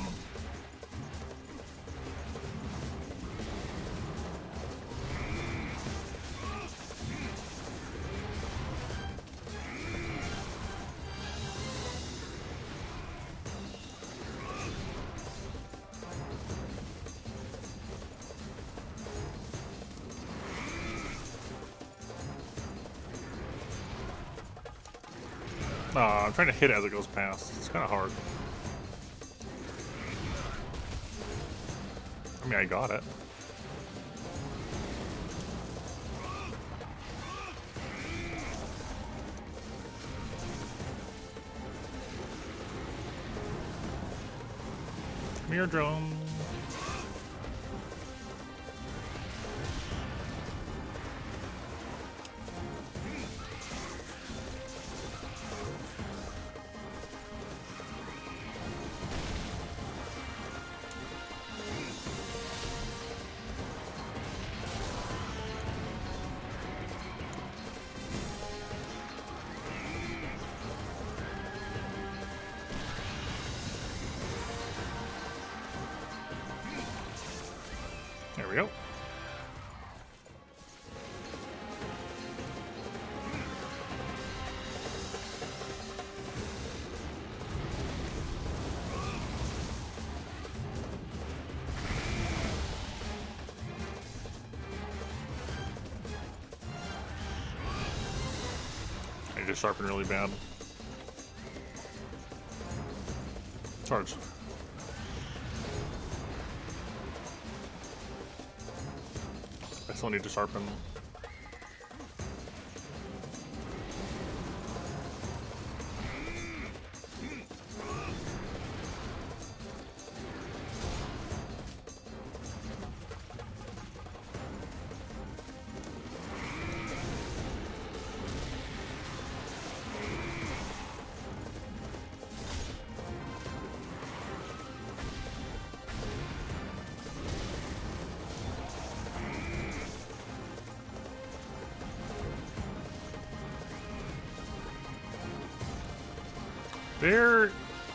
I'm trying to hit it as it goes past. It's kind of hard. I mean, I got it. Mirror drone. There we go. I just sharpen really bad. Charge. I still need to sharpen.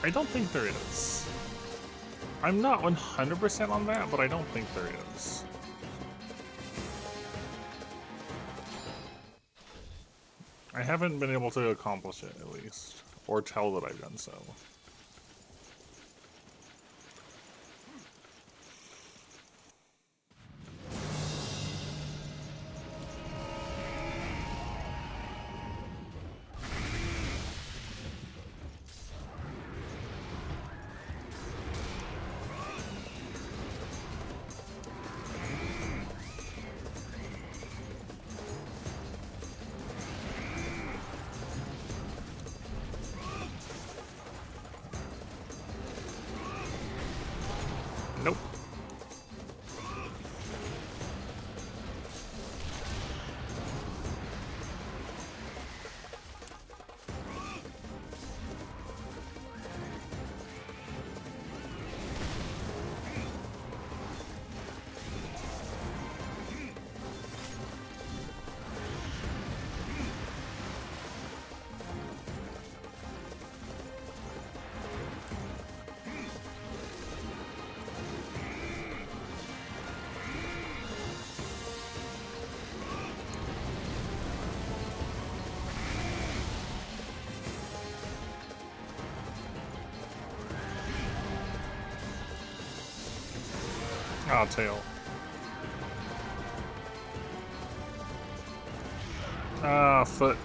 I don't think there is. I'm not 100% on that, but I don't think there is. I haven't been able to accomplish it, at least. Or tell that I've done so. Nope. Ah, tail. Ah, foot.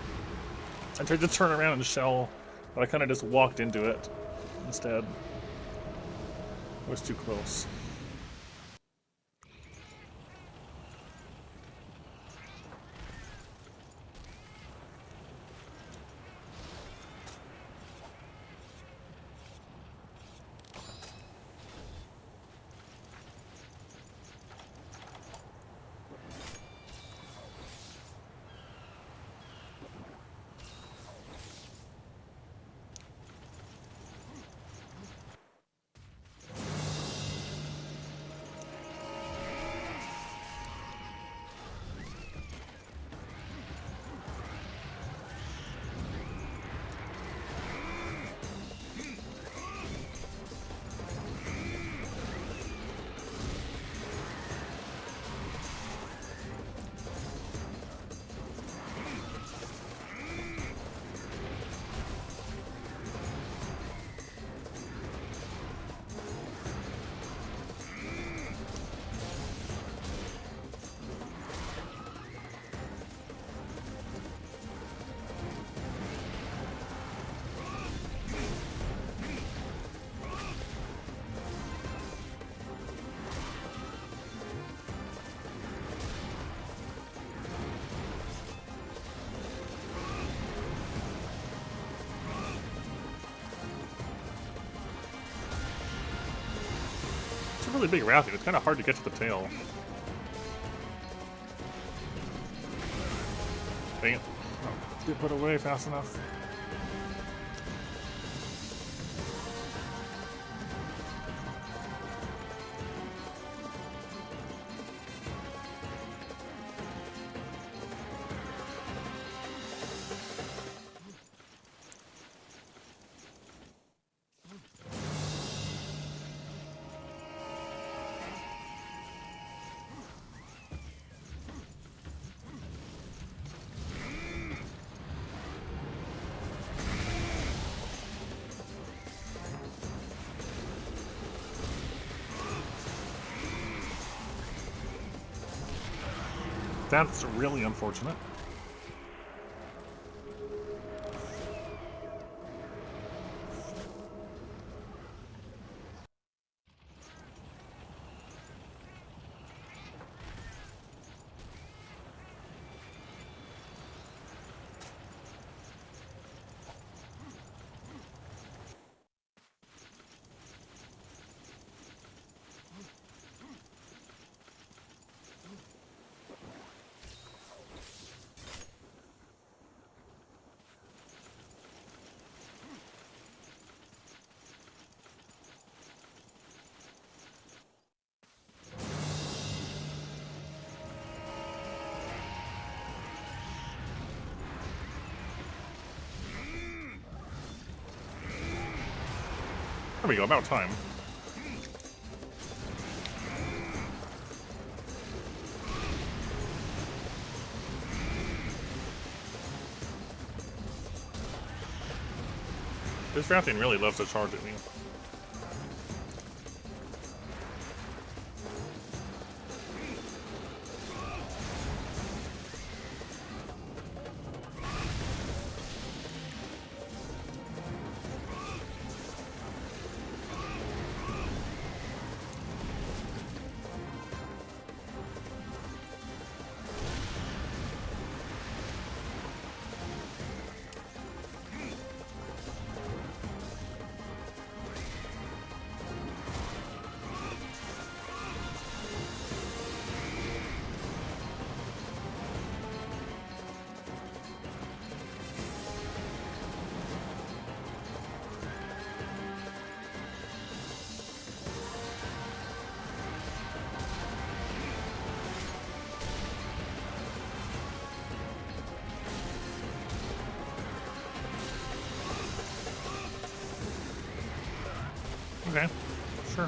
I tried to turn around and shell, but I kind of just walked into it instead. It was too close. really big Rathian. It's kind of hard to get to the tail. Dang it. Oh, didn't put away fast enough. That's really unfortunate. There we go, about time. This Rathian really loves to charge at me. Okay, sure.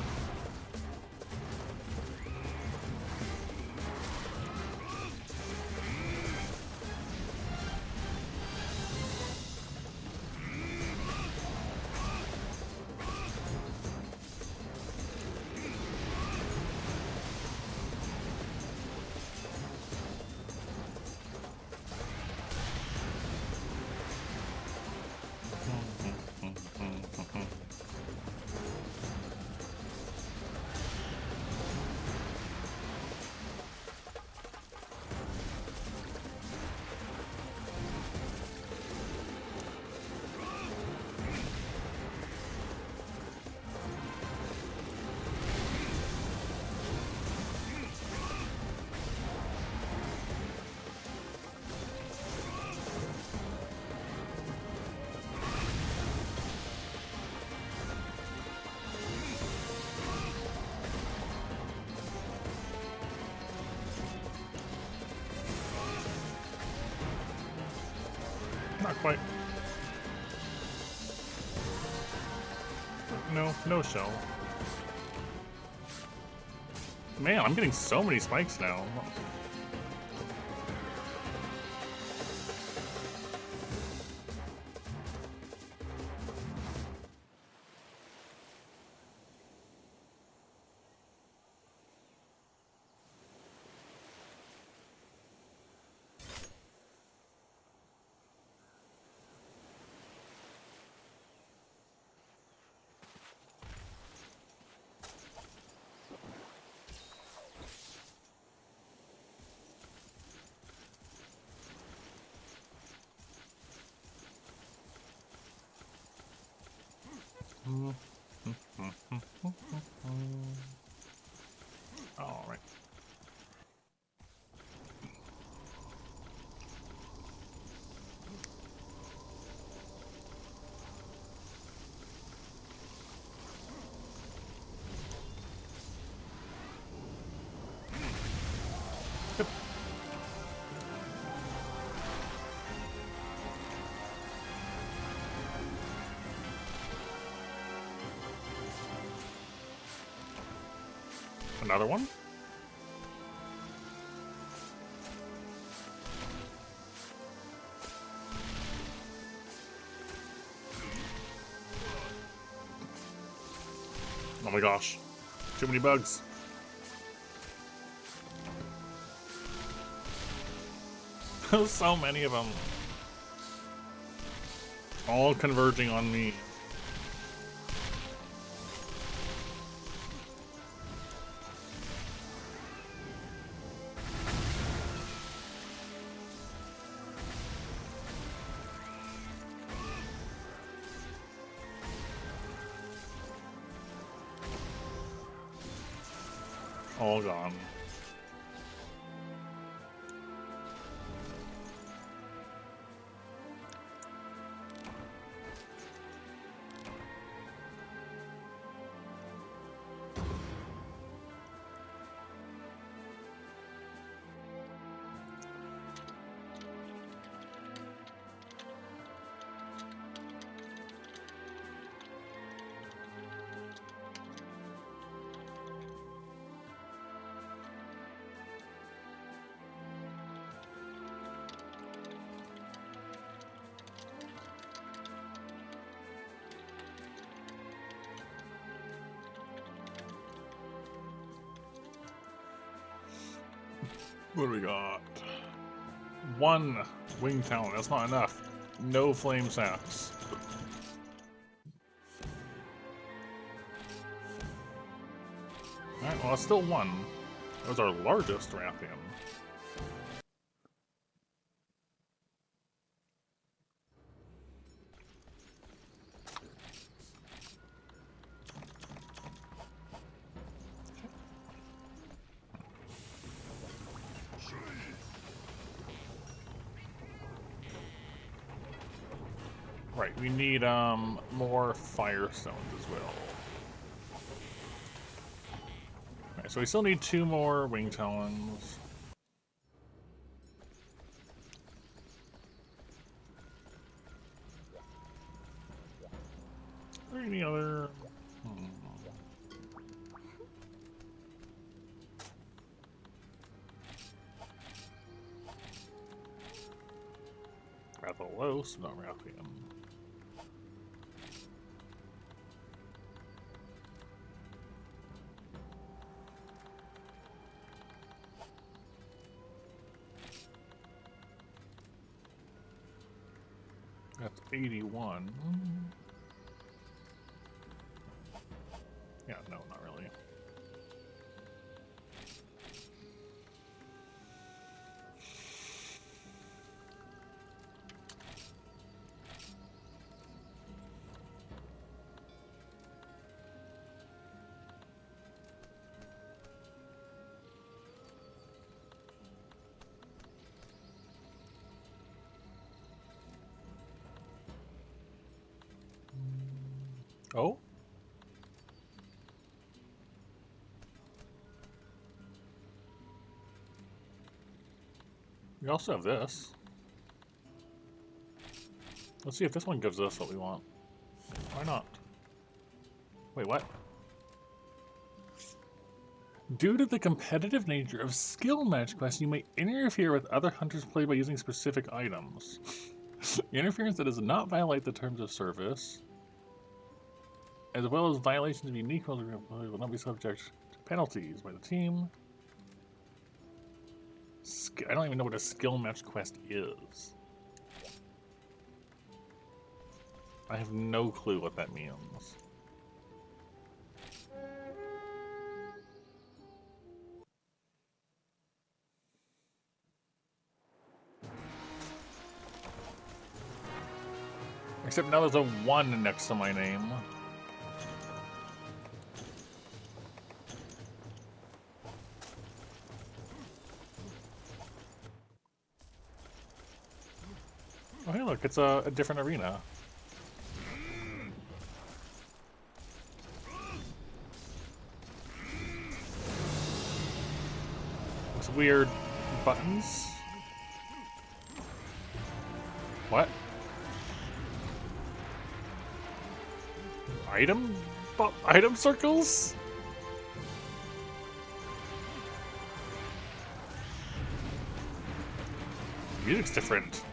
Not quite. No, no shell. Man, I'm getting so many spikes now. Another one? Oh my gosh. Too many bugs. So many of them. All converging on me. All gone. What do we got? One wing talent. That's not enough. No flame saps. Alright, well, it's still one. That was our largest Rathian. Right, we need more firestones as well. Alright, so we still need 2 more wing talons. Are there any other? Rathalos, not Rathian. That's 81. Yeah, no, not really. Oh? We also have this. Let's see if this one gives us what we want. Why not? Wait, what? Due to the competitive nature of skill match quests, you may interfere with other hunters' play by using specific items. Interference that does not violate the terms of service, as well as violations of unique rules, will not be subject to penalties by the team. I don't even know what a skill match quest is. I have no clue what that means. Except now there's a 1 next to my name. Oh, hey, look, it's a different arena. It's weird buttons. What? Item circles? Music's different.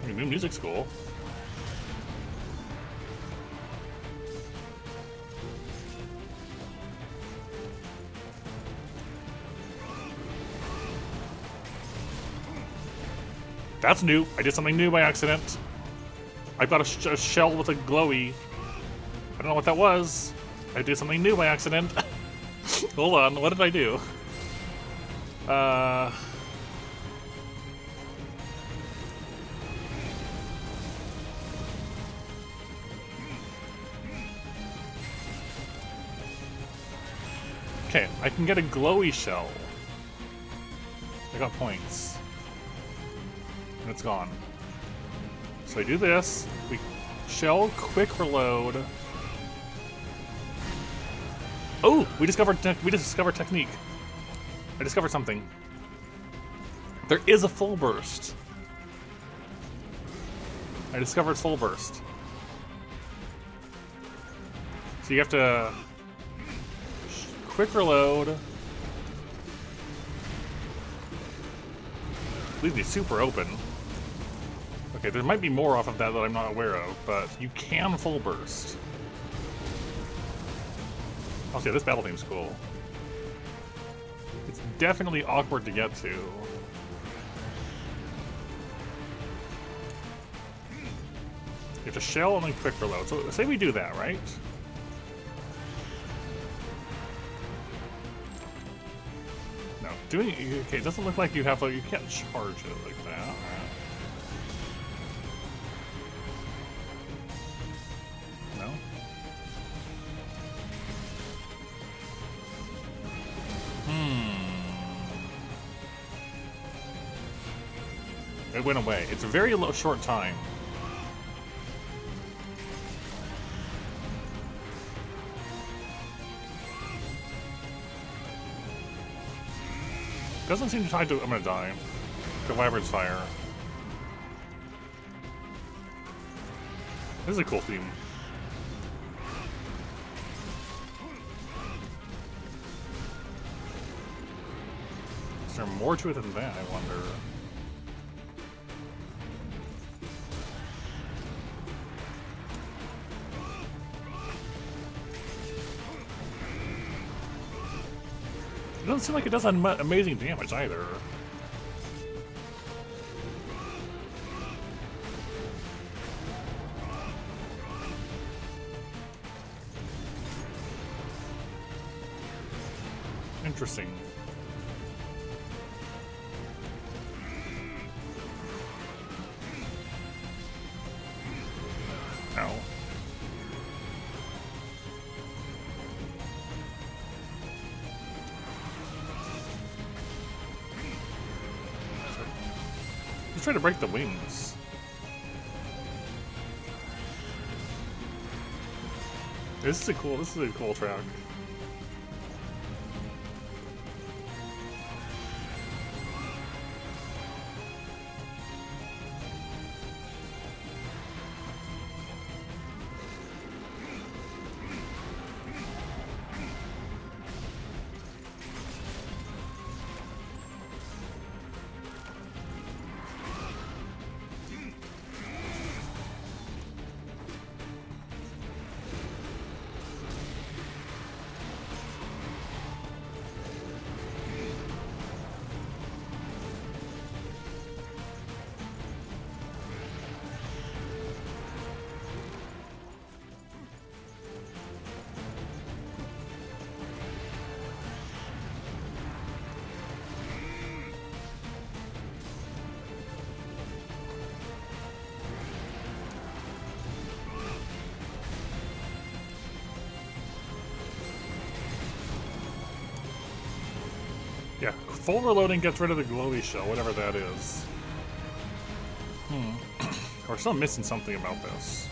I mean, new music's cool. That's new. I did something new by accident. I got a shell with a glowy. I don't know what that was. I did something new by accident. Hold on, what did I do? Okay, I can get a glowy shell. I got points. And it's gone. So I do this. We shell quick reload. Oh, we discovered technique. I discovered something. There is a full burst. I discovered full burst. So you have to quick reload. Leaves me super open. Okay, there might be more off of that I'm not aware of, but you can full burst. Oh, yeah, this battle theme's cool. It's definitely awkward to get to. You have to shell and then quick reload. So say we do that, right? No, doing okay. It doesn't look like you have you can't charge it like that. No. It went away. It's a very short time. Doesn't seem to tie to. I'm gonna die. The Wyvern's Fire. This is a cool theme. Is there more to it than that, I wonder? It doesn't seem like it does amazing damage either. Interesting. Ow. He's trying to break the wings. This is a cool track. Yeah, full reloading gets rid of the glowy shell, whatever that is. We're still missing something about this.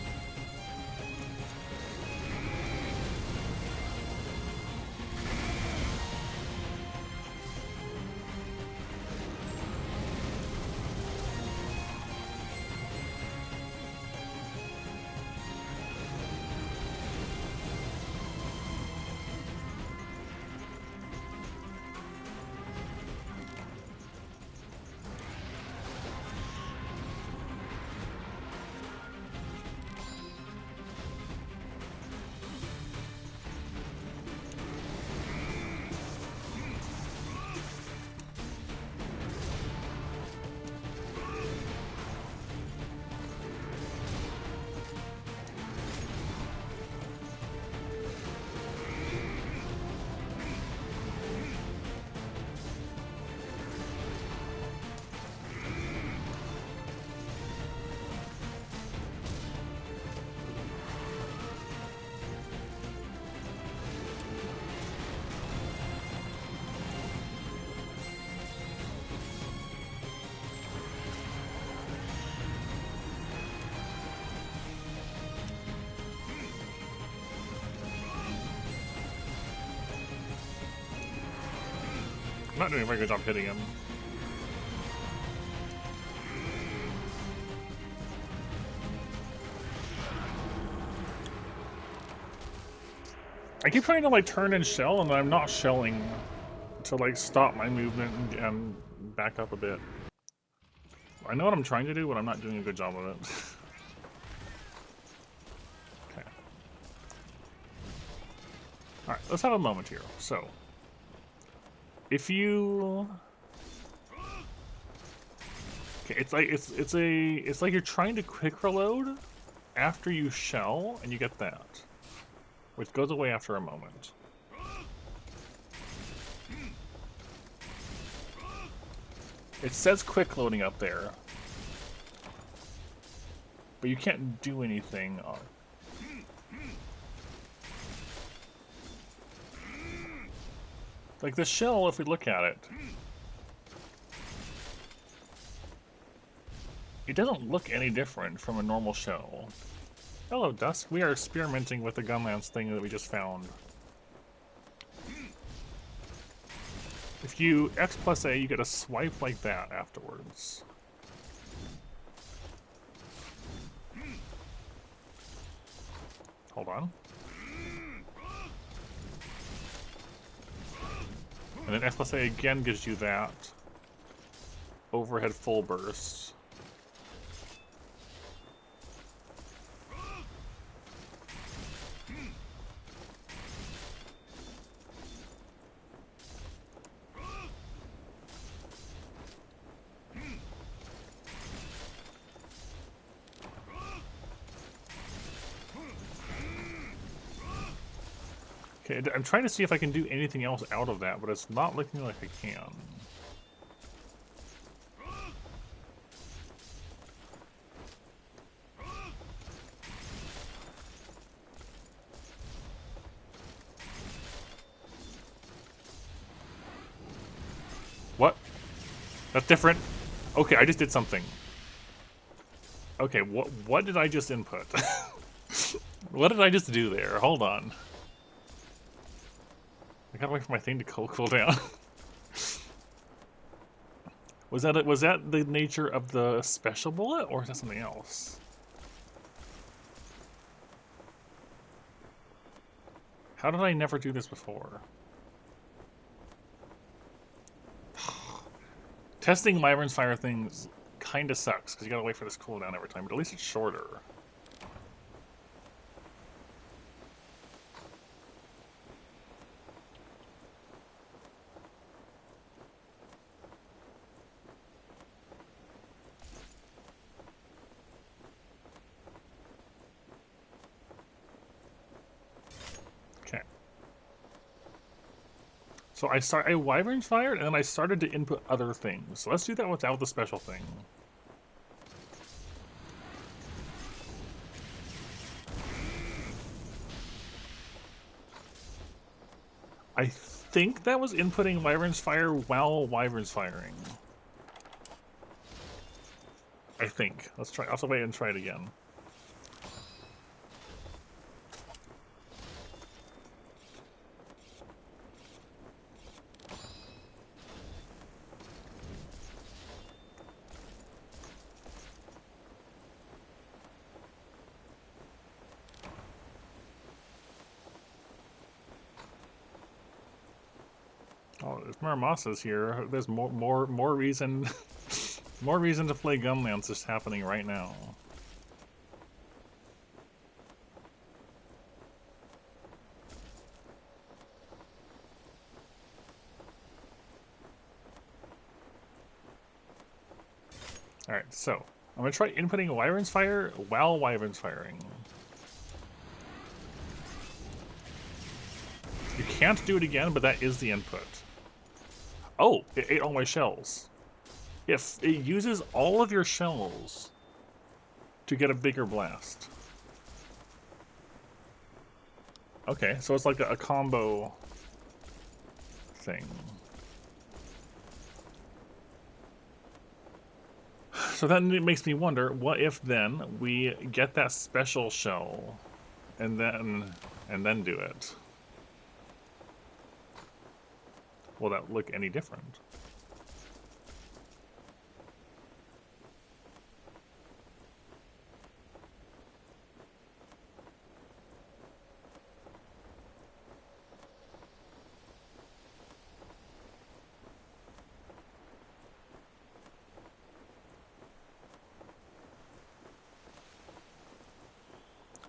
I'm not doing a very good job hitting him. I keep trying to like turn and shell, and I'm not shelling to like stop my movement and back up a bit. I know what I'm trying to do, but I'm not doing a good job of it. Okay. Alright, let's have a moment here. So, if you... Okay, it's like you're trying to quick reload after you shell, and you get that. Which goes away after a moment. It says quick loading up there. But you can't do anything. Like the shell, if we look at it, it doesn't look any different from a normal shell. Hello, Dusk. We are experimenting with the Gunlance thing that we just found. If you X plus A, you get a swipe like that afterwards. Hold on. And then X plus A again gives you that overhead full burst. Okay, I'm trying to see if I can do anything else out of that, but it's not looking like I can. What? That's different. Okay, I just did something. Okay, what did I just input? What did I just do there? Hold on. I gotta wait for my thing to cool down. Was that the nature of the special bullet, or is that something else? How did I never do this before? Testing Wyvern's Fire things kinda sucks, because you gotta wait for this cooldown every time, but at least it's shorter. Okay. So I Wyvern's Fired, and then I started to input other things. So let's do that without the special thing. I think that was inputting Wyvern's Fire while Wyvern's firing. I think. Let's try. I'll have to wait and try it again. Oh, if Muramasa's here, there's more reason more reason to play Gunlance is happening right now. Alright, so I'm gonna try inputting Wyvern's Fire while Wyvern's firing. You can't do it again, but that is the input. Oh, it ate all my shells. If it uses all of your shells to get a bigger blast. Okay, so it's like a combo thing. So then it makes me wonder, what if then we get that special shell and then do it? Will that look any different?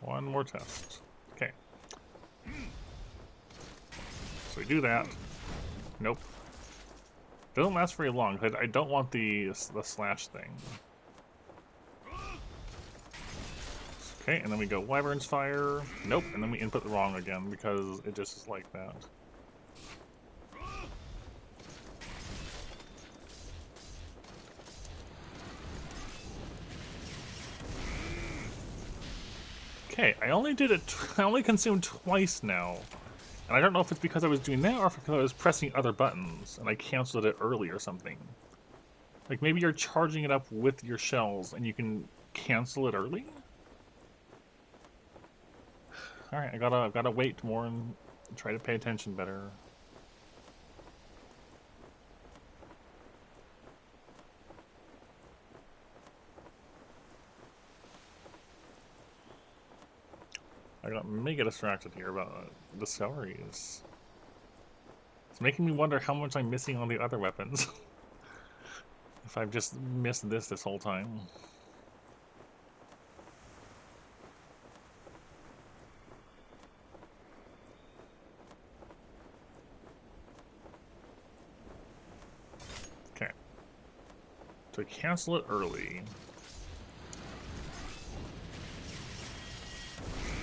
One more test. Okay. So we do that. Nope. Doesn't last very long. I don't want the slash thing. Okay, and then we go Wyvern's Fire. Nope, and then we input the wrong again because it just is like that. Okay, I only did it. I only consumed twice now, and I don't know if it's because I was doing that or if because I was pressing other buttons and I canceled it early or something. Like maybe you're charging it up with your shells and you can cancel it early. All right, I've gotta wait more and try to pay attention better. I got mega distracted here about discoveries. It's making me wonder how much I'm missing on the other weapons. If I've just missed this whole time. Okay. So cancel it early.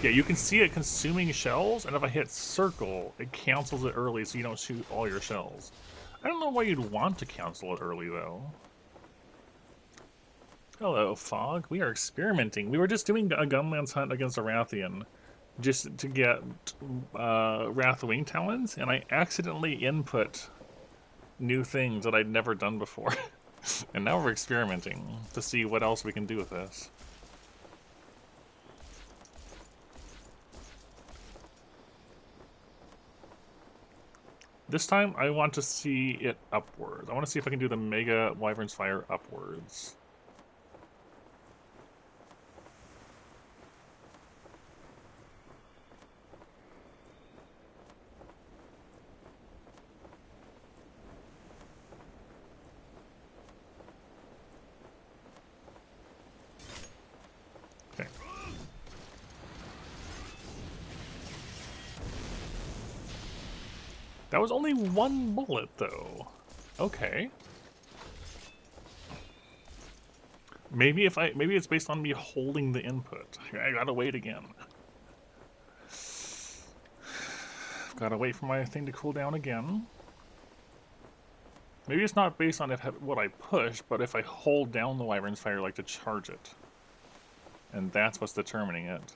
Yeah, you can see it consuming shells, and if I hit circle, it cancels it early so you don't shoot all your shells. I don't know why you'd want to cancel it early, though. Hello, Fog. We are experimenting. We were just doing a Gunlance hunt against a Rathian just to get Wrathwing Talons, and I accidentally input new things that I'd never done before. And now we're experimenting to see what else we can do with this. This time, I want to see it upwards. I want to see if I can do the Mega Wyvern's Fire upwards. Okay. That was only one bullet, though. Okay. Maybe it's based on me holding the input. I gotta wait again. Gotta wait for my thing to cool down again. Maybe it's not based on what I push, but if I hold down the Wyvern's Fire, like to charge it. And that's what's determining it.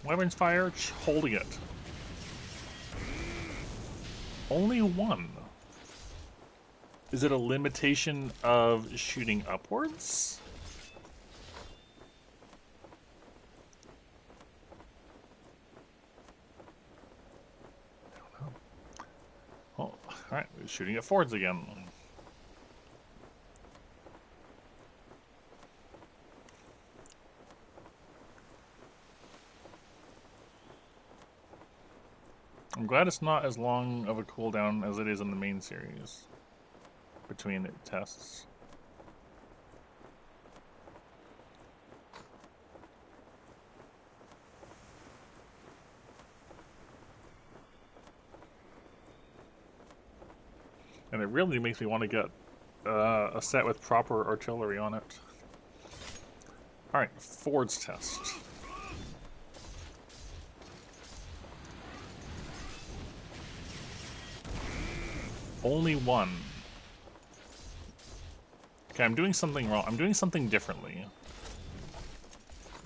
Wyvern's Fire, holding it. Only one. Is it a limitation of shooting upwards? I don't know. Oh, alright, we're shooting at forwards again. I'm glad it's not as long of a cooldown as it is in the main series between tests. And it really makes me want to get a set with proper artillery on it. Alright, Ford's test. Only one. Okay, I'm doing something wrong. I'm doing something differently.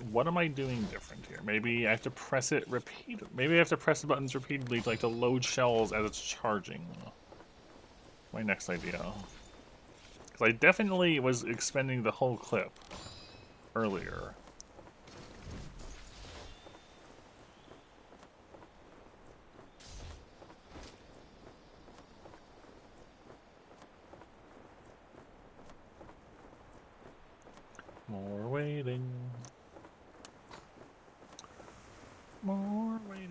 What am I doing different here? Maybe I have to press it repeatedly. Maybe I have to press the buttons repeatedly to, like, to load shells as it's charging. My next idea. Because I definitely was expending the whole clip earlier. More waiting. More waiting.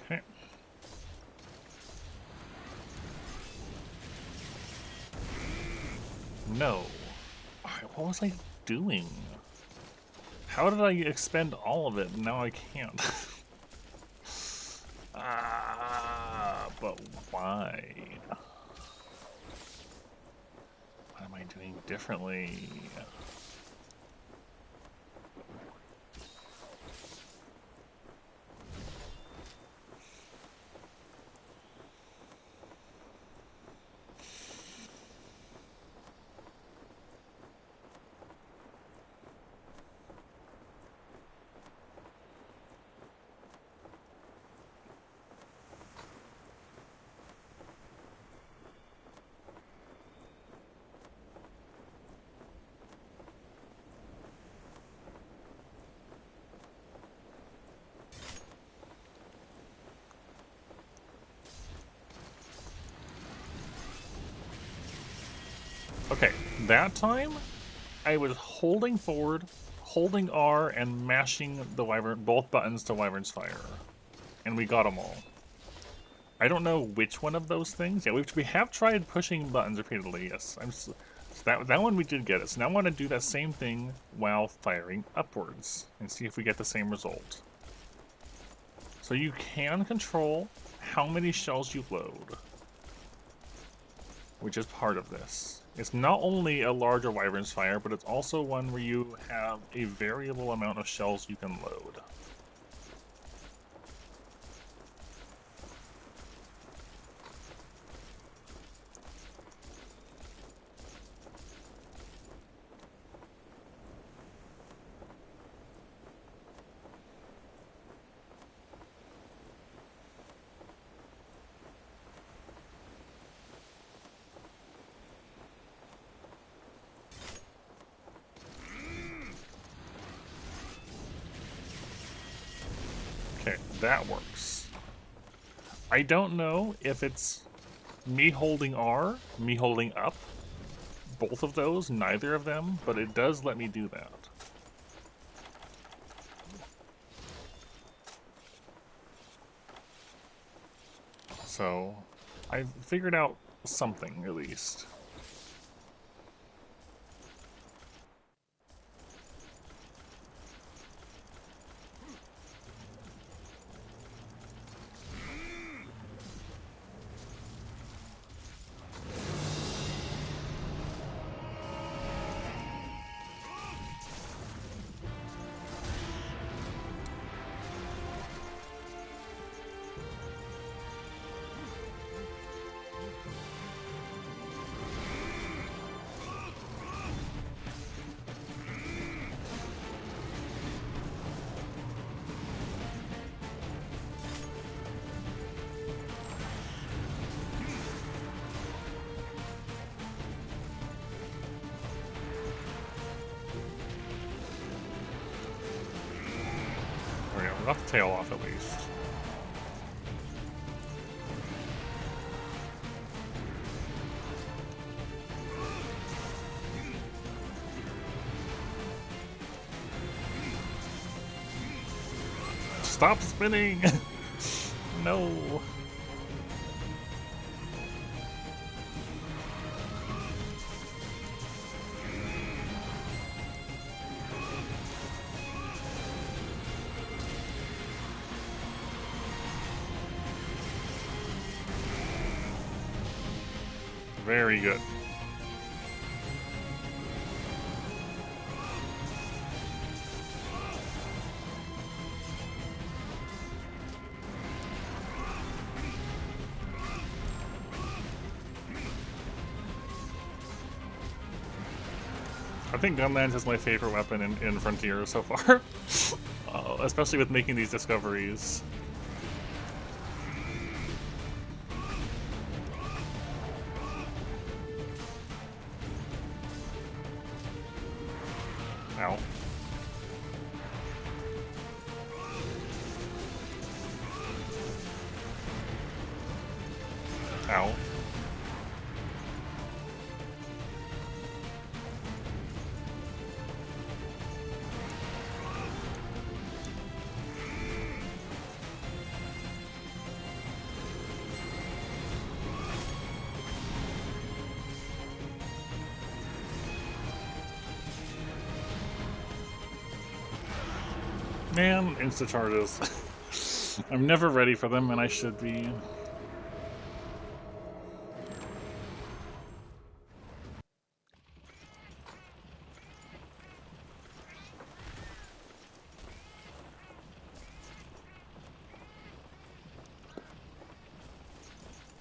Okay. No. What was I doing? How did I expend all of it and now I can't? But why? What am I doing differently? Okay, that time I was holding forward, holding R, and mashing the Wyvern, both buttons to Wyvern's Fire. And we got them all. I don't know which one of those things. Yeah, we have tried pushing buttons repeatedly, yes. So that one we did get it. So now I want to do that same thing while firing upwards and see if we get the same result. So you can control how many shells you load, which is part of this. It's not only a larger Wyvern's Fire, but it's also one where you have a variable amount of shells you can load. Okay, that works. I don't know if it's me holding R, me holding up, both of those, neither of them, but it does let me do that. So, I've figured out something, at least. There we go, we got the tail off at least. Stop spinning! No! Very good. I think Gunlands is my favorite weapon in Frontier so far. Especially with making these discoveries. Ow. Ow. Man, insta charges. I'm never ready for them, and I should be.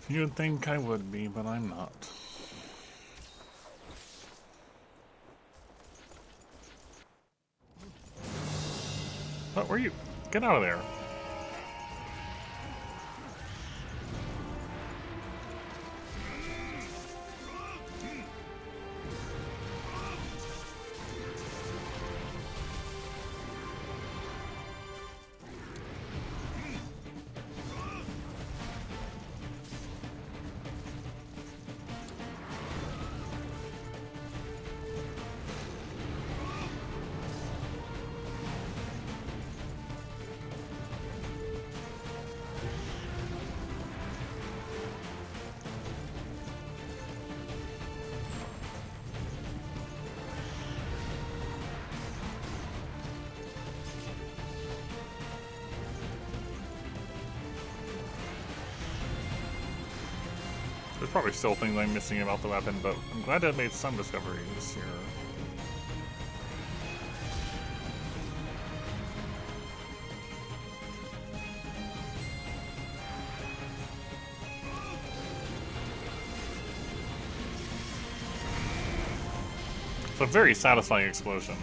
You'd think I would be, but I'm not. What were you? Get out of there. There's probably still things I'm missing about the weapon, but I'm glad I've made some discoveries here. It's a very satisfying explosion.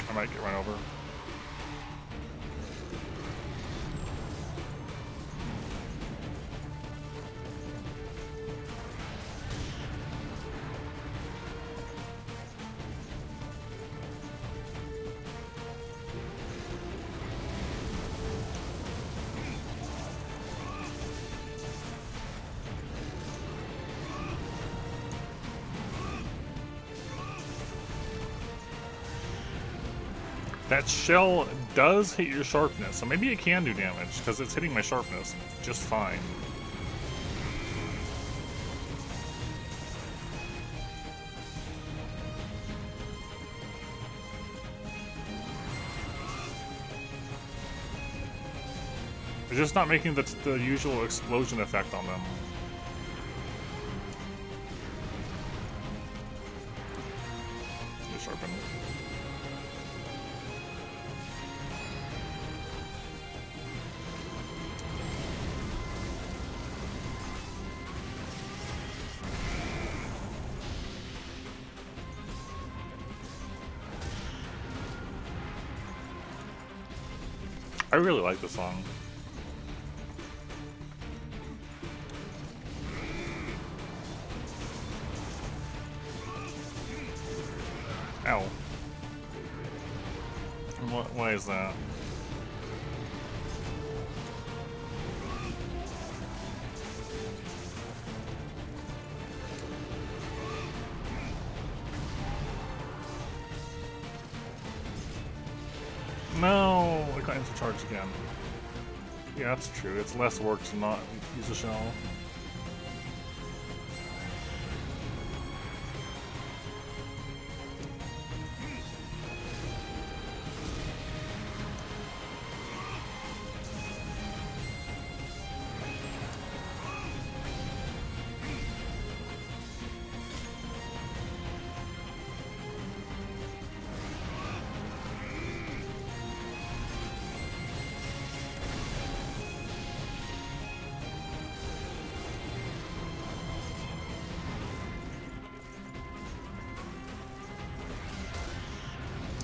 I might get run over. That shell does hit your sharpness, so maybe it can do damage, because it's hitting my sharpness just fine. It's just not making the usual explosion effect on them. You sharpen. I really like this song. Ow. Why is that? No, I got into charge again. Yeah, that's true. It's less work to not use a shell.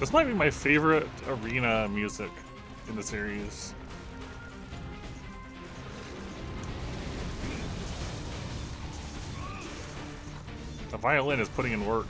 This might be my favorite arena music in the series. The violin is putting in work.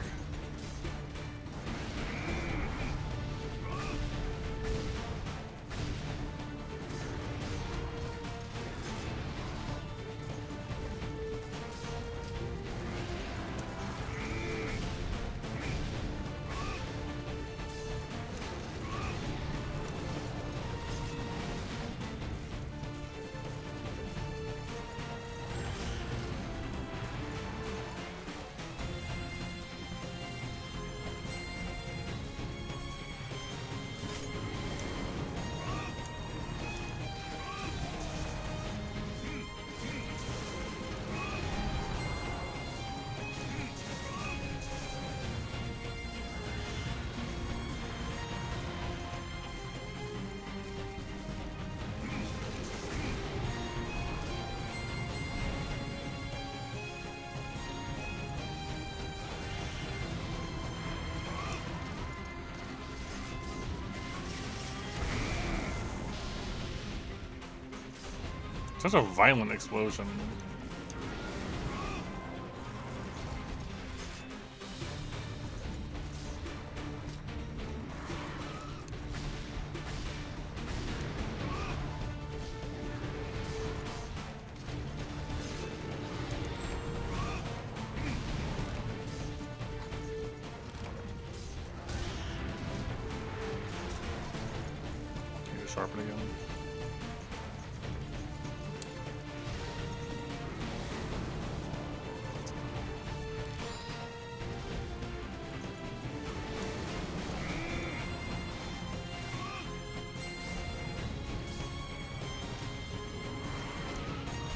Such a violent explosion. Need to sharpen again.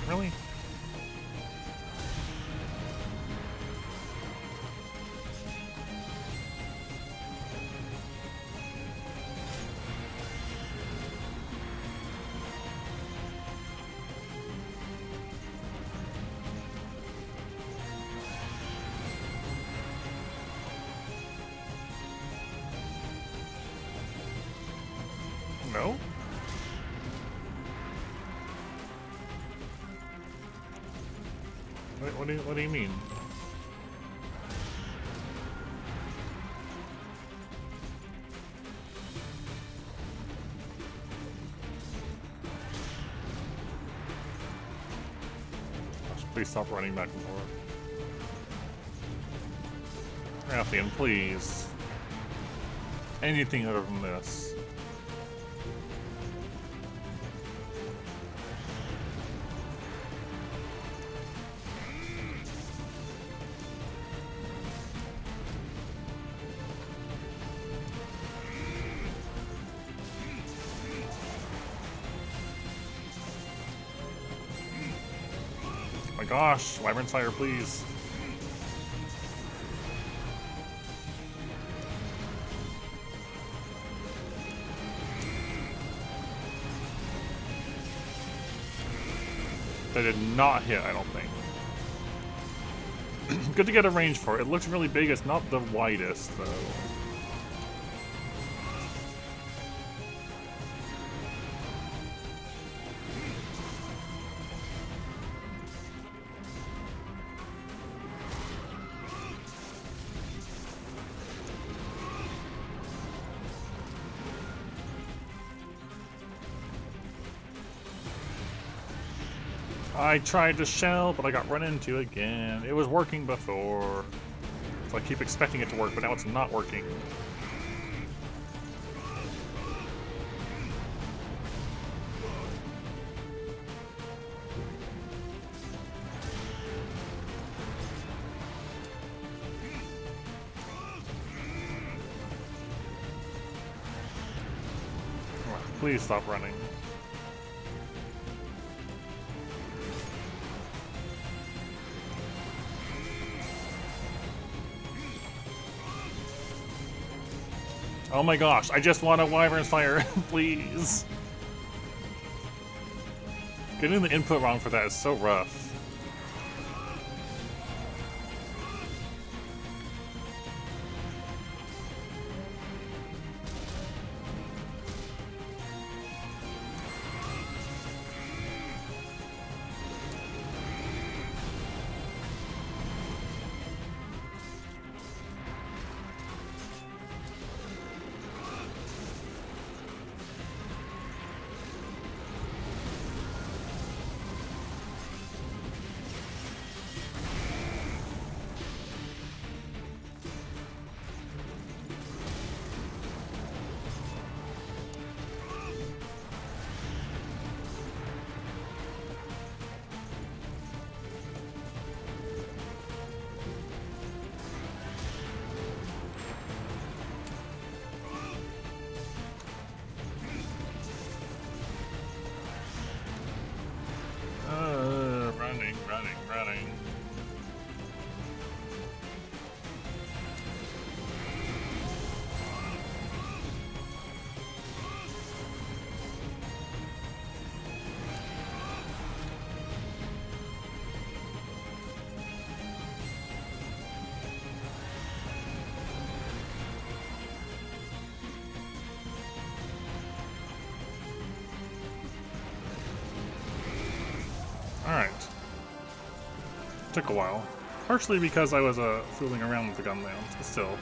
Really? No? What do you mean? Gosh, please stop running back and forth. Rathian, please. Anything other than this. My gosh, Wyvern's Fire, please. That did not hit, I don't think. Good to get a range for it. It looks really big. It's not the widest, though. I tried to shell, but I got run into again. It was working before. So I keep expecting it to work, but now it's not working. Please stop running. Oh my gosh, I just want a Wyvern's Fire, please. Getting the input wrong for that is so rough. Took a while. Partially because I was fooling around with the gunlands, but still.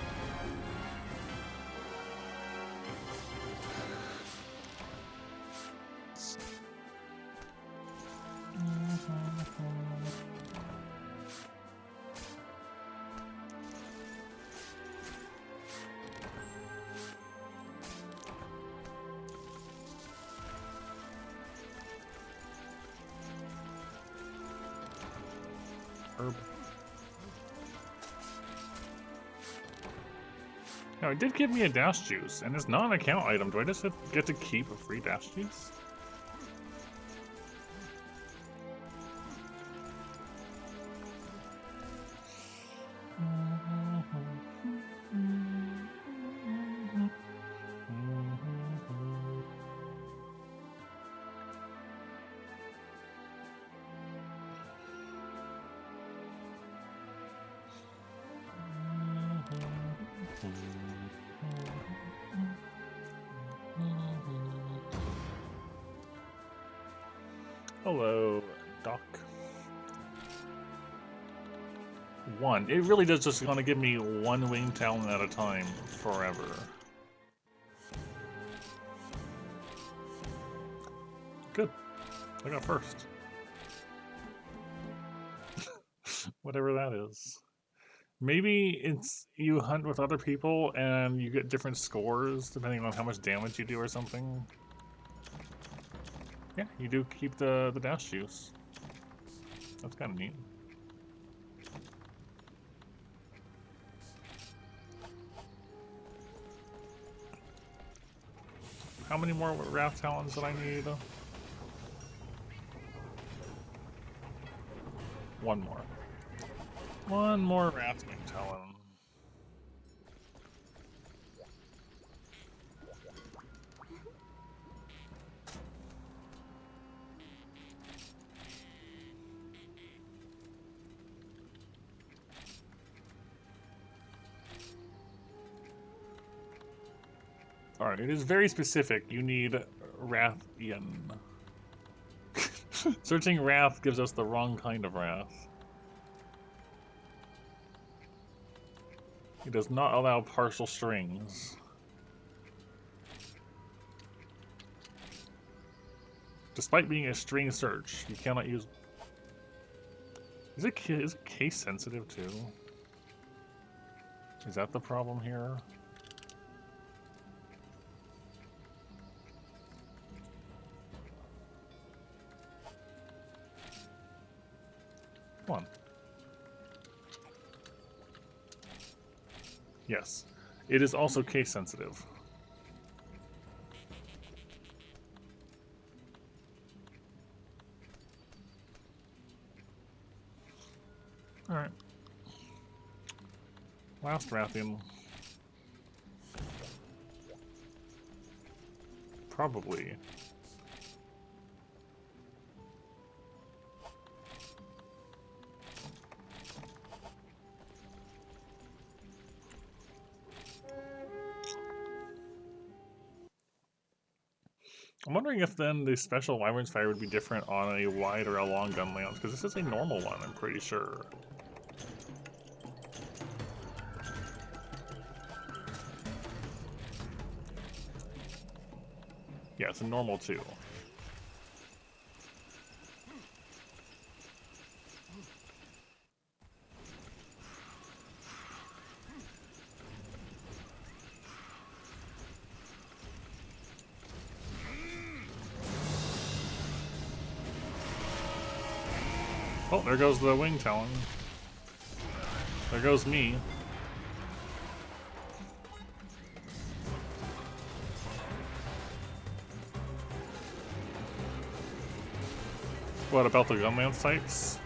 Herb. No, it did give me a dash juice, and it's not an account item. Do I just get to keep a free dash juice? Hello, Doc. One. It really does just want to give me one wing talon at a time forever. Good. I got first. Whatever that is. Maybe it's you hunt with other people and you get different scores depending on how much damage you do or something. Yeah, you do keep the dash juice. That's kind of neat. How many more Wrath Talons did I need? One more. One more Wrathwing Talon. Alright, it is very specific. You need Wrathian. Searching Wrath gives us the wrong kind of Wrath. It does not allow partial strings. Despite being a string search, you cannot use... Is it case sensitive too? Is that the problem here? Come on. Yes. It is also case sensitive. Alright. Last Wrathian. Probably. I'm wondering if then the special Wyvern's Fire would be different on a wide or a long gun lance, because this is a normal one, I'm pretty sure. Yeah, it's a normal too. Oh, there goes the Wing Talon. There goes me. What about the gunland sites?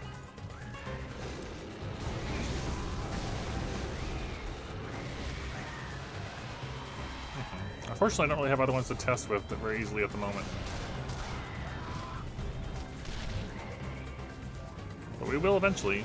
Unfortunately, I don't really have other ones to test with very easily at the moment. But we will eventually.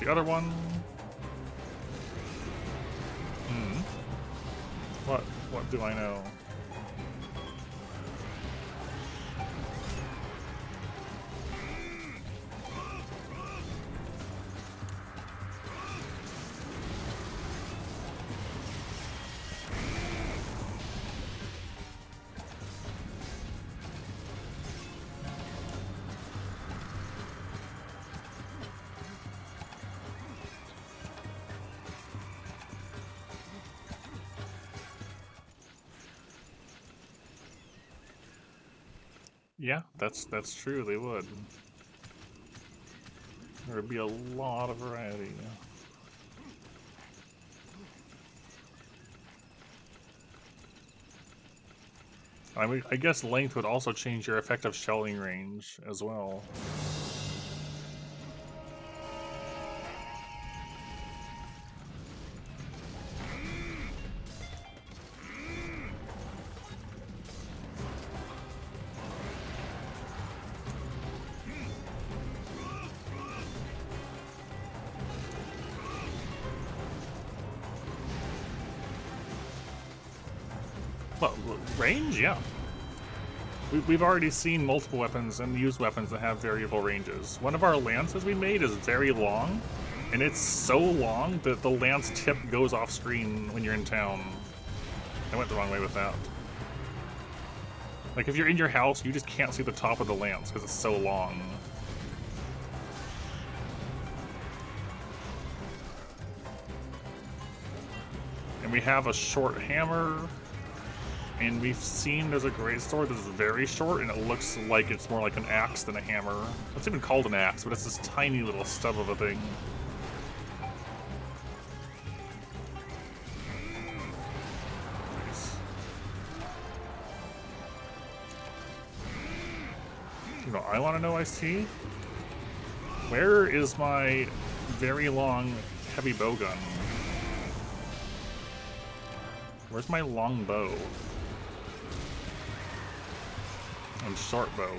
the other one. What do I know? Yeah, that's true, they would. There would be a lot of variety. I mean, I guess length would also change your effective shelling range as well. Well, range, yeah. We've already seen multiple weapons and used weapons that have variable ranges. One of our lances we made is very long, and it's so long that the lance tip goes off screen when you're in town. I went the wrong way with that. Like, if you're in your house, you just can't see the top of the lance because it's so long. And we have a short hammer. And we've seen there's a great sword that's very short, and it looks like it's more like an axe than a hammer. It's even called an axe, but it's this tiny little stub of a thing. Nice. You know, I want to know, Ice-T? Where is my very long heavy bow gun? Where's my long bow? And short bow.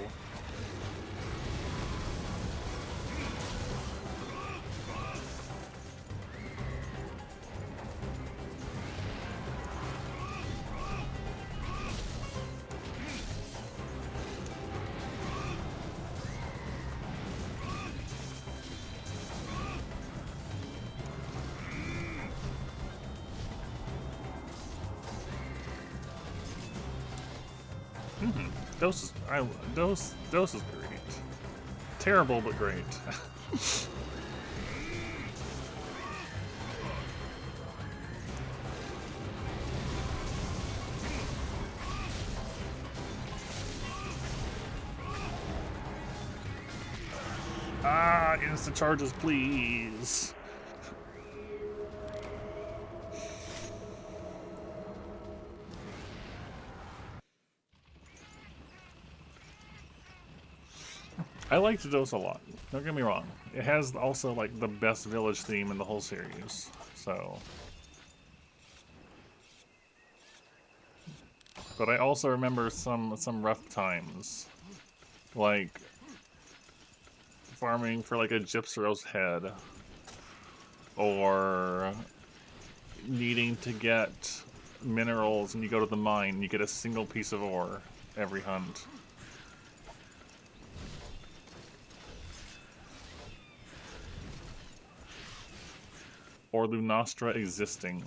Dose is great. Terrible, but great. Instant charges, please. I liked Dose a lot. Don't get me wrong. It has also like the best village theme in the whole series. So, but I also remember some rough times, like farming for like a Gypsyros head, or needing to get minerals and you go to the mine and you get a single piece of ore every hunt. Or Lunastra existing.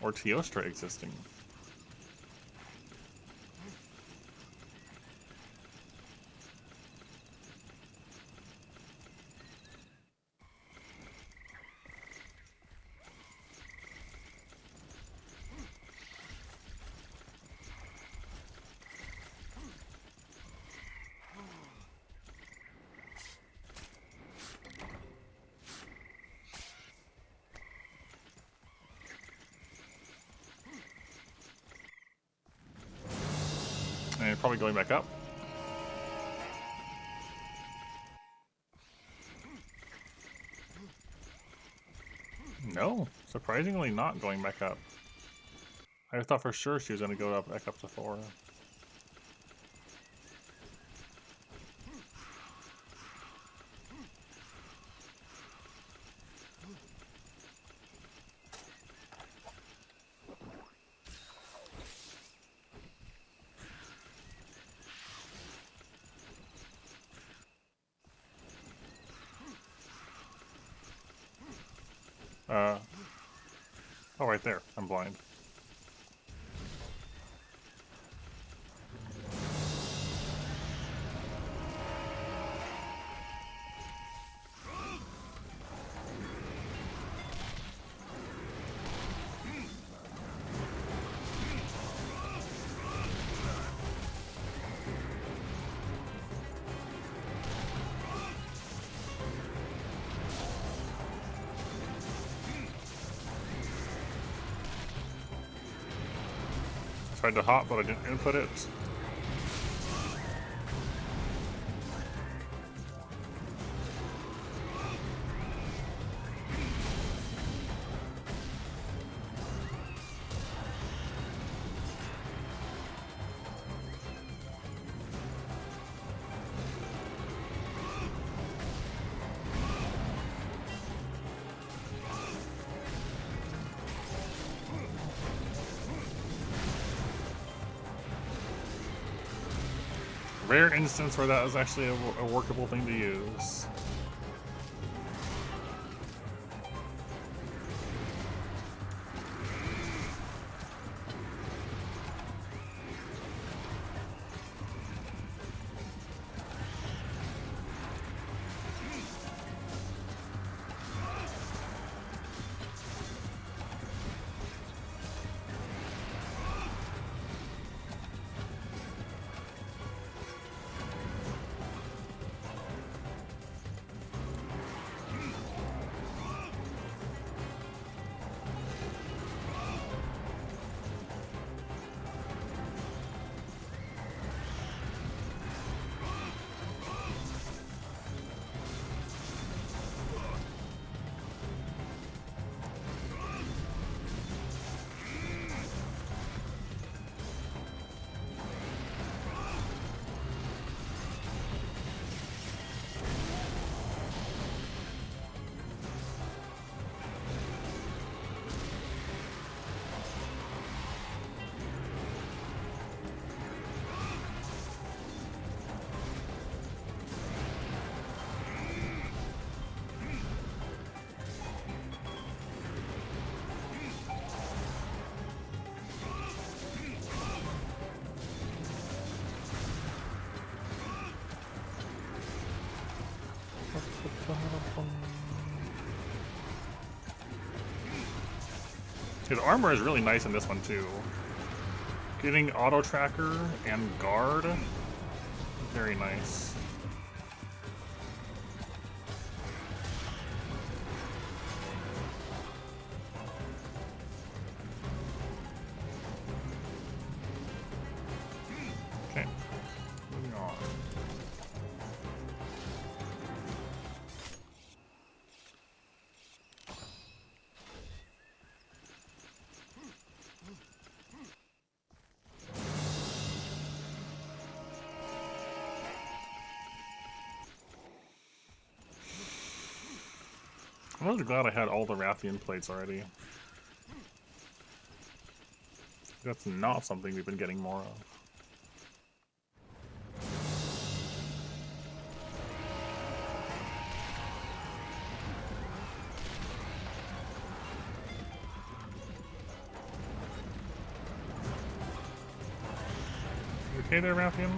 Or Teostra existing. And probably going back up. No, surprisingly not going back up. I thought for sure she was going to go back up to 4. Oh, right there. I'm blind. Tried to hop, but I didn't input it. Rare instance where that was actually a workable thing to use. His armor is really nice in this one too. Getting auto tracker and guard, very nice. Okay, moving on. I'm really glad I had all the Rathian plates already. That's not something we've been getting more of. You okay there, Rathian?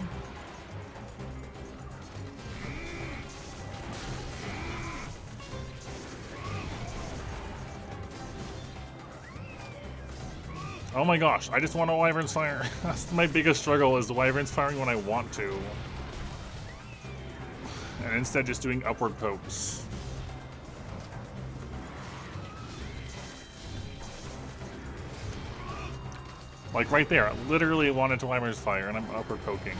Oh my gosh, I just want a Wyvern's Fire. That's my biggest struggle, is the Wyvern's firing when I want to. And instead just doing upward pokes. Like right there, I literally wanted to Wyvern's Fire and I'm upward poking.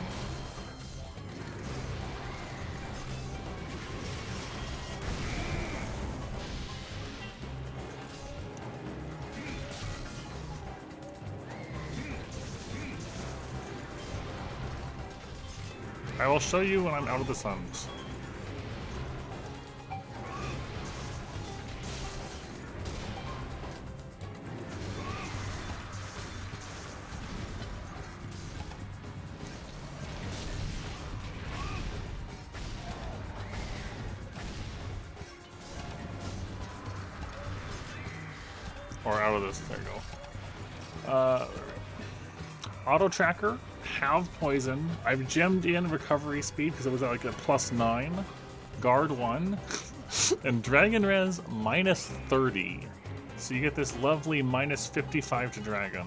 I will show you when I'm out of the suns. Or out of this. There you go. Auto tracker, have poison. I've gemmed in recovery speed because it was at like a +9. Guard 1. And Dragon Res -30. So you get this lovely -55 to Dragon.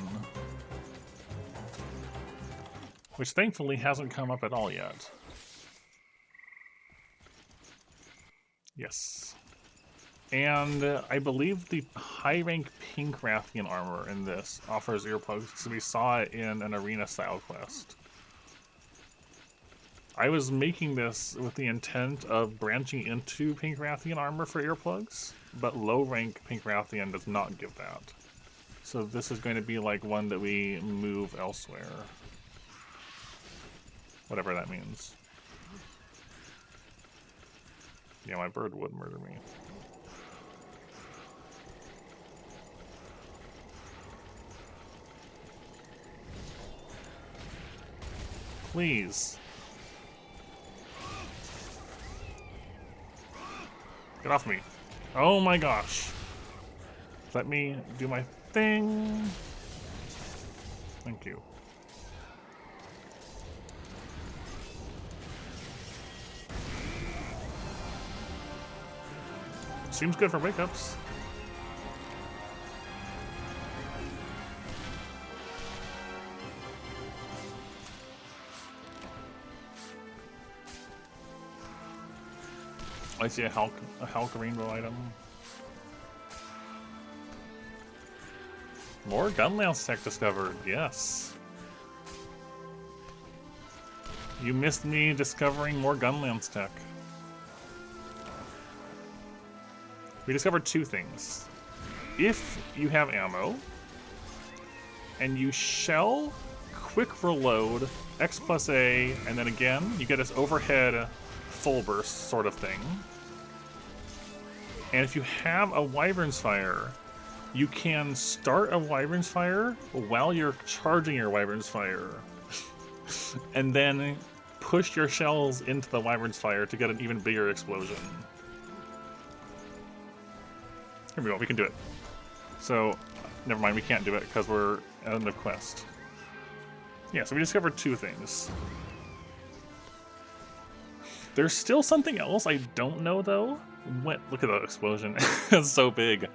Which thankfully hasn't come up at all yet. Yes. And I believe the high rank pink Rathian armor in this offers earplugs, so we saw it in an arena style quest. I was making this with the intent of branching into pink Rathian armor for earplugs, but low rank pink Rathian does not give that. So this is going to be like one that we move elsewhere. Whatever that means. Yeah, my bird would murder me. Please. Get off me. Oh my gosh. Let me do my thing. Thank you. Seems good for wake-ups. I see a Hulk rainbow item. More Gunlance tech discovered, yes. You missed me discovering more Gunlance tech. We discovered 2 things. If you have ammo, and you shell, quick reload, X+A, and then again, you get this overhead full burst sort of thing. And if you have a Wyvern's Fire, you can start a Wyvern's Fire while you're charging your Wyvern's Fire. And then push your shells into the Wyvern's Fire to get an even bigger explosion. Here we go, we can do it. So, never mind, we can't do it because we're on the quest. Yeah, so we discovered 2 things. There's still something else I don't know though. Look at the explosion, it's so big.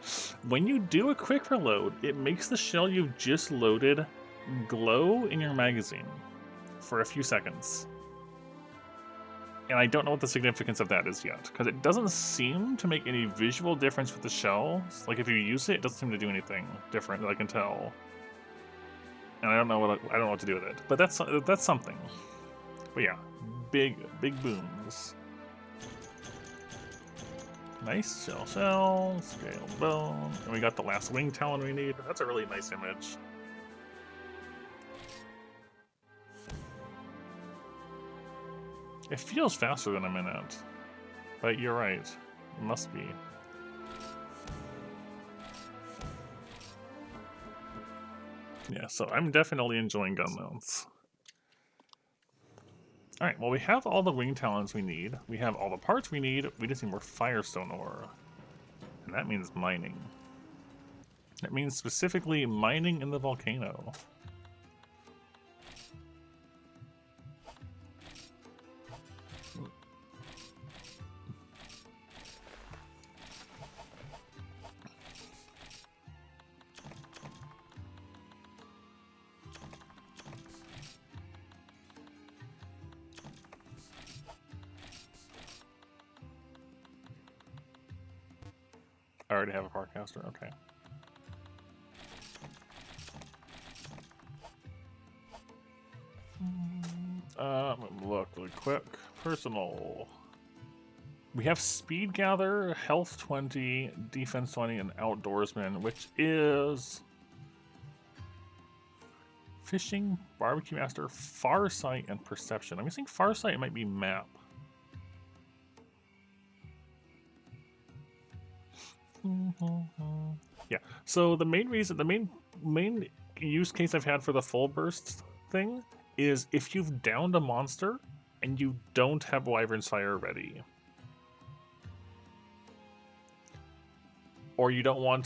When you do a quick reload, it makes the shell you've just loaded glow in your magazine for a few seconds. And I don't know what the significance of that is yet, because it doesn't seem to make any visual difference with the shells. Like if you use it, it doesn't seem to do anything different that I can tell. And I don't know what to do with it. But that's something. But yeah, big booms. Nice shell, scale bone, and we got the last wing talon we need. That's a really nice image. It feels faster than a minute, but you're right, it must be. Yeah, so I'm definitely enjoying gun mounts. Alright, well we have all the wing talons we need, we have all the parts we need, we just need more firestone ore. And that means mining. That means specifically mining in the volcano. I already have a Farcaster, okay. Look really quick. Personal. We have Speed Gather, Health 20, Defense 20, and Outdoorsman, which is Fishing, Barbecue Master, Farsight, and Perception. I'm guessing Farsight might be Map. Yeah, so the main reason, the main use case I've had for the full burst thing is if you've downed a monster and you don't have Wyvern's Fire ready. or you don't want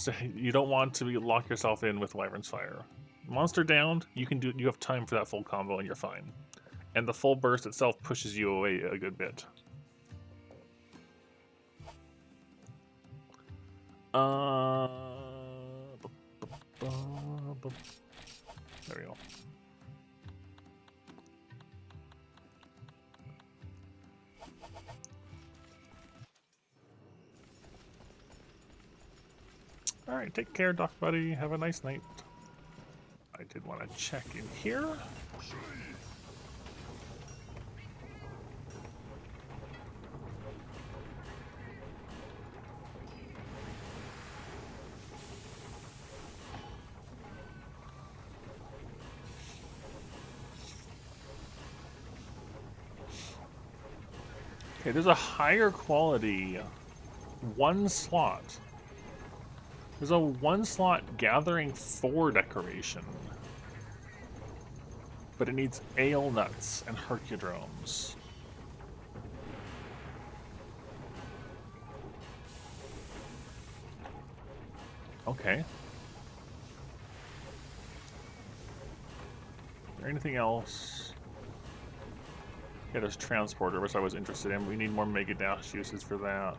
to lock yourself in with Wyvern's Fire. Monster downed, you have time for that full combo and you're fine. And the full burst itself pushes you away a good bit. There we go. Alright, take care, Doc Buddy. Have a nice night. I did want to check in here. Okay, there's a higher quality one slot. There's a one slot Gathering 4 decoration. But it needs ale nuts and hercudromes. Okay. Is there anything else? Yeah, there's Transporter, which I was interested in. We need more Mega Dash uses for that.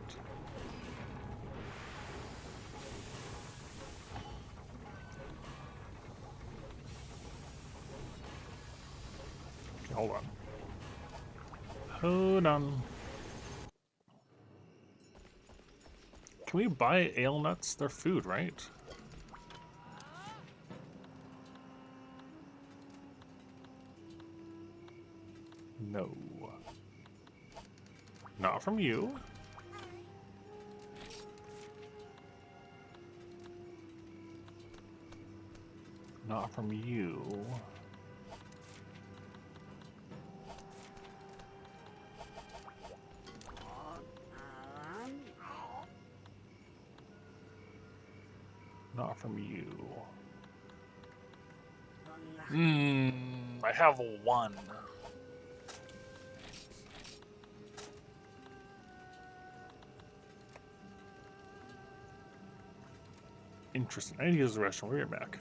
Okay, hold on. Hold on. Can we buy ale nuts? They're food, right? No. Not from you. Not from you. Not from you. I have one. Interesting. I need to use the restroom. We'll be right back.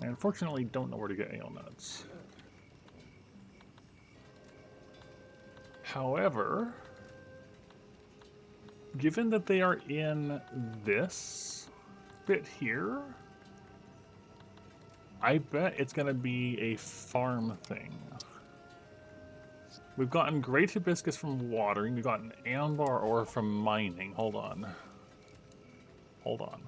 I unfortunately don't know where to get ale nuts. However, given that they are in this bit here, I bet it's going to be a farm thing. We've gotten Great Hibiscus from watering. We've gotten Ambar ore from mining. Hold on. Hold on.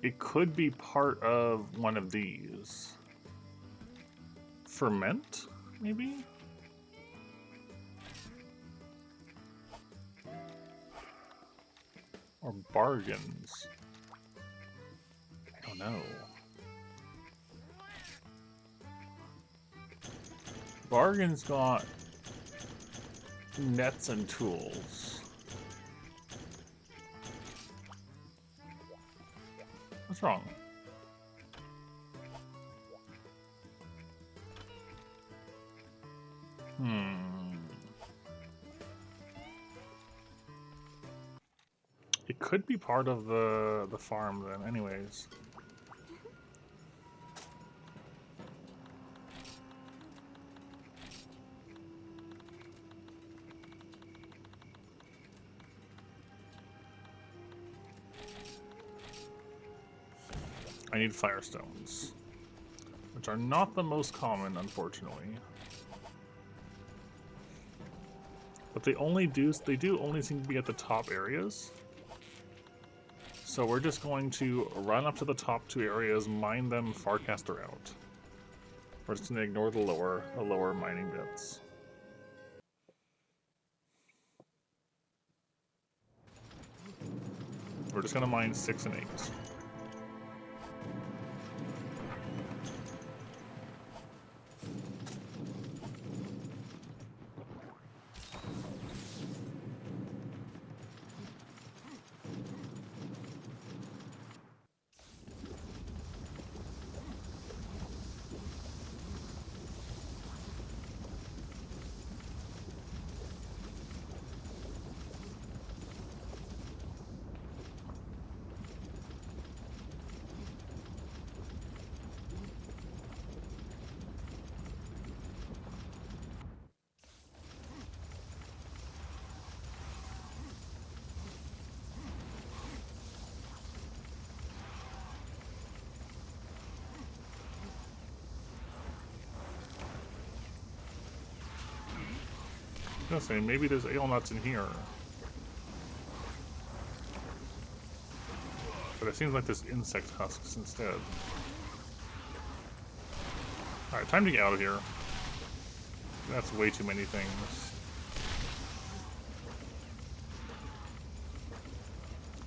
It could be part of one of these. Ferment, maybe? Or bargains. I don't know. Bargains got nets and tools. What's wrong? It could be part of the farm then, anyways. I need firestones, which are not the most common, unfortunately. But they do only seem to be at the top areas. So we're just going to run up to the top 2 areas, mine them, Farcaster out. We're just going to ignore the lower mining bits. We're just going to mine 6 and 8. I was gonna say, maybe there's ale nuts in here. But it seems like there's insect husks instead. Alright, time to get out of here. That's way too many things.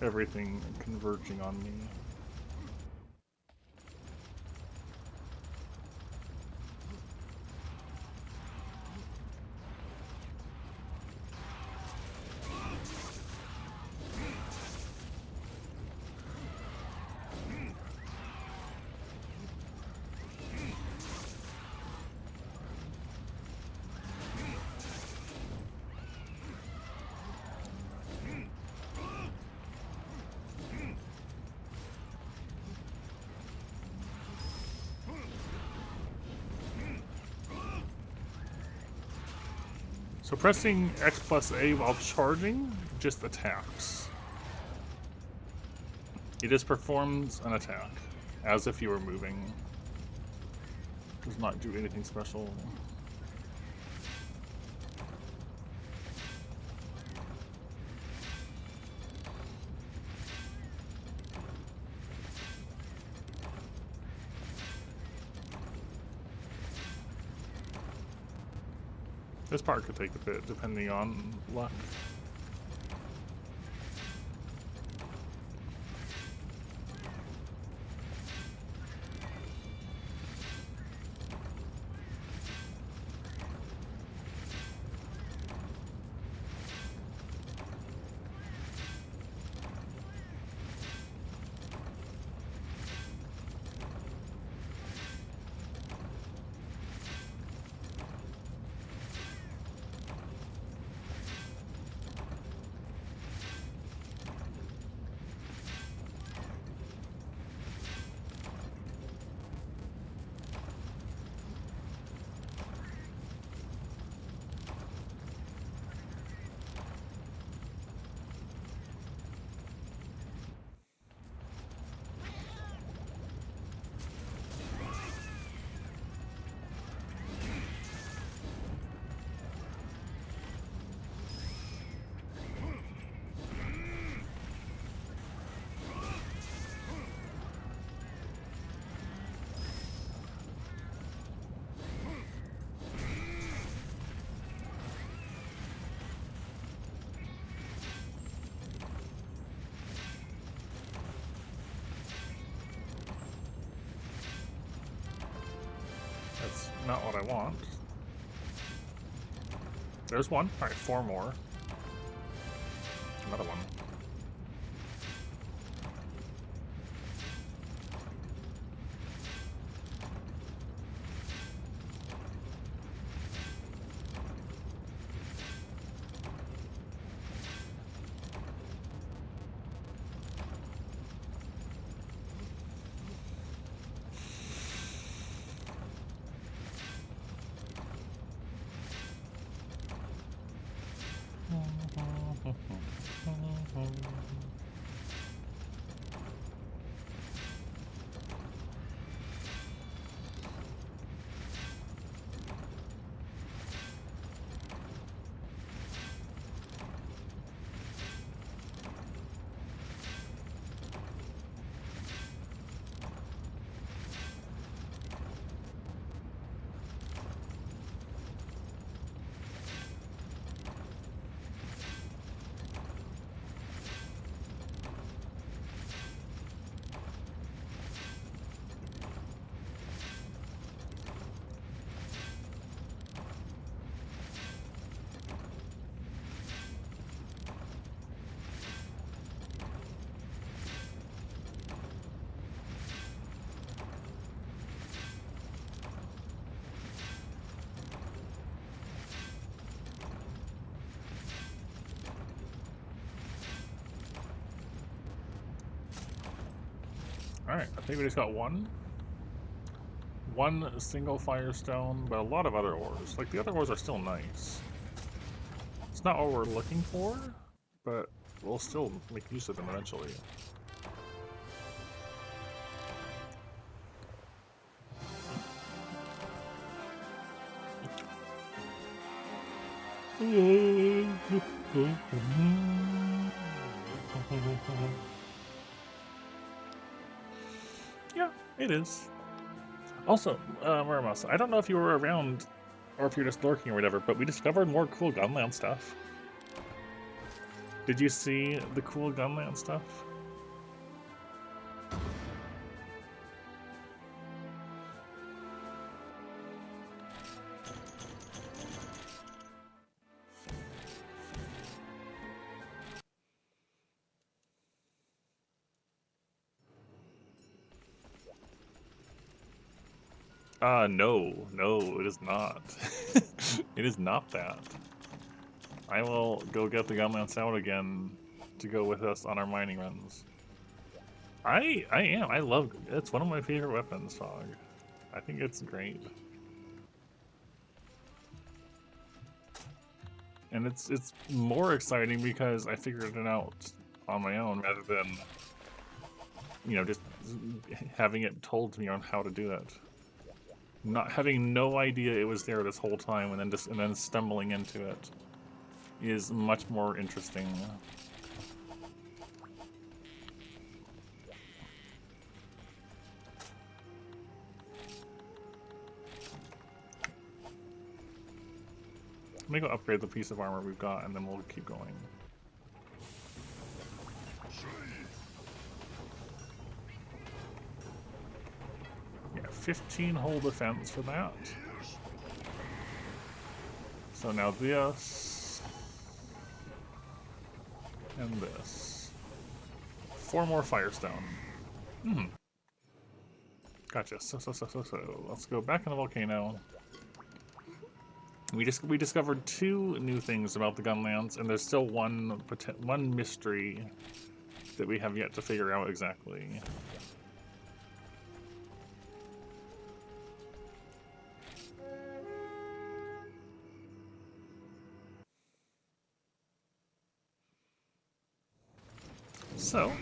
Everything converging on me. So pressing X plus A while charging just attacks. It just performs an attack, as if you were moving. Does not do anything special. This part could take a bit, depending on luck. Not what I want. There's one. All right, 4 more. Another one. Alright, I think we just got one. One single firestone, but a lot of other ores. Like, the other ores are still nice. It's not what we're looking for, but we'll still make use of them eventually. Yeah, it is. Also, Muramas, I don't know if you were around or if you're just lurking or whatever, but we discovered more cool Gunland stuff. Did you see the cool Gunland stuff? No, it is not. It is not that. I will go get the Gunlance out again to go with us on our mining runs. I am. I love it. It's one of my favorite weapons, Fog. I think it's great. And it's more exciting because I figured it out on my own rather than, you know, just having it told to me on how to do it. Not having no idea it was there this whole time and then stumbling into it is much more interesting. Let me go upgrade the piece of armor we've got and then we'll keep going. Yeah, 15 hull defense for that. So now this and this. 4 more firestone. Gotcha. So. Let's go back in the volcano. We discovered 2 new things about the Gunlands, and there's still one mystery that we have yet to figure out exactly. So,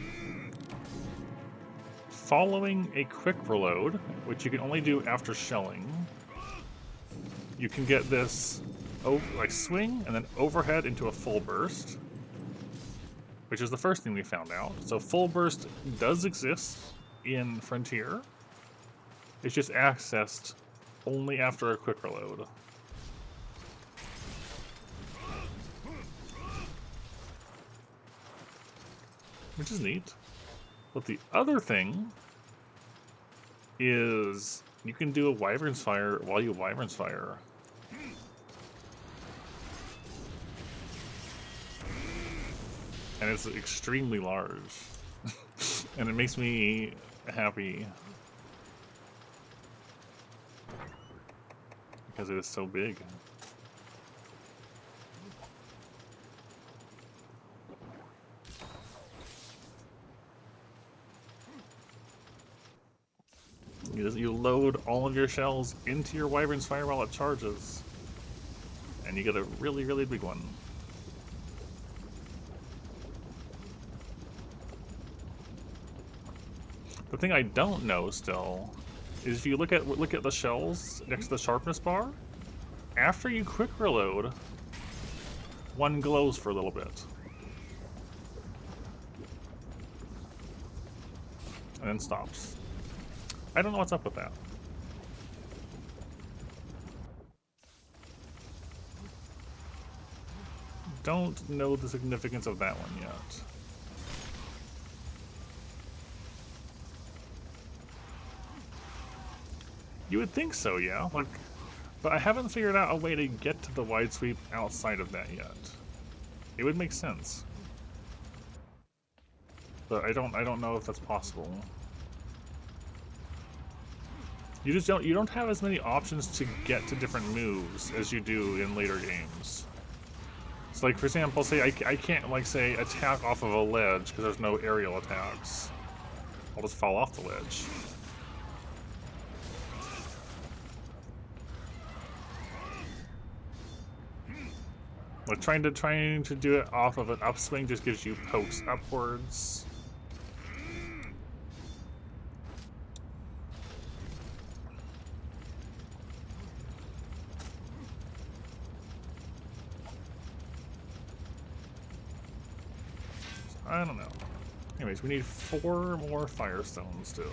following a quick reload, which you can only do after shelling, you can get this like swing and then overhead into a full burst, which is the first thing we found out. So full burst does exist in Frontier. It's just accessed only after a quick reload. Which is neat. But the other thing is you can do a Wyvern's Fire while you Wyvern's Fire. And it's extremely large. And it makes me happy. Because it is so big. You load all of your shells into your Wyvern's Fire while it charges. And you get a really, really big one. The thing I don't know still is if you look at the shells next to the sharpness bar, after you quick reload, one glows for a little bit. And then stops. I don't know what's up with that. Don't know the significance of that one yet. You would think so, yeah. Like, but I haven't figured out a way to get to the wide sweep outside of that yet. It would make sense. But I don't know if that's possible. You don't have as many options to get to different moves as you do in later games. So like for example, say I can't like say attack off of a ledge because there's no aerial attacks. I'll just fall off the ledge. Like trying to do it off of an upswing just gives you pokes upwards. I don't know. Anyways, we need 4 more Firestones still.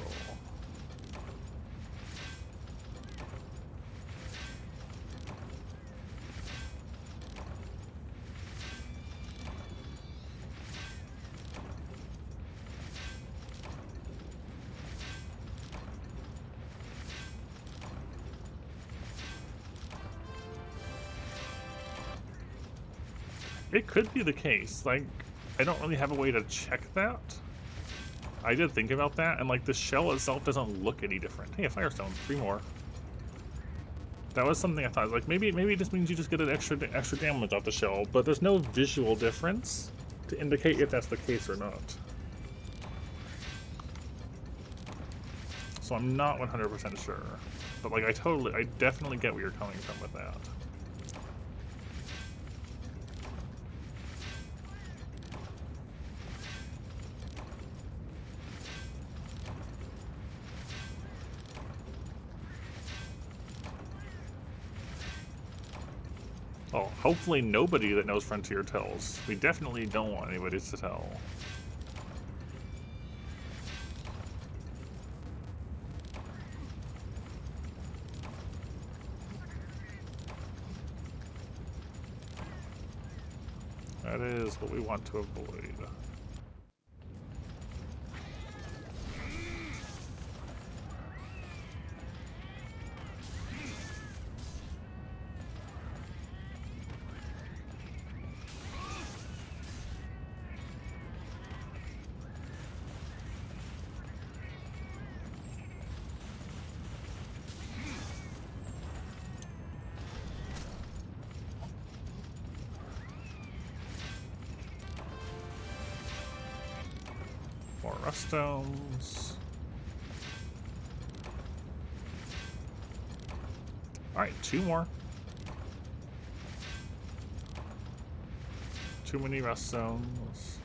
It could be the case, like, I don't really have a way to check that. I did think about that, and like the shell itself doesn't look any different. Hey, a Firestone, 3 more. That was something I thought, like maybe it just means you just get an extra damage off the shell, but there's no visual difference to indicate if that's the case or not. So I'm not 100% sure, but like I definitely get where you're coming from with that. Oh, hopefully nobody that knows Frontier tells. We definitely don't want anybody to tell. That is what we want to avoid. More rust stones. Alright, 2 more. Too many rust stones.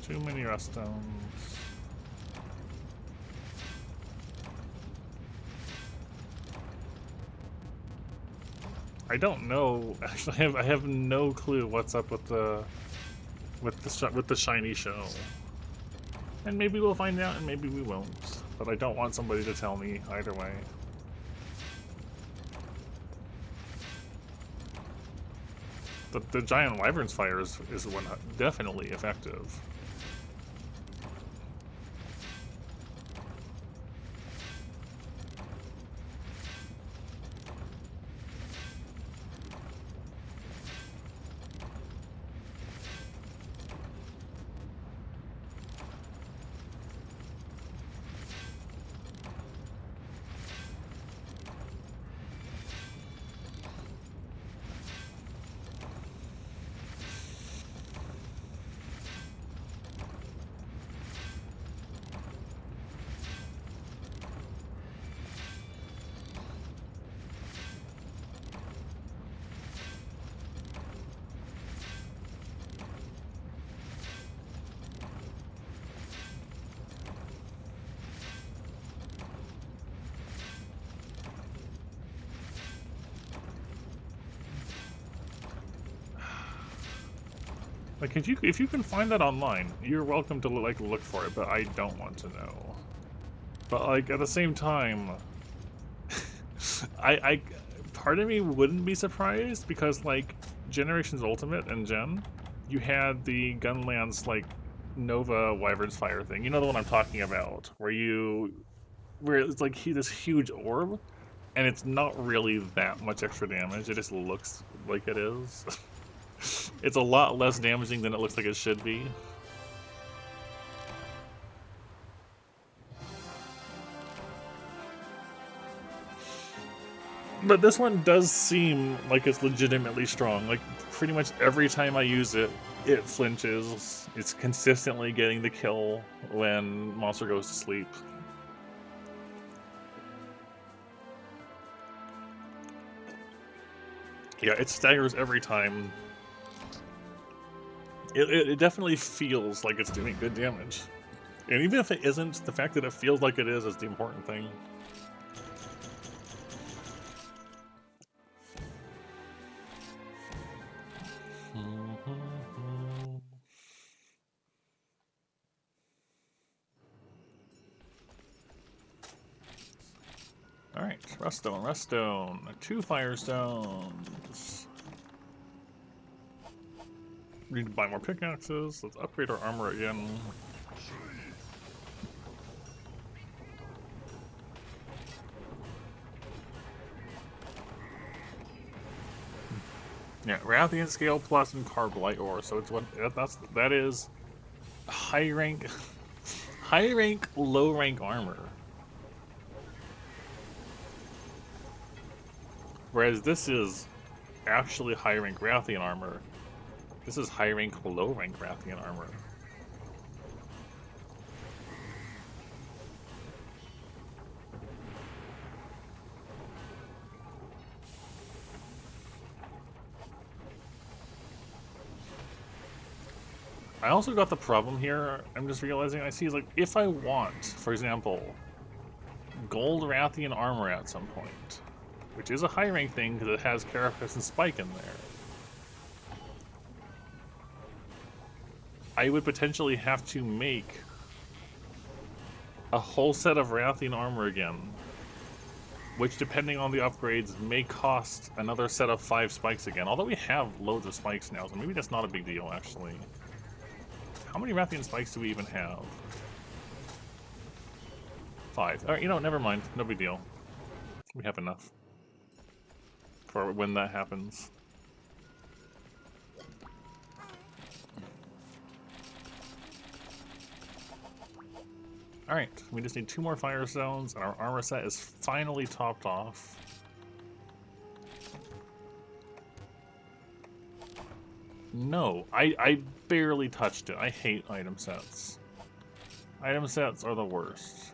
Too many rust stones. I don't know. Actually, I have no clue what's up with the shiny shell. And maybe we'll find out, and maybe we won't. But I don't want somebody to tell me either way. The giant wyvern's fire is one definitely effective. Like, if you can find that online, you're welcome to like look for it, but I don't want to know. But like at the same time, I part of me wouldn't be surprised because like Generations Ultimate and Gen, you had the Gunlance like Nova Wyvern's Fire thing. You know the one I'm talking about, where it's like this huge orb, and it's not really that much extra damage. It just looks like it is. It's a lot less damaging than it looks like it should be. But this one does seem like it's legitimately strong. Like, pretty much every time I use it, it flinches. It's consistently getting the kill when monster goes to sleep. Yeah, it staggers every time. It definitely feels like it's doing good damage. And even if it isn't, the fact that it feels like it is the important thing. Alright, Ruststone, Ruststone. 2 Firestones. We need to buy more pickaxes. Let's upgrade our armor again. Yeah, Rathian Scale Plus and Carb Light Ore. So it's that is high rank, high rank, low rank armor. Whereas this is actually high rank Rathian armor. This is high rank, low rank Rathian armor. I also got the problem here, I'm just realizing, I see, like, if I want, for example, gold Rathian armor at some point, which is a high rank thing because it has Carapace and Spike in there, I would potentially have to make a whole set of Rathian armor again, which, depending on the upgrades, may cost another set of 5 spikes again, although we have loads of spikes now, so maybe that's not a big deal, actually. How many Rathian spikes do we even have? 5. Alright, you know, never mind. No big deal. We have enough for when that happens. Alright, we just need 2 more fire zones, and our armor set is finally topped off. No, I barely touched it. I hate item sets. Item sets are the worst.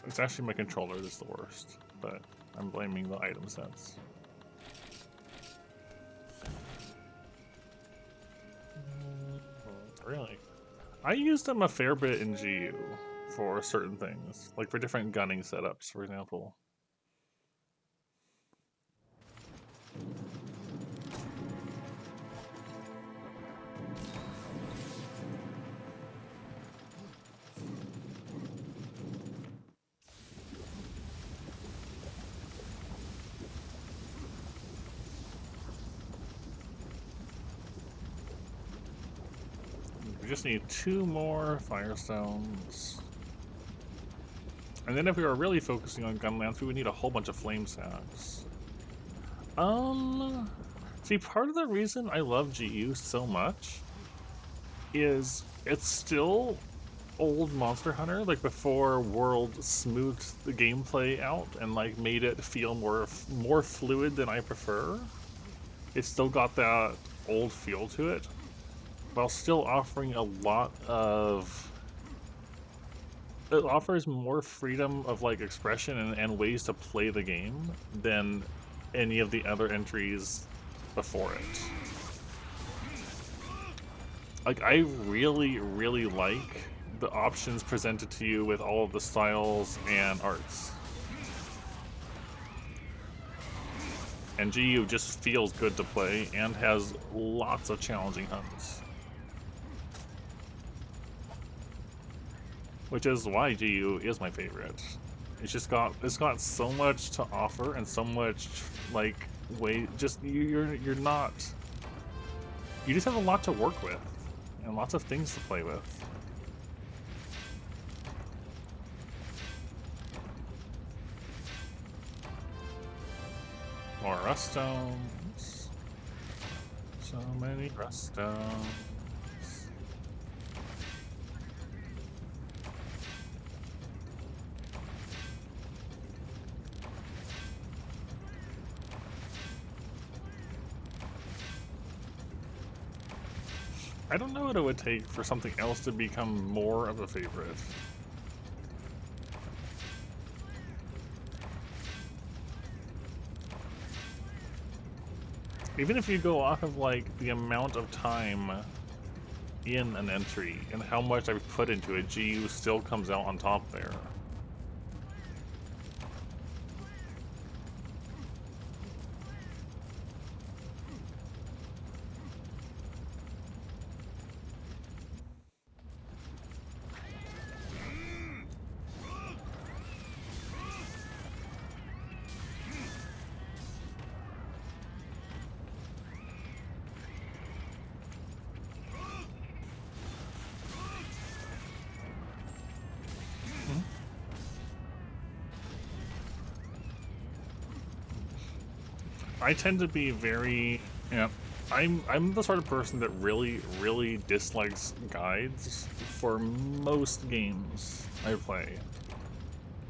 It's actually my controller that's the worst, but I'm blaming the item sets. Really? I used them a fair bit in GU for certain things, like for different gunning setups, for example. We just need 2 more Firestones. And then if we were really focusing on Gunlance, we would need a whole bunch of Flame Sacks. See, part of the reason I love GU so much is it's still old Monster Hunter, like before World smoothed the gameplay out and like made it feel more fluid than I prefer. It's still got that old feel to it, while still offering a lot of... It offers more freedom of like expression and ways to play the game than any of the other entries before it. Like, I really, really like the options presented to you with all of the styles and arts. And GU just feels good to play and has lots of challenging hunts. Which is why GU is my favorite. It's got so much to offer and so much like you're not, you just have a lot to work with and lots of things to play with. More rust stones. So many rust stones. I don't know what it would take for something else to become more of a favorite. Even if you go off of like the amount of time in an entry and how much I've put into it, GU still comes out on top there. I tend to be very, I'm the sort of person that really, really dislikes guides for most games I play.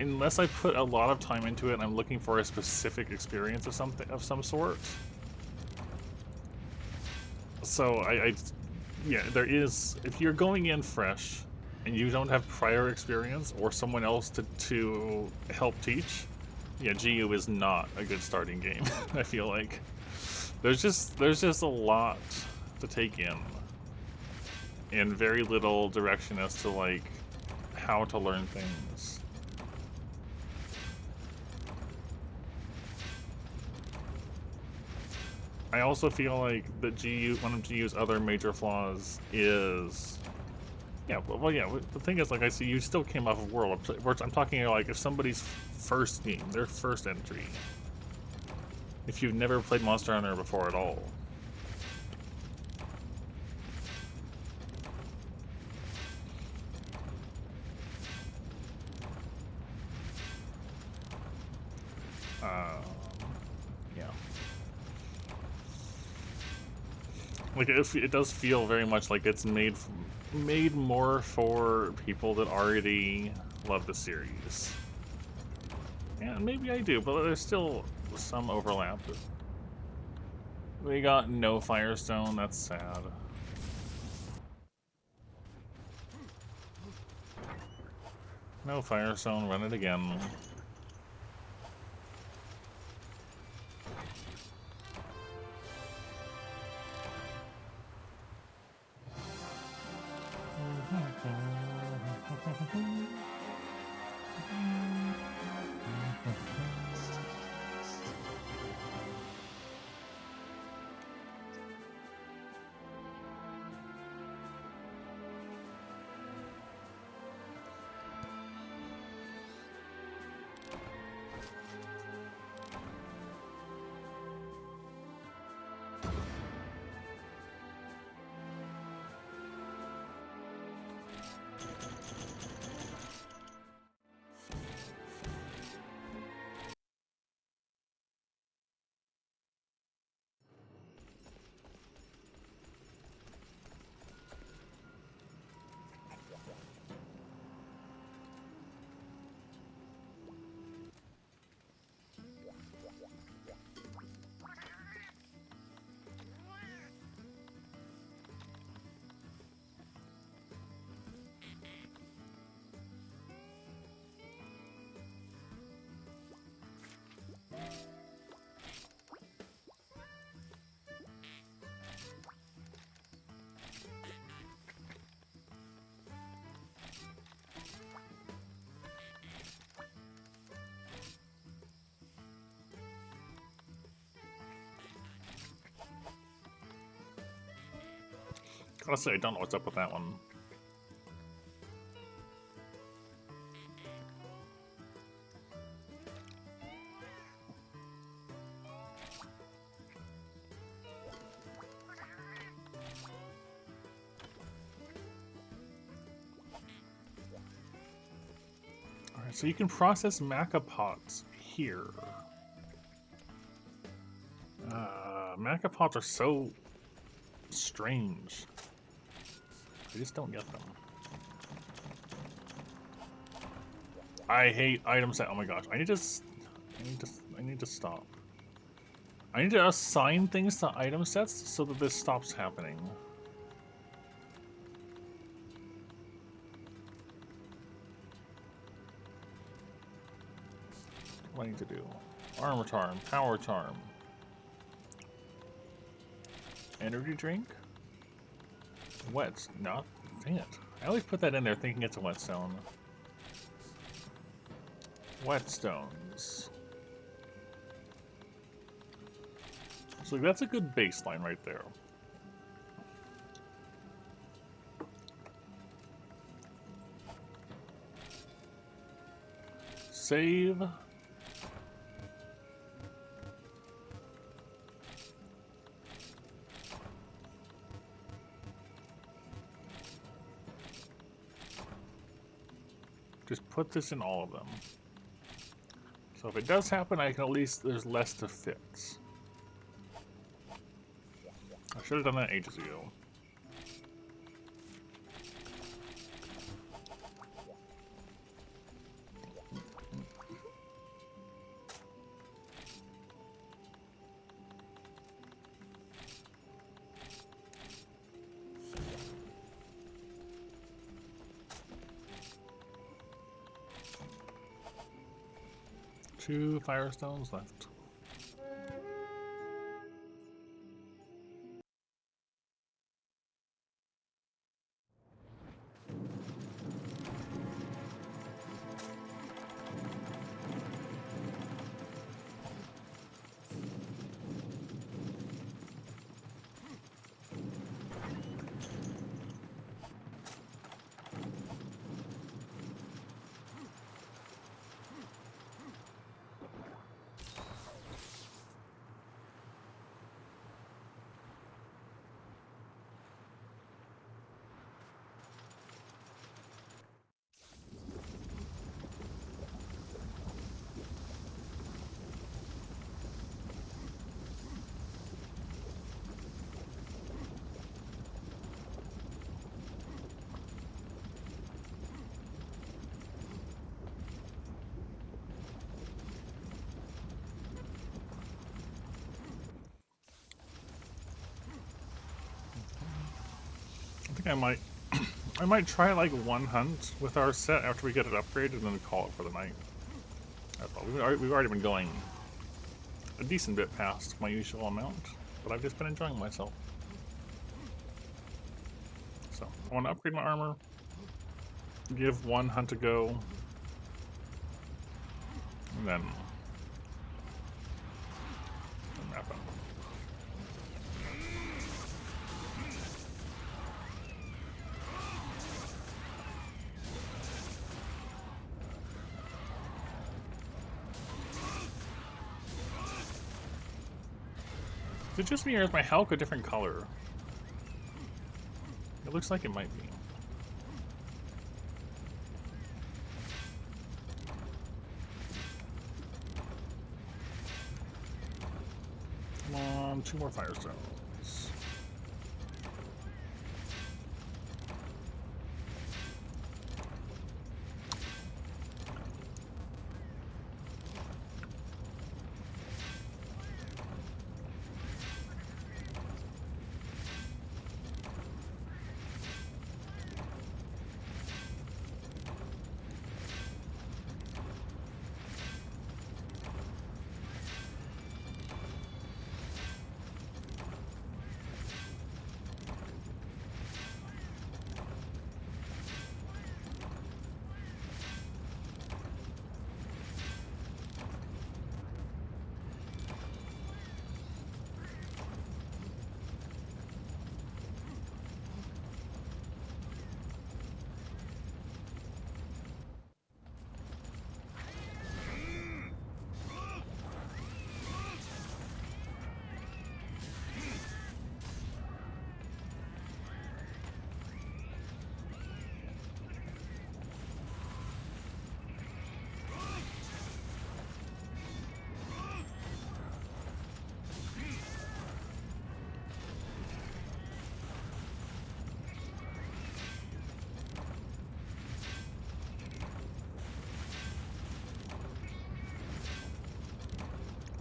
Unless I put a lot of time into it and I'm looking for a specific experience of some sort. So yeah, there is, if you're going in fresh and you don't have prior experience or someone else to help teach, yeah, GU is not a good starting game. I feel like there's just a lot to take in and very little direction as to like how to learn things. I also feel like that one of GU's other major flaws is, yeah, the thing is, like, I see you still came off of World. I'm talking like if somebody's first game, their first entry, if you've never played Monster Hunter before at all. Yeah. Like, it does feel very much like it's made more for people that already love the series. Yeah, maybe I do, but there's still some overlap. We got no Firestone, that's sad. No Firestone, run it again. Honestly, I don't know what's up with that one. Alright, so you can process maca pots here. Maca pots are so strange. I just don't get them. I hate item set. Oh my gosh, I need to stop. I need to assign things to item sets so that this stops happening. What do I need to do? Armor charm, power charm, energy drink, wet. No, dang it! I always put that in there thinking it's a whetstone. Whetstones. So that's a good baseline right there. Save. Just put this in all of them. So if it does happen, I can at least, there's less to fix. I should have done that ages ago. Two firestones left. I might I might try like one hunt with our set after we get it upgraded and then call it for the night. That's all. We've already been going a decent bit past my usual amount, but I've just been enjoying myself. So I want to upgrade my armor, give one hunt a go, and then wrap up. Is it just me or is my Hulk a different color? It looks like it might be. Come on, 2 more firestones.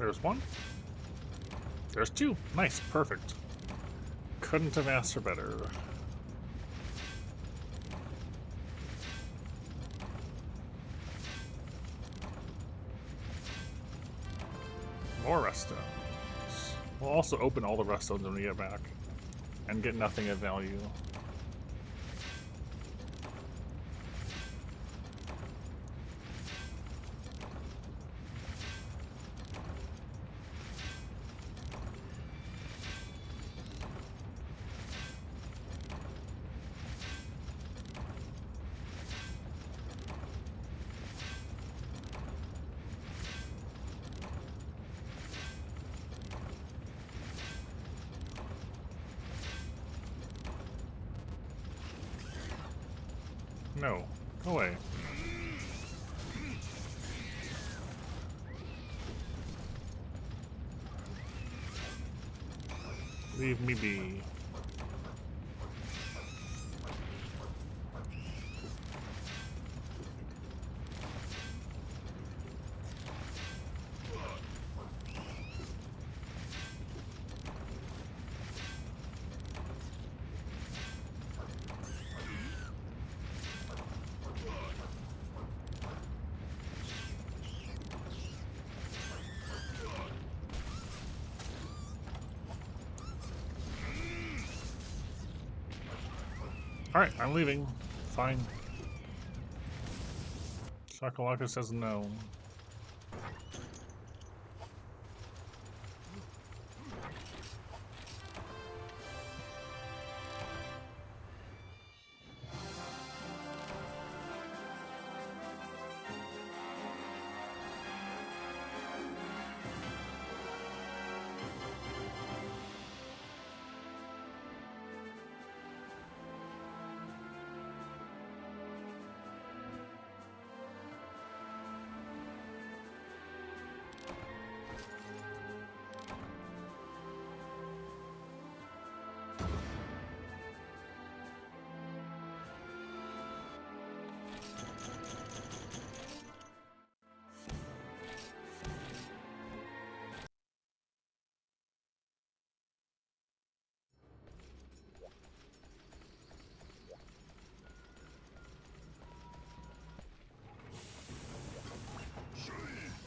There's one. There's two. Nice, perfect. Couldn't have asked for better. More rest stones. We'll also open all the rest stones when we get back and get nothing of value. No, go away. Leave me be. Alright, I'm leaving. Fine. Shakalaka says no.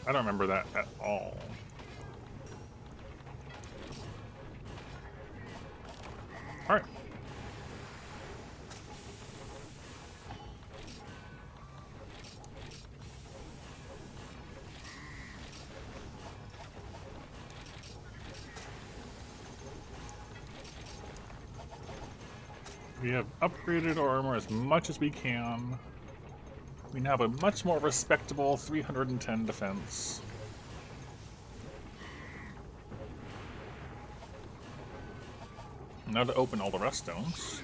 I don't remember that at all. Alright. We have upgraded our armor as much as we can. We now have a much more respectable 310 defense. Now to open all the rest stones.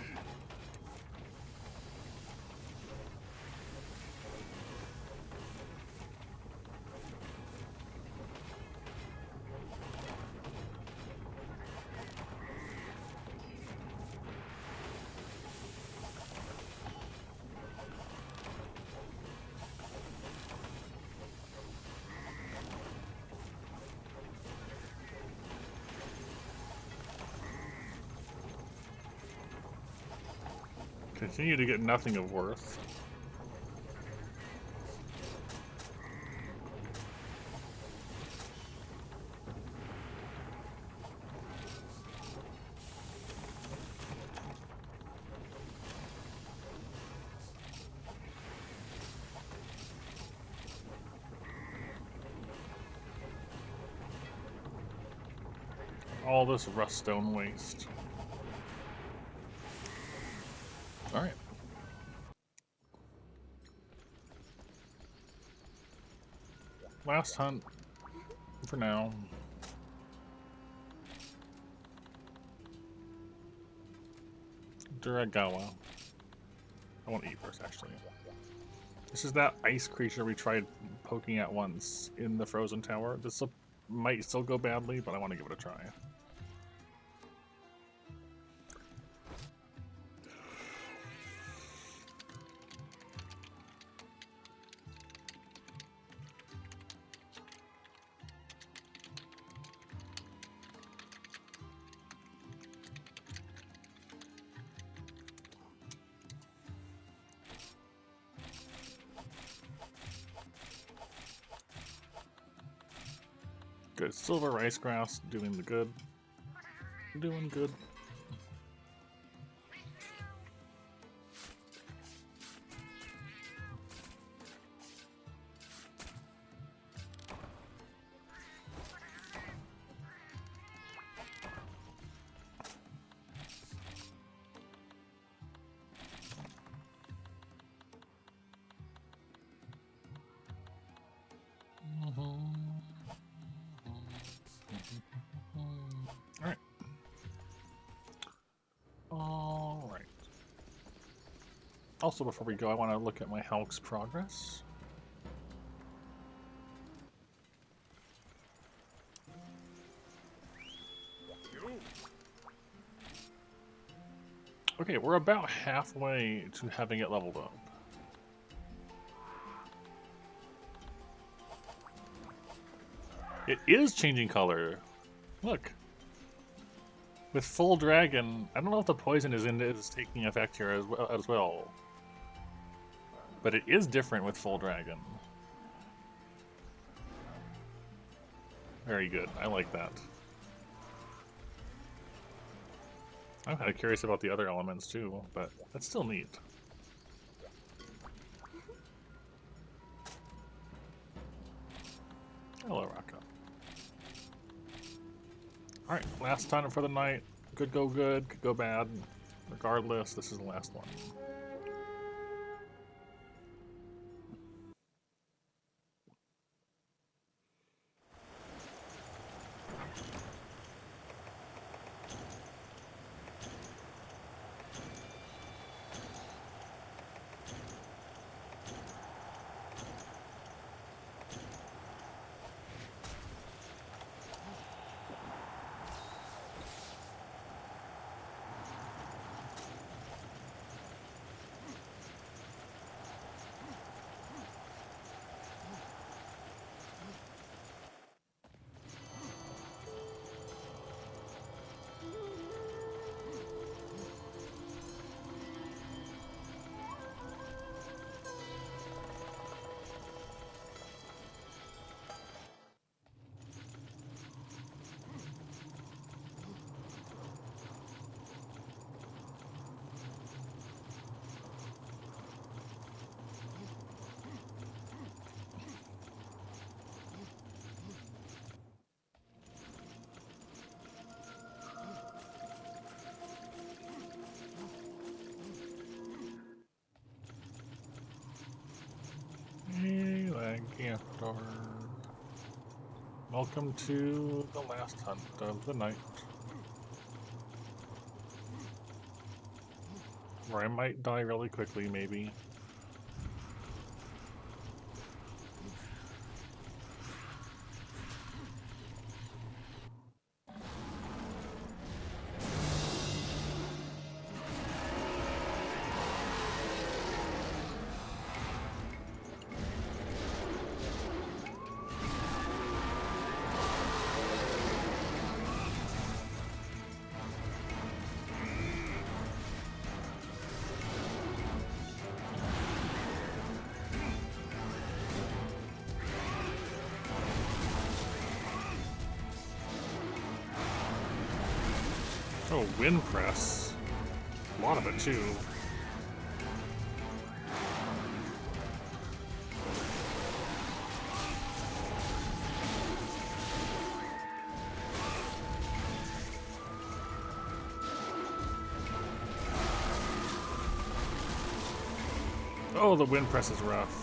Continue to get nothing of worth. All this rust stone waste. Alright. Last hunt for now. Duragawa. I want to eat first, actually. This is that ice creature we tried poking at once in the frozen tower. This might still go badly, but I want to give it a try. Good. Silver rice grass, doing the good. Doing good. Alright. Alright. Also, before we go, I want to look at my Hulk's progress. Okay, we're about halfway to having it leveled up. It is changing color. Look. With full dragon, I don't know if the poison is taking effect here as well. But it is different with full dragon. Very good. I like that. I'm kind of curious about the other elements too, but that's still neat. Hello, Rocco. Alright, last time for the night. Could go good, could go bad. Regardless, this is the last one. Hey, Lagantor. Welcome to the last hunt of the night. Where I might die really quickly, maybe. Oh, wind press. A lot of it, too. Oh, the wind press is rough.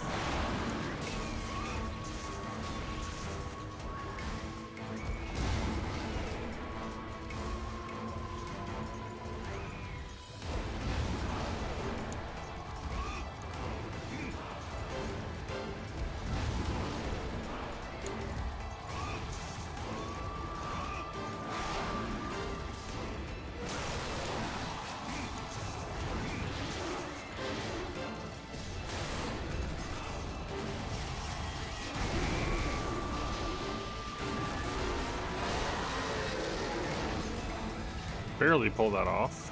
Barely pulled that off.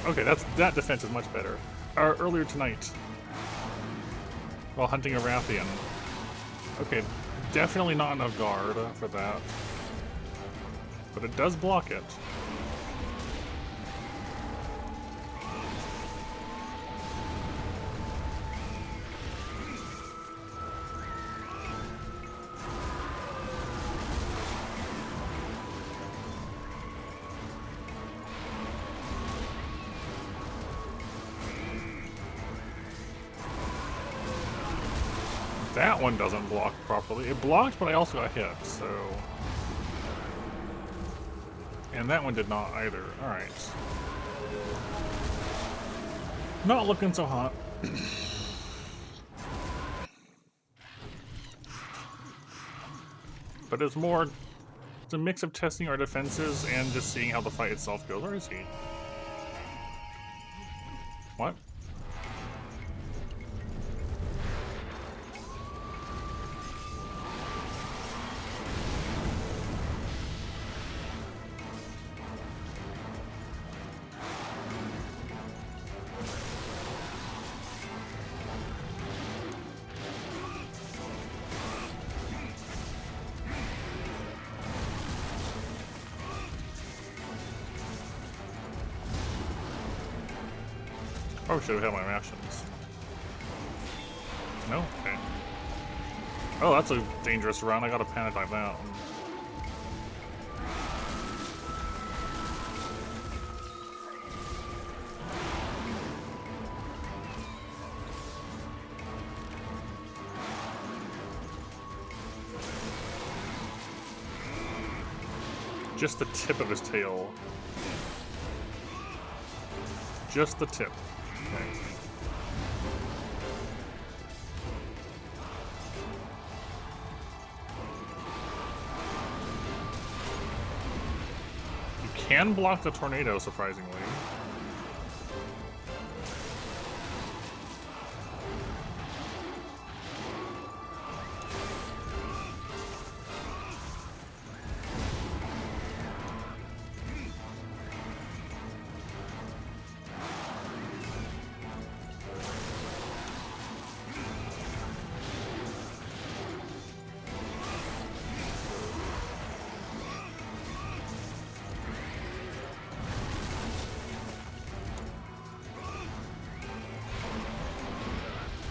Okay, that defense is much better. Earlier tonight, while hunting a Rathian. Okay, definitely not enough guard for that. But it does block it. That one doesn't block properly. It blocked, but I also got hit, so... And that one did not either. Alright. Not looking so hot. But it's more... It's a mix of testing our defenses and just seeing how the fight itself goes. Where is he? What? Probably should have held my rations. No? Okay. Oh, that's a dangerous run. I gotta panic like that. Just the tip of his tail. Just the tip. Okay. You can block the tornado, surprisingly.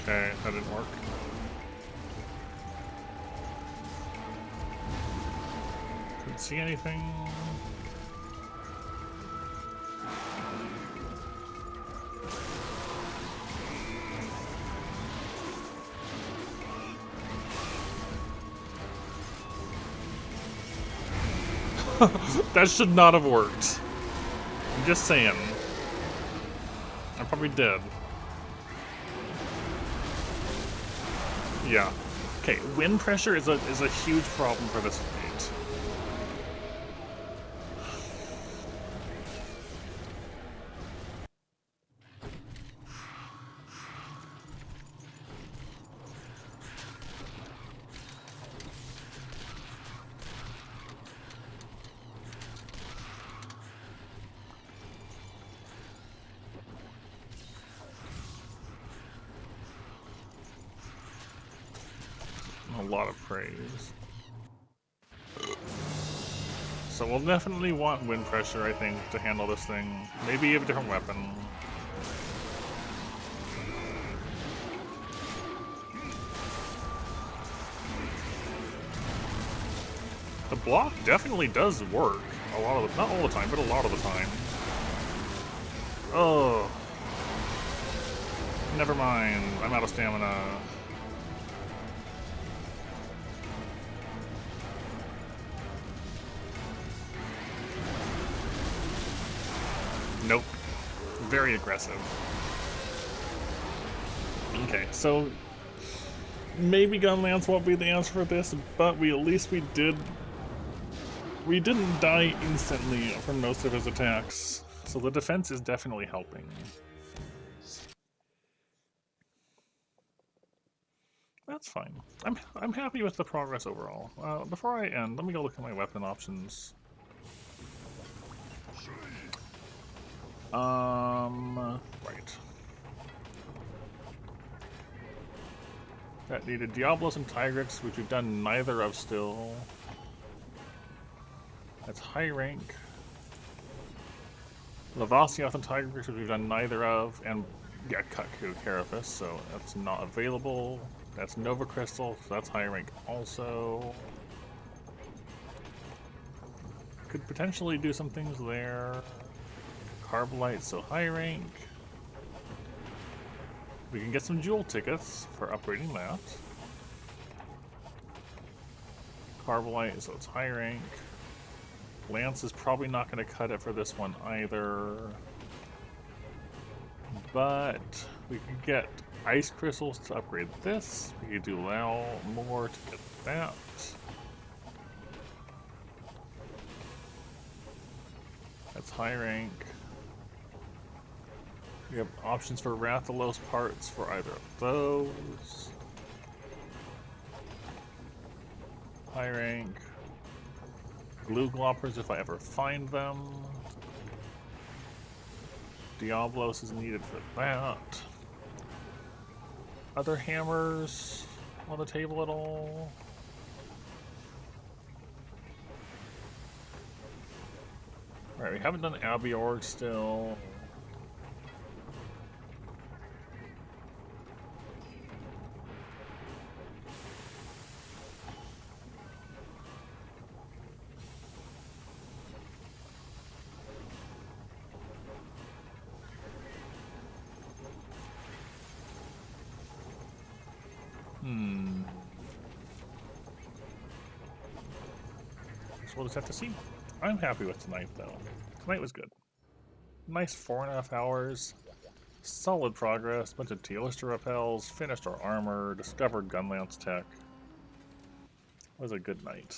Okay, that didn't work. Couldn't see anything. That should not have worked. I'm just saying. I probably did. Yeah. Okay, wind pressure is a huge problem for this fight. A lot of praise. So we'll definitely want wind pressure, I think, to handle this thing. Maybe a different weapon. The block definitely does work. A lot of the, not all the time, but a lot of the time. Oh. Never mind. I'm out of stamina. Nope. Very aggressive. Okay, so maybe Gunlance won't be the answer for this, but at least we didn't die instantly from most of his attacks. So the defense is definitely helping. That's fine. I'm happy with the progress overall. Before I end, let me go look at my weapon options. Right. That needed Diablos and Tigrex, which we've done neither of still. That's high rank. Lavassioth and Tigrex, which we've done neither of, and yeah, Kutku Carapace, so that's not available. That's Nova Crystal, so that's high rank also. Could potentially do some things there. Carbolite, so high rank. We can get some jewel tickets for upgrading that. Carbolite, so it's high rank. Lance is probably not going to cut it for this one either. But we could get ice crystals to upgrade this. We could do more to get that. That's high rank. We have options for Rathalos parts for either of those. High rank. Glue gloppers if I ever find them. Diablos is needed for that. Other hammers on the table at all? Alright, we haven't done Abiorg still. So we'll just have to see. I'm happy with tonight, though. Tonight was good. Nice 4.5 hours. Solid progress. Bunch of Tealister repels. Finished our armor. Discovered Gunlance tech. Was a good night.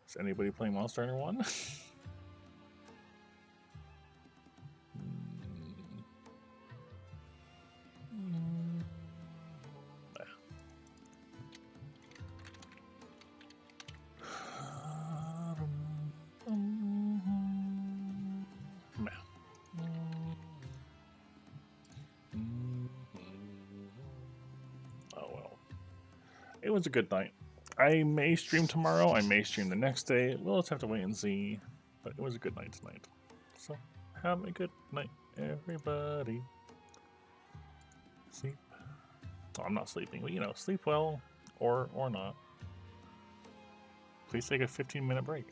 Is anybody playing Monster Hunter 1? Oh well. It was a good night. I may stream tomorrow, I may stream the next day. We'll just have to wait and see. But it was a good night tonight. So, have a good night, everybody. Sleep. Oh, I'm not sleeping, but you know, sleep well or not. Please take a 15-minute break.